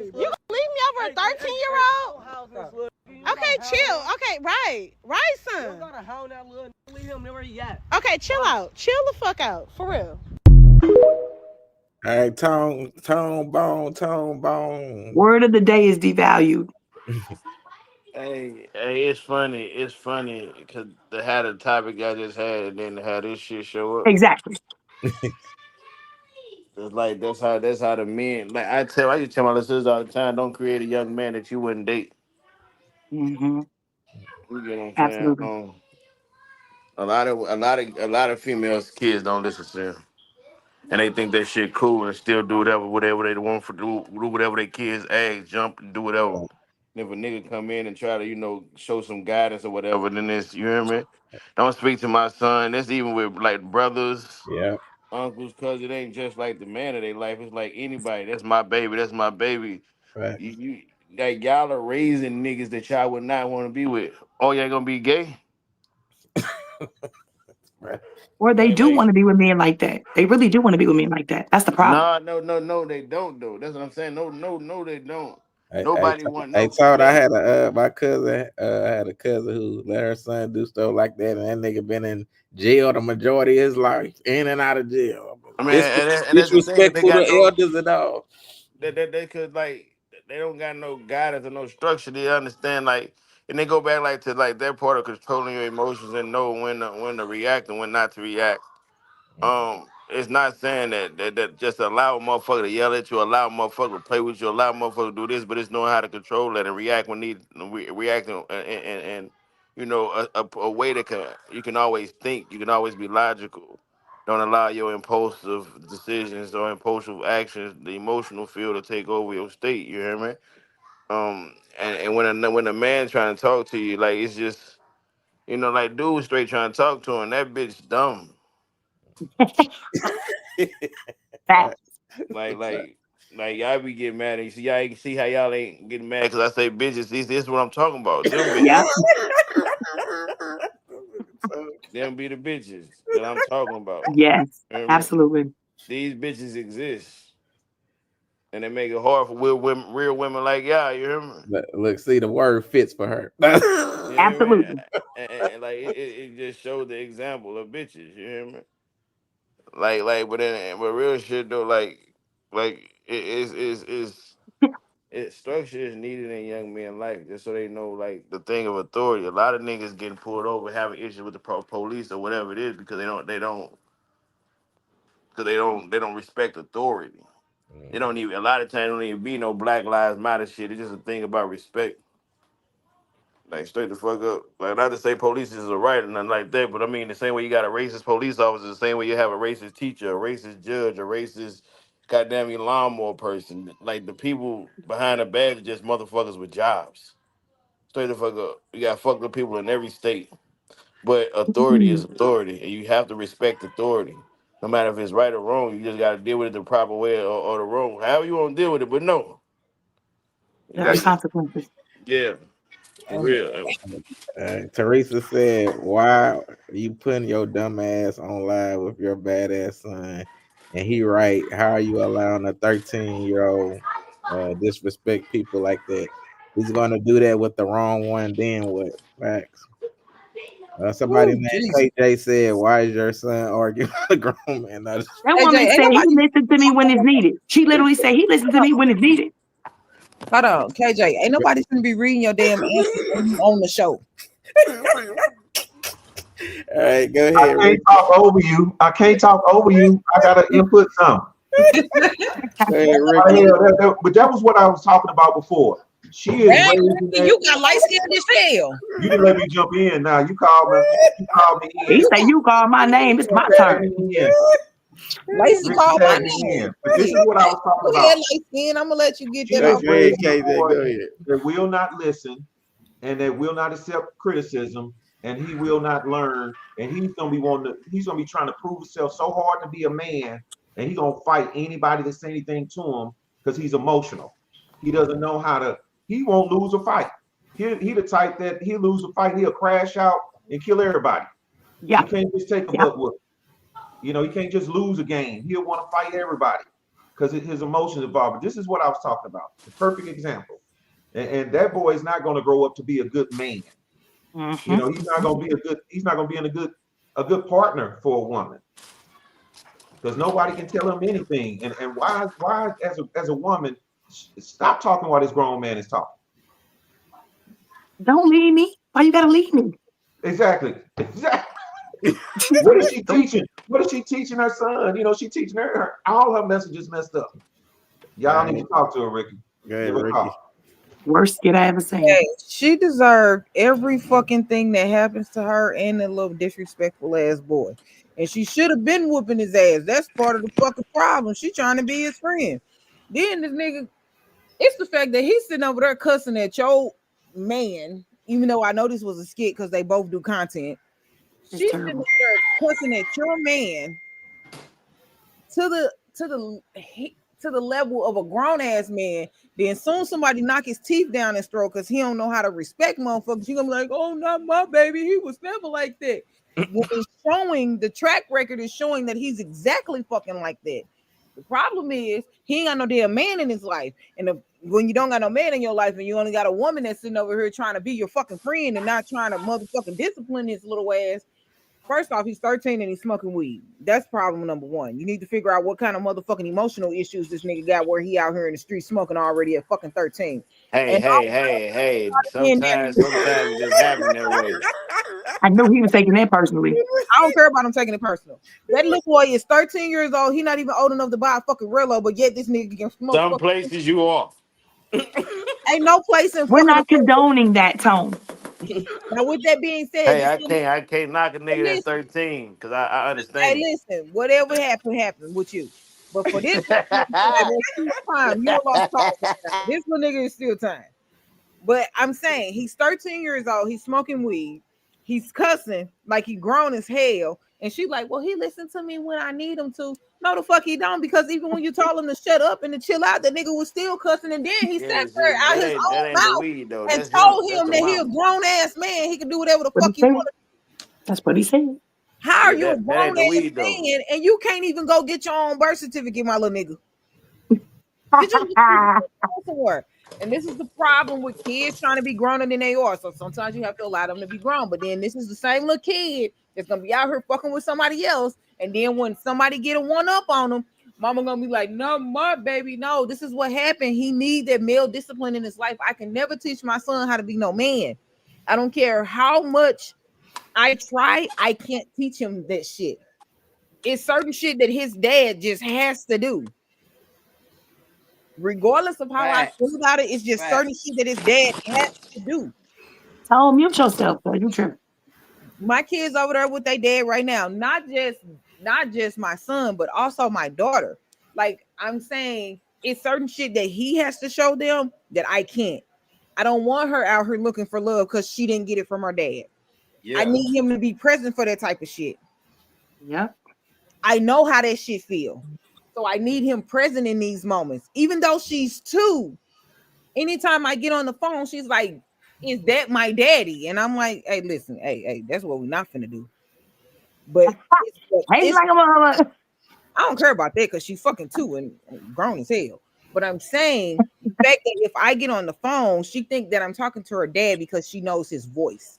leave me over a 13-year-old? Okay, chill. Okay, right, son. Okay, chill out. Chill the fuck out, for real.
All right, tone bone.
Word of the day is devalued.
Hey, it's funny. It's funny because they had a topic I just had, and then they had this shit show up.
Exactly.
It's like that's how the men. Like I used to tell my little sister all the time, don't create a young man that you wouldn't date.
Mm-hmm.
You get what I'm saying?
Absolutely.
A lot of females kids don't listen to them, and they think that shit cool and still do whatever they want for do whatever their kids ask, jump and do whatever. And if a nigga come in and try to show some guidance or whatever, then it's you hear me. Don't speak to my son. That's even with like brothers,
Yeah.
uncles, cause it ain't just like the man of their life. It's like anybody. That's my baby. That's my baby.
Right.
You like y'all are raising niggas that y'all would not want to be with. Oh, y'all gonna be gay?
Right.
Or they do
Like,
want to be with men like that. They really do want to be with men like that. That's the problem.
no, they don't though. That's what I'm saying. No, they don't.
I
Nobody want
I
no.
told I had a my cousin. I had a cousin who let her son do stuff like that, and that nigga been in jail the majority of his life, in and out of jail.
I mean, and that's the thing. They
Disrespectful
got
to
no.
elders and all.
They could like they don't got no guidance or no structure. They understand like, and they go back like to like their part of controlling your emotions and know when to react and when not to react. It's not saying that just allow a motherfucker to yell at you, allow a motherfucker to play with you, allow a motherfucker to do this, but it's knowing how to control that and react when need react and a way that you can always think, you can always be logical. Don't allow your impulsive decisions or impulsive actions, the emotional field to take over your state. You hear me? And when a man trying to talk to you, like it's just like dude straight trying to talk to him, that bitch dumb.
Right.
Like, like, like y'all be getting mad, and you see, y'all ain't see how y'all ain't getting mad because I say bitches. This is what I'm talking about. Them
Yeah.
bitches, them be the bitches that I'm talking about.
Yes.
You hear me?
Absolutely.
These bitches exist, and they make it hard for real women like y'all. You hear me?
Look, see, the word fits for her.
You hear me?
Absolutely.
And like it just showed the example of bitches. You hear me? But real shit though, structure is needed in young men's life just so they know like the thing of authority. A lot of niggas getting pulled over having issues with the police or whatever it is because they don't respect authority. They don't even a lot of times don't even be no Black Lives Matter shit. It's just a thing about respect. Like straight the fuck up. Like not to say police is a right or nothing like that, but I mean the same way you got a racist police officer, the same way you have a racist teacher, a racist judge, a racist goddamn lawnmower person. Like the people behind the badge are just motherfuckers with jobs. Straight the fuck up. You got fucked up people in every state. But authority is authority, and you have to respect authority. No matter if it's right or wrong, you just gotta deal with it the proper way or the wrong. However you want to deal with it, but no. You
There are
got
consequences.
yeah. For real.
Teresa said, "Why are you putting your dumb ass on live with your badass son?" And he right, "How are you allowing a 13-year-old disrespect people like that? He's gonna do that with the wrong one. Then what?" Facts. Somebody
Ooh,
named KJ said, "Why is your son arguing with a grown man?"
That
Hey,
woman
Jay, ain't
said he
nobody.
listened to me when it's needed. She literally said he listened to me when it's needed.
Hold on, KJ. Ain't nobody gonna be reading your damn answers when you on the show.
All right, go
I
ahead.
can't talk over you. I can't talk over you. I gotta input some.
Go ahead, Ricky.
But that was what I was talking about before. She is
Hey,
raising that.
you got light skin as hell.
You didn't let me jump in. Now you called me. You called me in.
He said, "You call my name. It's my
Tag
turn."
me in.
Lacey
Ricky
called my
tagged me
name.
in. But this is what I was talking
Go ahead,
about.
light skin. I'm gonna let you get
She
that
is
off.
Go ahead,
raising a
KJ.
boy
Go ahead.
that will not listen and that will not accept criticism, and he will not learn, and he's gonna be trying to prove himself so hard to be a man, and he's gonna fight anybody that say anything to him because he's emotional. He doesn't know how to. He won't lose a fight. He the type that he'll lose a fight, he'll crash out and kill everybody.
Yeah.
He can't just take a butt whoop. He can't just lose a game. He'll want to fight everybody because his emotions involved. But this is what I was talking about. The perfect example. And that boy is not going to grow up to be a good man.
Mm-hmm.
He's not going to be in a good partner for a woman. because nobody can tell him anything. And why as a woman, stop talking while this grown man is talking.
Don't leave me. Why you gotta leave me?
Exactly. What is she teaching? What is she teaching her son? You know, she teaching her all her messages messed up. Y'all need to talk to her, Ricky.
Go ahead, Ricky.
Worst skit I ever seen.
Hey, she deserved every fucking thing that happens to her and that little disrespectful ass boy. And she should have been whooping his ass. That's part of the fucking problem. She trying to be his friend. Then this nigga, it's the fact that he's sitting over there cussing at your man, even though I know this was a skit because they both do content. She's sitting over there cussing at your man to the level of a grown ass man. Then soon somebody knock his teeth down his throat because he don't know how to respect motherfuckers. You gonna be like, oh, not my baby. He was never like that. When it's showing, the track record is showing that he's exactly fucking like that. The problem is he ain't got no damn man in his life. And when you don't got no man in your life and you only got a woman that's sitting over here trying to be your fucking friend and not trying to motherfucking discipline his little ass. First off, he's 13 and he's smoking weed. That's problem number one. You need to figure out what kind of motherfucking emotional issues this nigga got where he out here in the street smoking already at fucking 13.
Hey. Sometimes it just happens that way.
I knew he was taking that personally.
I don't care about him taking it personal. That little boy is 13 years old. He not even old enough to buy a fucking Rello, but yet this nigga can smoke.
Some places you are.
Ain't no place in.
We're not condoning that tone.
Now, with that being said,
hey, I can't knock a nigga that's 13 because I understand.
Hey, listen, whatever happened with you. But for this, time, you lost time. This little nigga is still time. But I'm saying he's 13 years old. He's smoking weed. He's cussing like he grown as hell. And she's like, well, he listened to me when I need him to. No, the fuck he don't, because even when you told him to shut up and to chill out, the nigga was still cussing. And then he sat there out his own mouth and told him that he a grown ass man. He can do whatever the fuck he wanted.
That's what he said.
How are you a grown ass man and you can't even go get your own birth certificate, my little nigga? Get your somewhere. And this is the problem with kids trying to be growner than they are. So sometimes you have to allow them to be grown. But then this is the same little kid that's gonna be out here fucking with somebody else. And then when somebody get a one up on them, mama gonna be like, no, my baby, no, this is what happened. He need that male discipline in his life. I can never teach my son how to be no man. I don't care how much I try, I can't teach him that shit. It's certain shit that his dad just has to do. Regardless of how I feel about it, it's just certain shit that his dad has to do.
Tell him mute yourself, though. You tripping.
My kids over there with their dad right now, not just my son, but also my daughter. Like I'm saying, it's certain shit that he has to show them that I can't. I don't want her out here looking for love because she didn't get it from her dad. Yeah. I need him to be present for that type of shit.
Yeah.
I know how that shit feel. So I need him present in these moments. Even though she's 2, anytime I get on the phone, she's like, is that my daddy? And I'm like, hey, listen, hey, that's what we're not finna do. But I don't care about that because she's fucking 2 and grown as hell. But I'm saying the fact that if I get on the phone, she think that I'm talking to her dad because she knows his voice.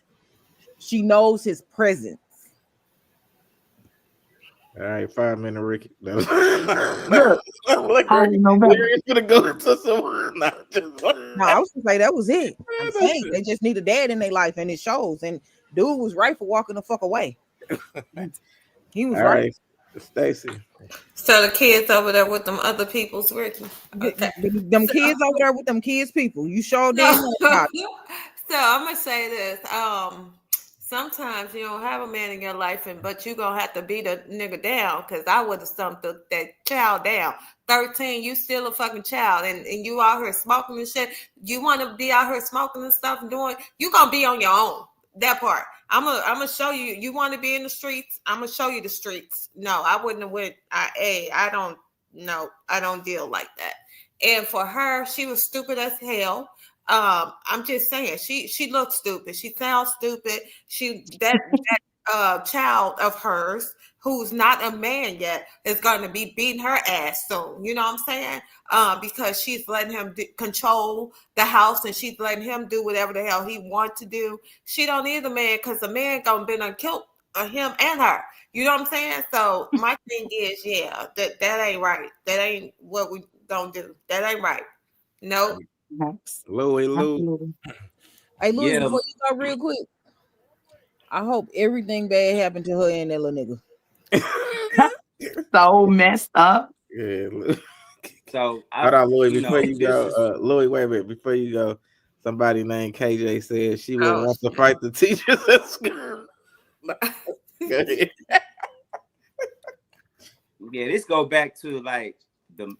She knows his presence.
All right, 5 minutes, Ricky.
Look, I know better.
Gonna go into someone.
No, I was gonna say that was it. I'm saying they just need a dad in their life, and it shows. And dude was right for walking the fuck away. He was right.
Stacy.
So the kids over there with them other people's Ricky. Okay.
Them kids over there with them kids people. You sure did.
So I'm gonna say this. Sometimes you don't have a man in your life, but you gonna have to beat a nigga down, because I would have stumped that child down. 13, you still a fucking child, and you out here smoking and shit. You want to be out here smoking and stuff and doing, you gonna be on your own. That part. I'm gonna show you. You want to be in the streets? I'm gonna show you the streets. No, I wouldn't have went. I don't deal like that. And for her, she was stupid as hell. I'm just saying, she looks stupid. She sounds stupid. That child of hers, who's not a man yet, is going to be beating her ass soon. You know what I'm saying? Because she's letting him control the house, and she's letting him do whatever the hell he wants to do. She don't need a man, because a man gonna been killed him and her. You know what I'm saying? So my thing is, yeah, that ain't right. That ain't what we don't do. That ain't right. Nope.
Louis.
Hey, Louis,
Yeah.
before you go real quick, I hope everything bad happened to her and that little nigga.
So messed up.
Yeah.
So
Hold on, Louis. Before you go, Louis, wait a minute. Before you go, somebody named KJ said she would want to fight the teachers at school. Go ahead.
Yeah, this go back to like the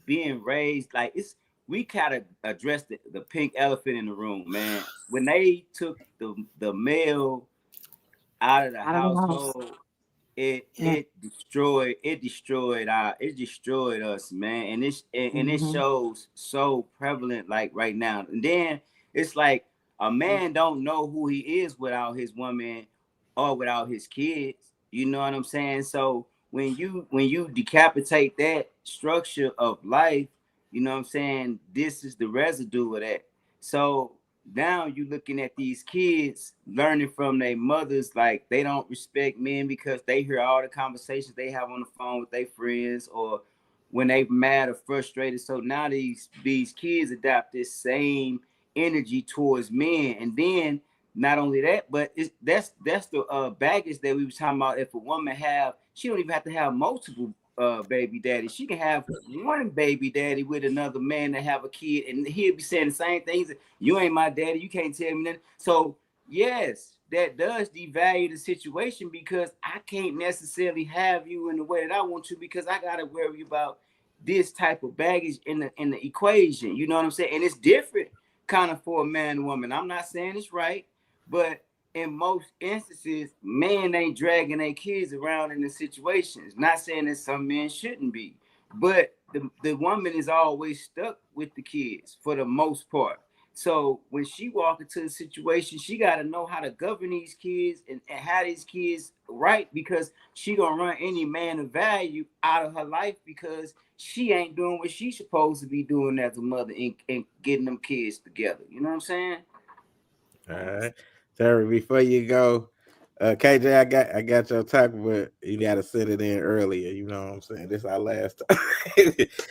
being raised. Like we gotta address the pink elephant in the room, man. When they took the male out of the household, it destroyed us, man. And it shows so prevalent like right now. And then it's like a man don't know who he is without his woman or without his kids. You know what I'm saying? So when you decapitate that structure of life, you know what I'm saying, this is the residue of that. So now you're looking at these kids learning from their mothers, like they don't respect men because they hear all the conversations they have on the phone with their friends or when they mad or frustrated. So now these kids adopt this same energy towards men. And then not only that, but that's the baggage that we were talking about. If a woman she don't even have to have multiple baby daddy. She can have one baby daddy with another man that have a kid, and he'll be saying the same things. You ain't my daddy. You can't tell me nothing. So yes, that does devalue the situation because I can't necessarily have you in the way that I want to because I gotta worry about this type of baggage in the equation. You know what I'm saying? And it's different kind of for a man and woman. I'm not saying it's right, but in most instances, men ain't dragging their kids around in the situations. Not saying that some men shouldn't be, but the woman is always stuck with the kids for the most part. So when she walk into the situation, she got to know how to govern these kids and have these kids right because she gonna run any man of value out of her life because she ain't doing what she's supposed to be doing as a mother and getting them kids together. You know what I'm saying?
All right. Terry, before you go, KJ, I got your topic, but you gotta send it in earlier. You know what I'm saying? This is our last time.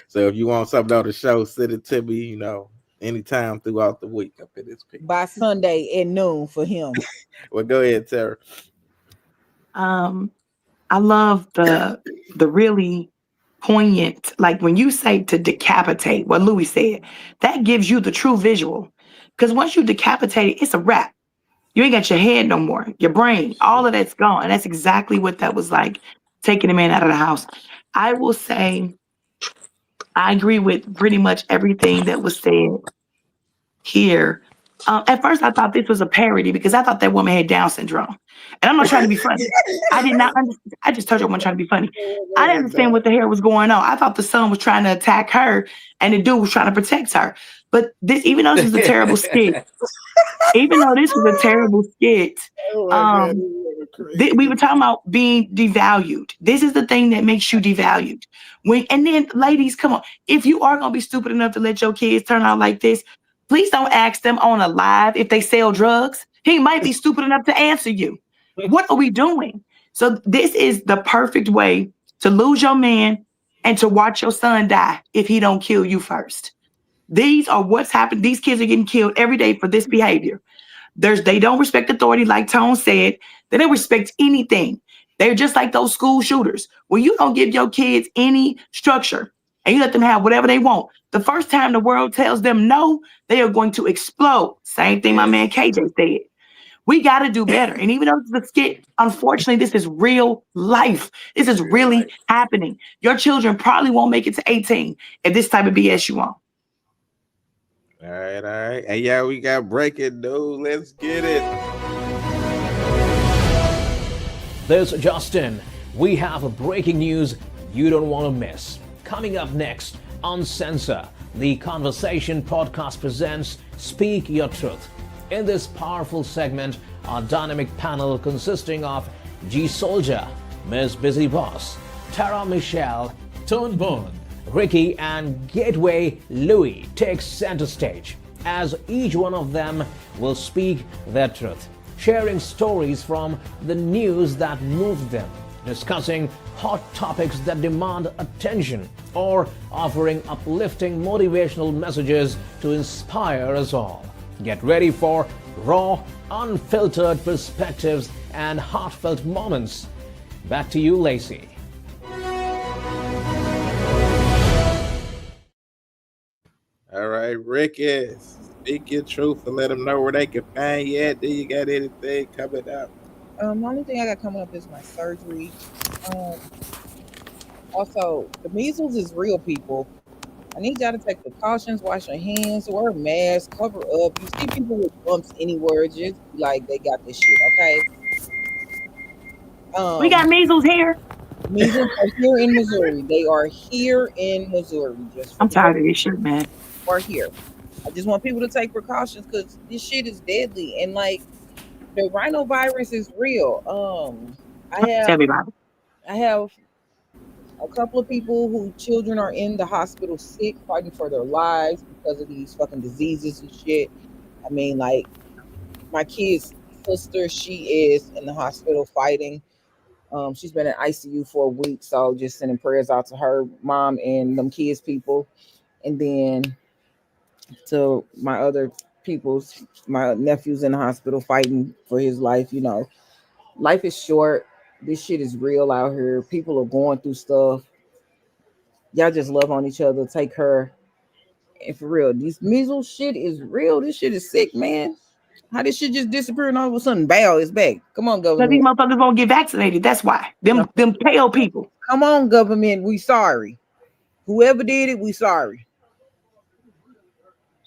So if you want something on the show, send it to me, you know, anytime throughout the week up in this picture.
By Sunday at noon for him.
Well, go ahead, Terry.
I love the really poignant, like when you say to decapitate, what Louis said, that gives you the true visual. Because once you decapitate it, it's a wrap. You ain't got your head no more, your brain, all of that's gone. And that's exactly what that was like, taking a man out of the house. I will say, I agree with pretty much everything that was said here. At first, I thought this was a parody because I thought that woman had Down syndrome. And I'm not trying to be funny. I did not understand. I just told you I wasn't trying to be funny. I didn't understand what the hell was going on. I thought the son was trying to attack her and the dude was trying to protect her. But this, even though this was a terrible skit, we were talking about being devalued. This is the thing that makes you devalued. And then, ladies, come on. If you are going to be stupid enough to let your kids turn out like this, please don't ask them on a live if they sell drugs. He might be stupid enough to answer you. What are we doing? So this is the perfect way to lose your man and to watch your son die if he don't kill you first. These are what's happened. These kids are getting killed every day for this behavior. They don't respect authority, like Tone said. They don't respect anything. They're just like those school shooters. When you don't give your kids any structure and you let them have whatever they want, the first time the world tells them no, they are going to explode. Same thing my man KJ said. We got to do better. And even though it's a skit, unfortunately, this is real life. This is really happening. Your children probably won't make it to 18 if this type of BS you on.
All right. And yeah, we got breaking news. Let's get it.
This is Justin. We have breaking news you don't want to miss. Coming up next, UnCensor The Conversation Podcast presents Speak Your Truth. In this powerful segment, our dynamic panel consisting of G Soldier, Ms. Busy Boss, Tara Michelle, Tone Bone, Ricky, and Gateway Louis takes center stage as each one of them will speak their truth. sharing stories from the news that moved them, discussing hot topics that demand attention, or offering uplifting motivational messages to inspire us all. Get ready for raw, unfiltered perspectives and heartfelt moments. Back to you, Lacey.
All right, Ricky, speak your truth and let them know where they can find you at. Do you got anything coming up?
The only thing I got coming up is my surgery. Also, the measles is real, people. I need y'all to take precautions, wash your hands, wear a mask, cover up. You see people with bumps anywhere, just be like they got this shit, okay?
We got measles here.
Measles are here in Missouri. They are here in Missouri.
I'm tired of this shit, man.
Are here. I just want people to take precautions because this shit is deadly, and like the rhinovirus is real.
Tell me about it.
I have a couple of people whose children are in the hospital sick, fighting for their lives because of these fucking diseases and shit. I mean, like my kid's sister, she is in the hospital fighting. She's been in ICU for a week, so just sending prayers out to her mom and them kids' people, and then to my other people's, my nephew's in the hospital fighting for his life. You know, life is short. This shit is real out here. People are going through stuff. Y'all just love on each other. Take her. And for real, this measles shit is real. This shit is sick, man. How this shit just disappear and all of a sudden, bow, it's back. Come on, government.
These motherfuckers won't get vaccinated. That's why. Them pale people.
Come on, government. We sorry. Whoever did it, we sorry.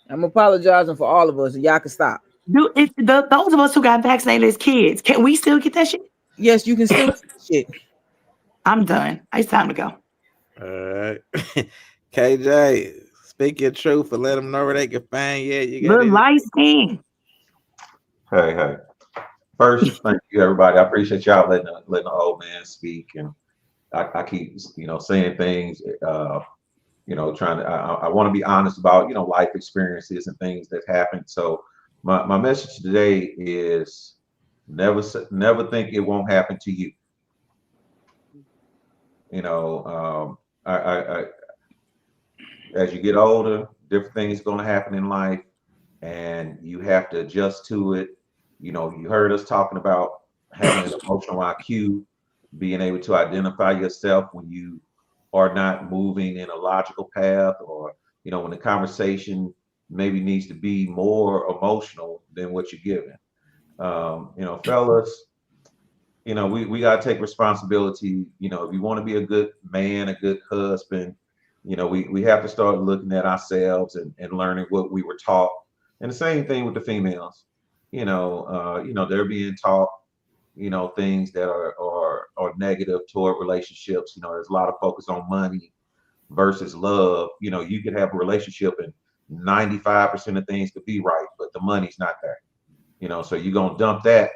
I'm apologizing for all of us, and y'all can stop.
Those of us who got vaccinated as kids, can we still get that shit?
Yes, you can still get shit.
I'm done. It's time to go.
All right. KJ, speak your truth and let them know where they can find you. You got
the light skin.
Hey. First, thank you, everybody. I appreciate y'all letting the old man speak, and I keep saying things. Trying to. I want to be honest about life experiences and things that happened. So my message today is never think it won't happen to you. As you get older, different things are going to happen in life, and you have to adjust to it. You heard us talking about having an emotional IQ, being able to identify yourself when you are not moving in a logical path, or when the conversation maybe needs to be more emotional than what you're giving. Fellas, we got to take responsibility. If you want to be a good man, a good husband, we have to start looking at ourselves and learning what we were taught. And the same thing with the females. They're being taught things that are negative toward relationships. There's a lot of focus on money versus love. You could have a relationship and 95% of things could be right, but the money's not there. So you're gonna dump that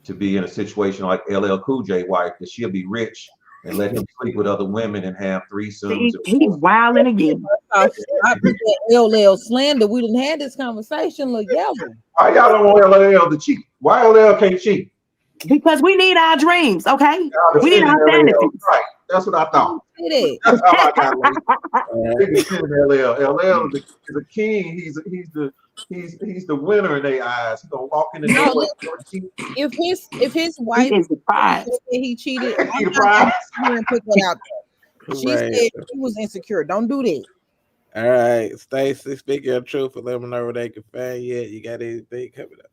to be in a situation like LL Cool J wife, that she'll be rich and let him sleep with other women and have threesomes.
He's wilding again.
I put that LL slander. We didn't have this conversation. Look, y'all.
Why y'all don't want LL to cheat? Why LL can't cheat?
Because we need our dreams, okay? We need our fantasies.
Right. That's what I thought. That's how I got LL is a king. He's the winner in their eyes. He's gonna walk in the door.
If his wife said he cheated, I'm not gonna put that out there. She said she was insecure. Don't do that.
All right, Stacey, speak your truth and let them know where they can find you. You got anything coming up?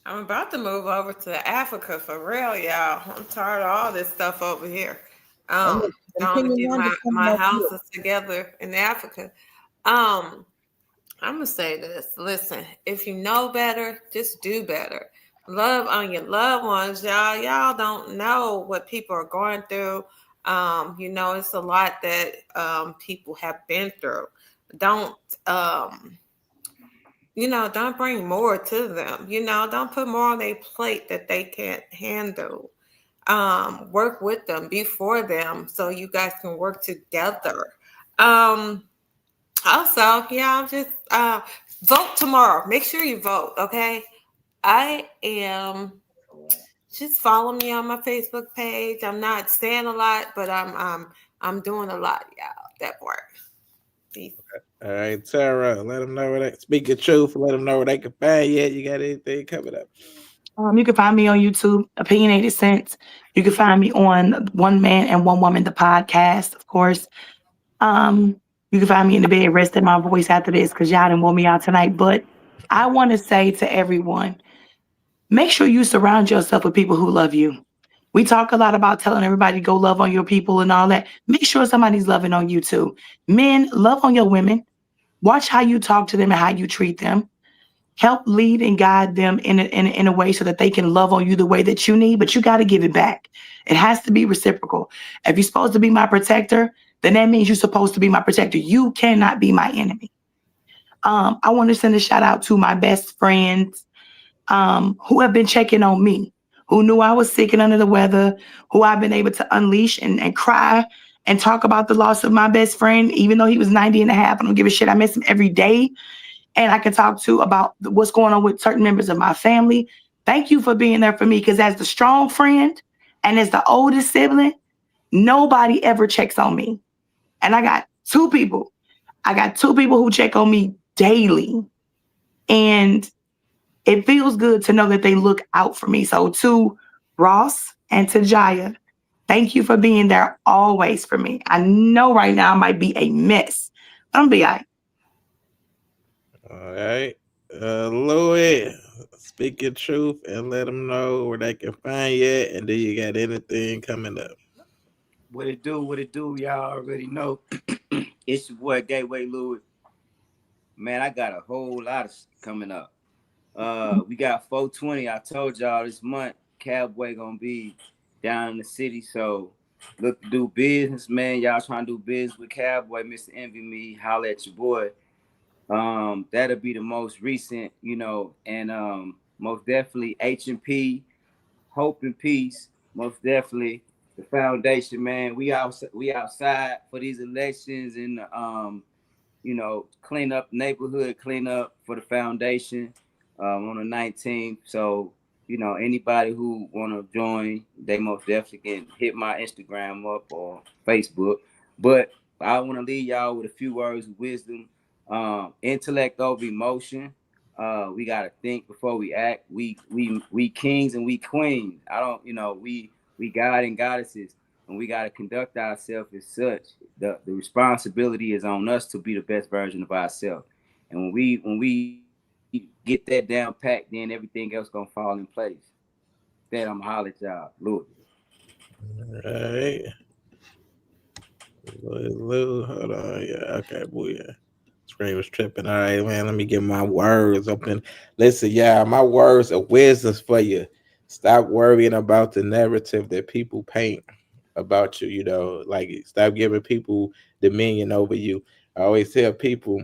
I'm about to move over to Africa for real, y'all. I'm tired of all this stuff over here. Trying to get my houses together in Africa. I'm gonna say this. Listen, if you know better, just do better. Love on your loved ones, y'all. Y'all don't know what people are going through. It's a lot that people have been through. Don't don't bring more to them. Don't put more on their plate that they can't handle. Work with them, be for them, so you guys can work together. Also, just vote tomorrow. Make sure you vote, okay? I am. Just follow me on my Facebook page. I'm not saying a lot, but I'm doing a lot, y'all. That part. Peace.
All right, Tara, let them know where they speak the truth. Let them know where they can find you. You got anything coming up?
You can find me on YouTube, Opinionated Sense. You can find me on One Man and One Woman, the podcast, of course. You can find me in the bed resting my voice after this because y'all didn't want me out tonight. But I want to say to everyone, make sure you surround yourself with people who love you. We talk a lot about telling everybody go love on your people and all that. Make sure somebody's loving on you too. Men, love on your women. Watch how you talk to them and how you treat them. Help lead and guide them in a way so that they can love on you the way that you need, but you got to give it back. It has to be reciprocal. If you're supposed to be my protector, then that means you're supposed to be my protector. You cannot be my enemy. I want to send a shout out to my best friends who have been checking on me, who knew I was sick and under the weather, who I've been able to unleash and cry and talk about the loss of my best friend, even though he was 90 and a half. I don't give a shit. I miss him every day. And I can talk to about what's going on with certain members of my family. Thank you for being there for me, because as the strong friend and as the oldest sibling, nobody ever checks on me. And I got two people. I got two people who check on me daily. And it feels good to know that they look out for me. So to Ross and to Jaya, thank you for being there always for me. I know right now I might be a mess. I'm gonna be all right.
All right. Louis, speak your truth and let them know where they can find you. And do you got anything coming up?
What it do, y'all already know. It's your boy Gateway Louis. Man, I got a whole lot of coming up. We got 420. I told y'all this month, Cowboy gonna be down in the city. So look to do business, man. Y'all trying to do business with Cowboy, Mr. Envy Me, holla at your boy. That'll be the most recent, and most definitely H&P, Hope and Peace, most definitely the foundation, man. We outside for these elections and clean up neighborhood, clean up for the foundation on the 19th. So, anybody who want to join, they most definitely can hit my Instagram up or Facebook. But I want to leave y'all with a few words of wisdom. Intellect over emotion. We got to think before we act. We kings and we queens. We God and goddesses. And we got to conduct ourselves as such. The responsibility is on us to be the best version of ourselves. And when we get that down packed, then everything else gonna fall in place. Then I'm holler at y'all. Louis.
All right. Louis, hold on. Yeah, okay, boy. Yeah. Screen was tripping. All right, man. Let me get my words open. Listen, yeah, my words of wisdom for you. Stop worrying about the narrative that people paint about you, like stop giving people dominion over you. I always tell people,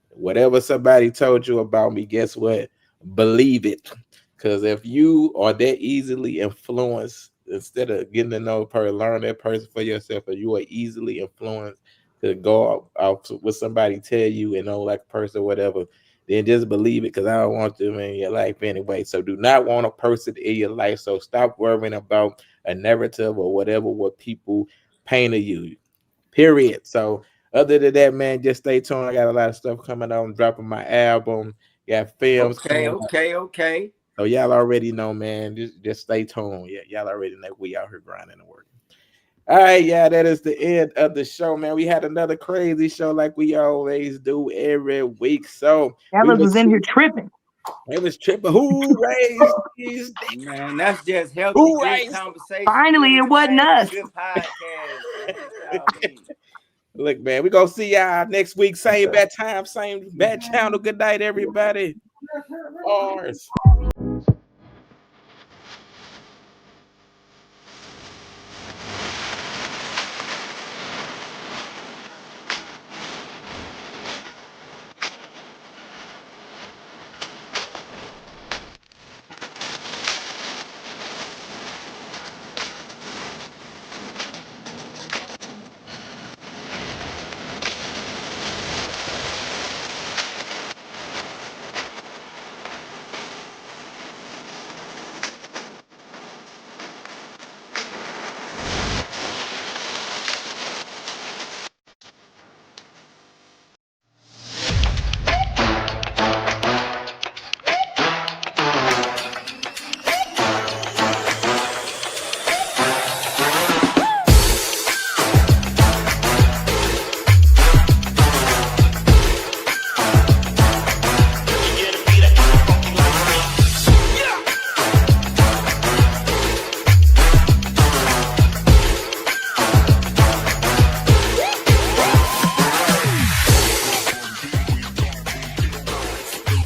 whatever somebody told you about me, guess what? Believe it. Because if you are that easily influenced, instead of getting to know a person, learn that person for yourself, or you are easily influenced to go out with somebody tell you and don't like a person or whatever, then just believe it, because I don't want them in your life anyway. So do not want a person in your life. So stop worrying about a narrative or whatever what people paint of you. Period. So other than that, man, just stay tuned. I got a lot of stuff coming out. I'm dropping my album. Got films.
Okay.
So y'all already know, man. Just stay tuned. Yeah, y'all already know we out here grinding and working. All right, yeah, that is the end of the show, man. We had another crazy show like we always do every week. So
Ella was in here tripping.
It was tripping. Who raised these?
Man, that's just healthy.
Who
Good
raised?
conversation.
Finally, it wasn't us.
Good podcast.
Look, man, we gonna see y'all next week. Same bad time, same bad channel. Good night, everybody. Bars.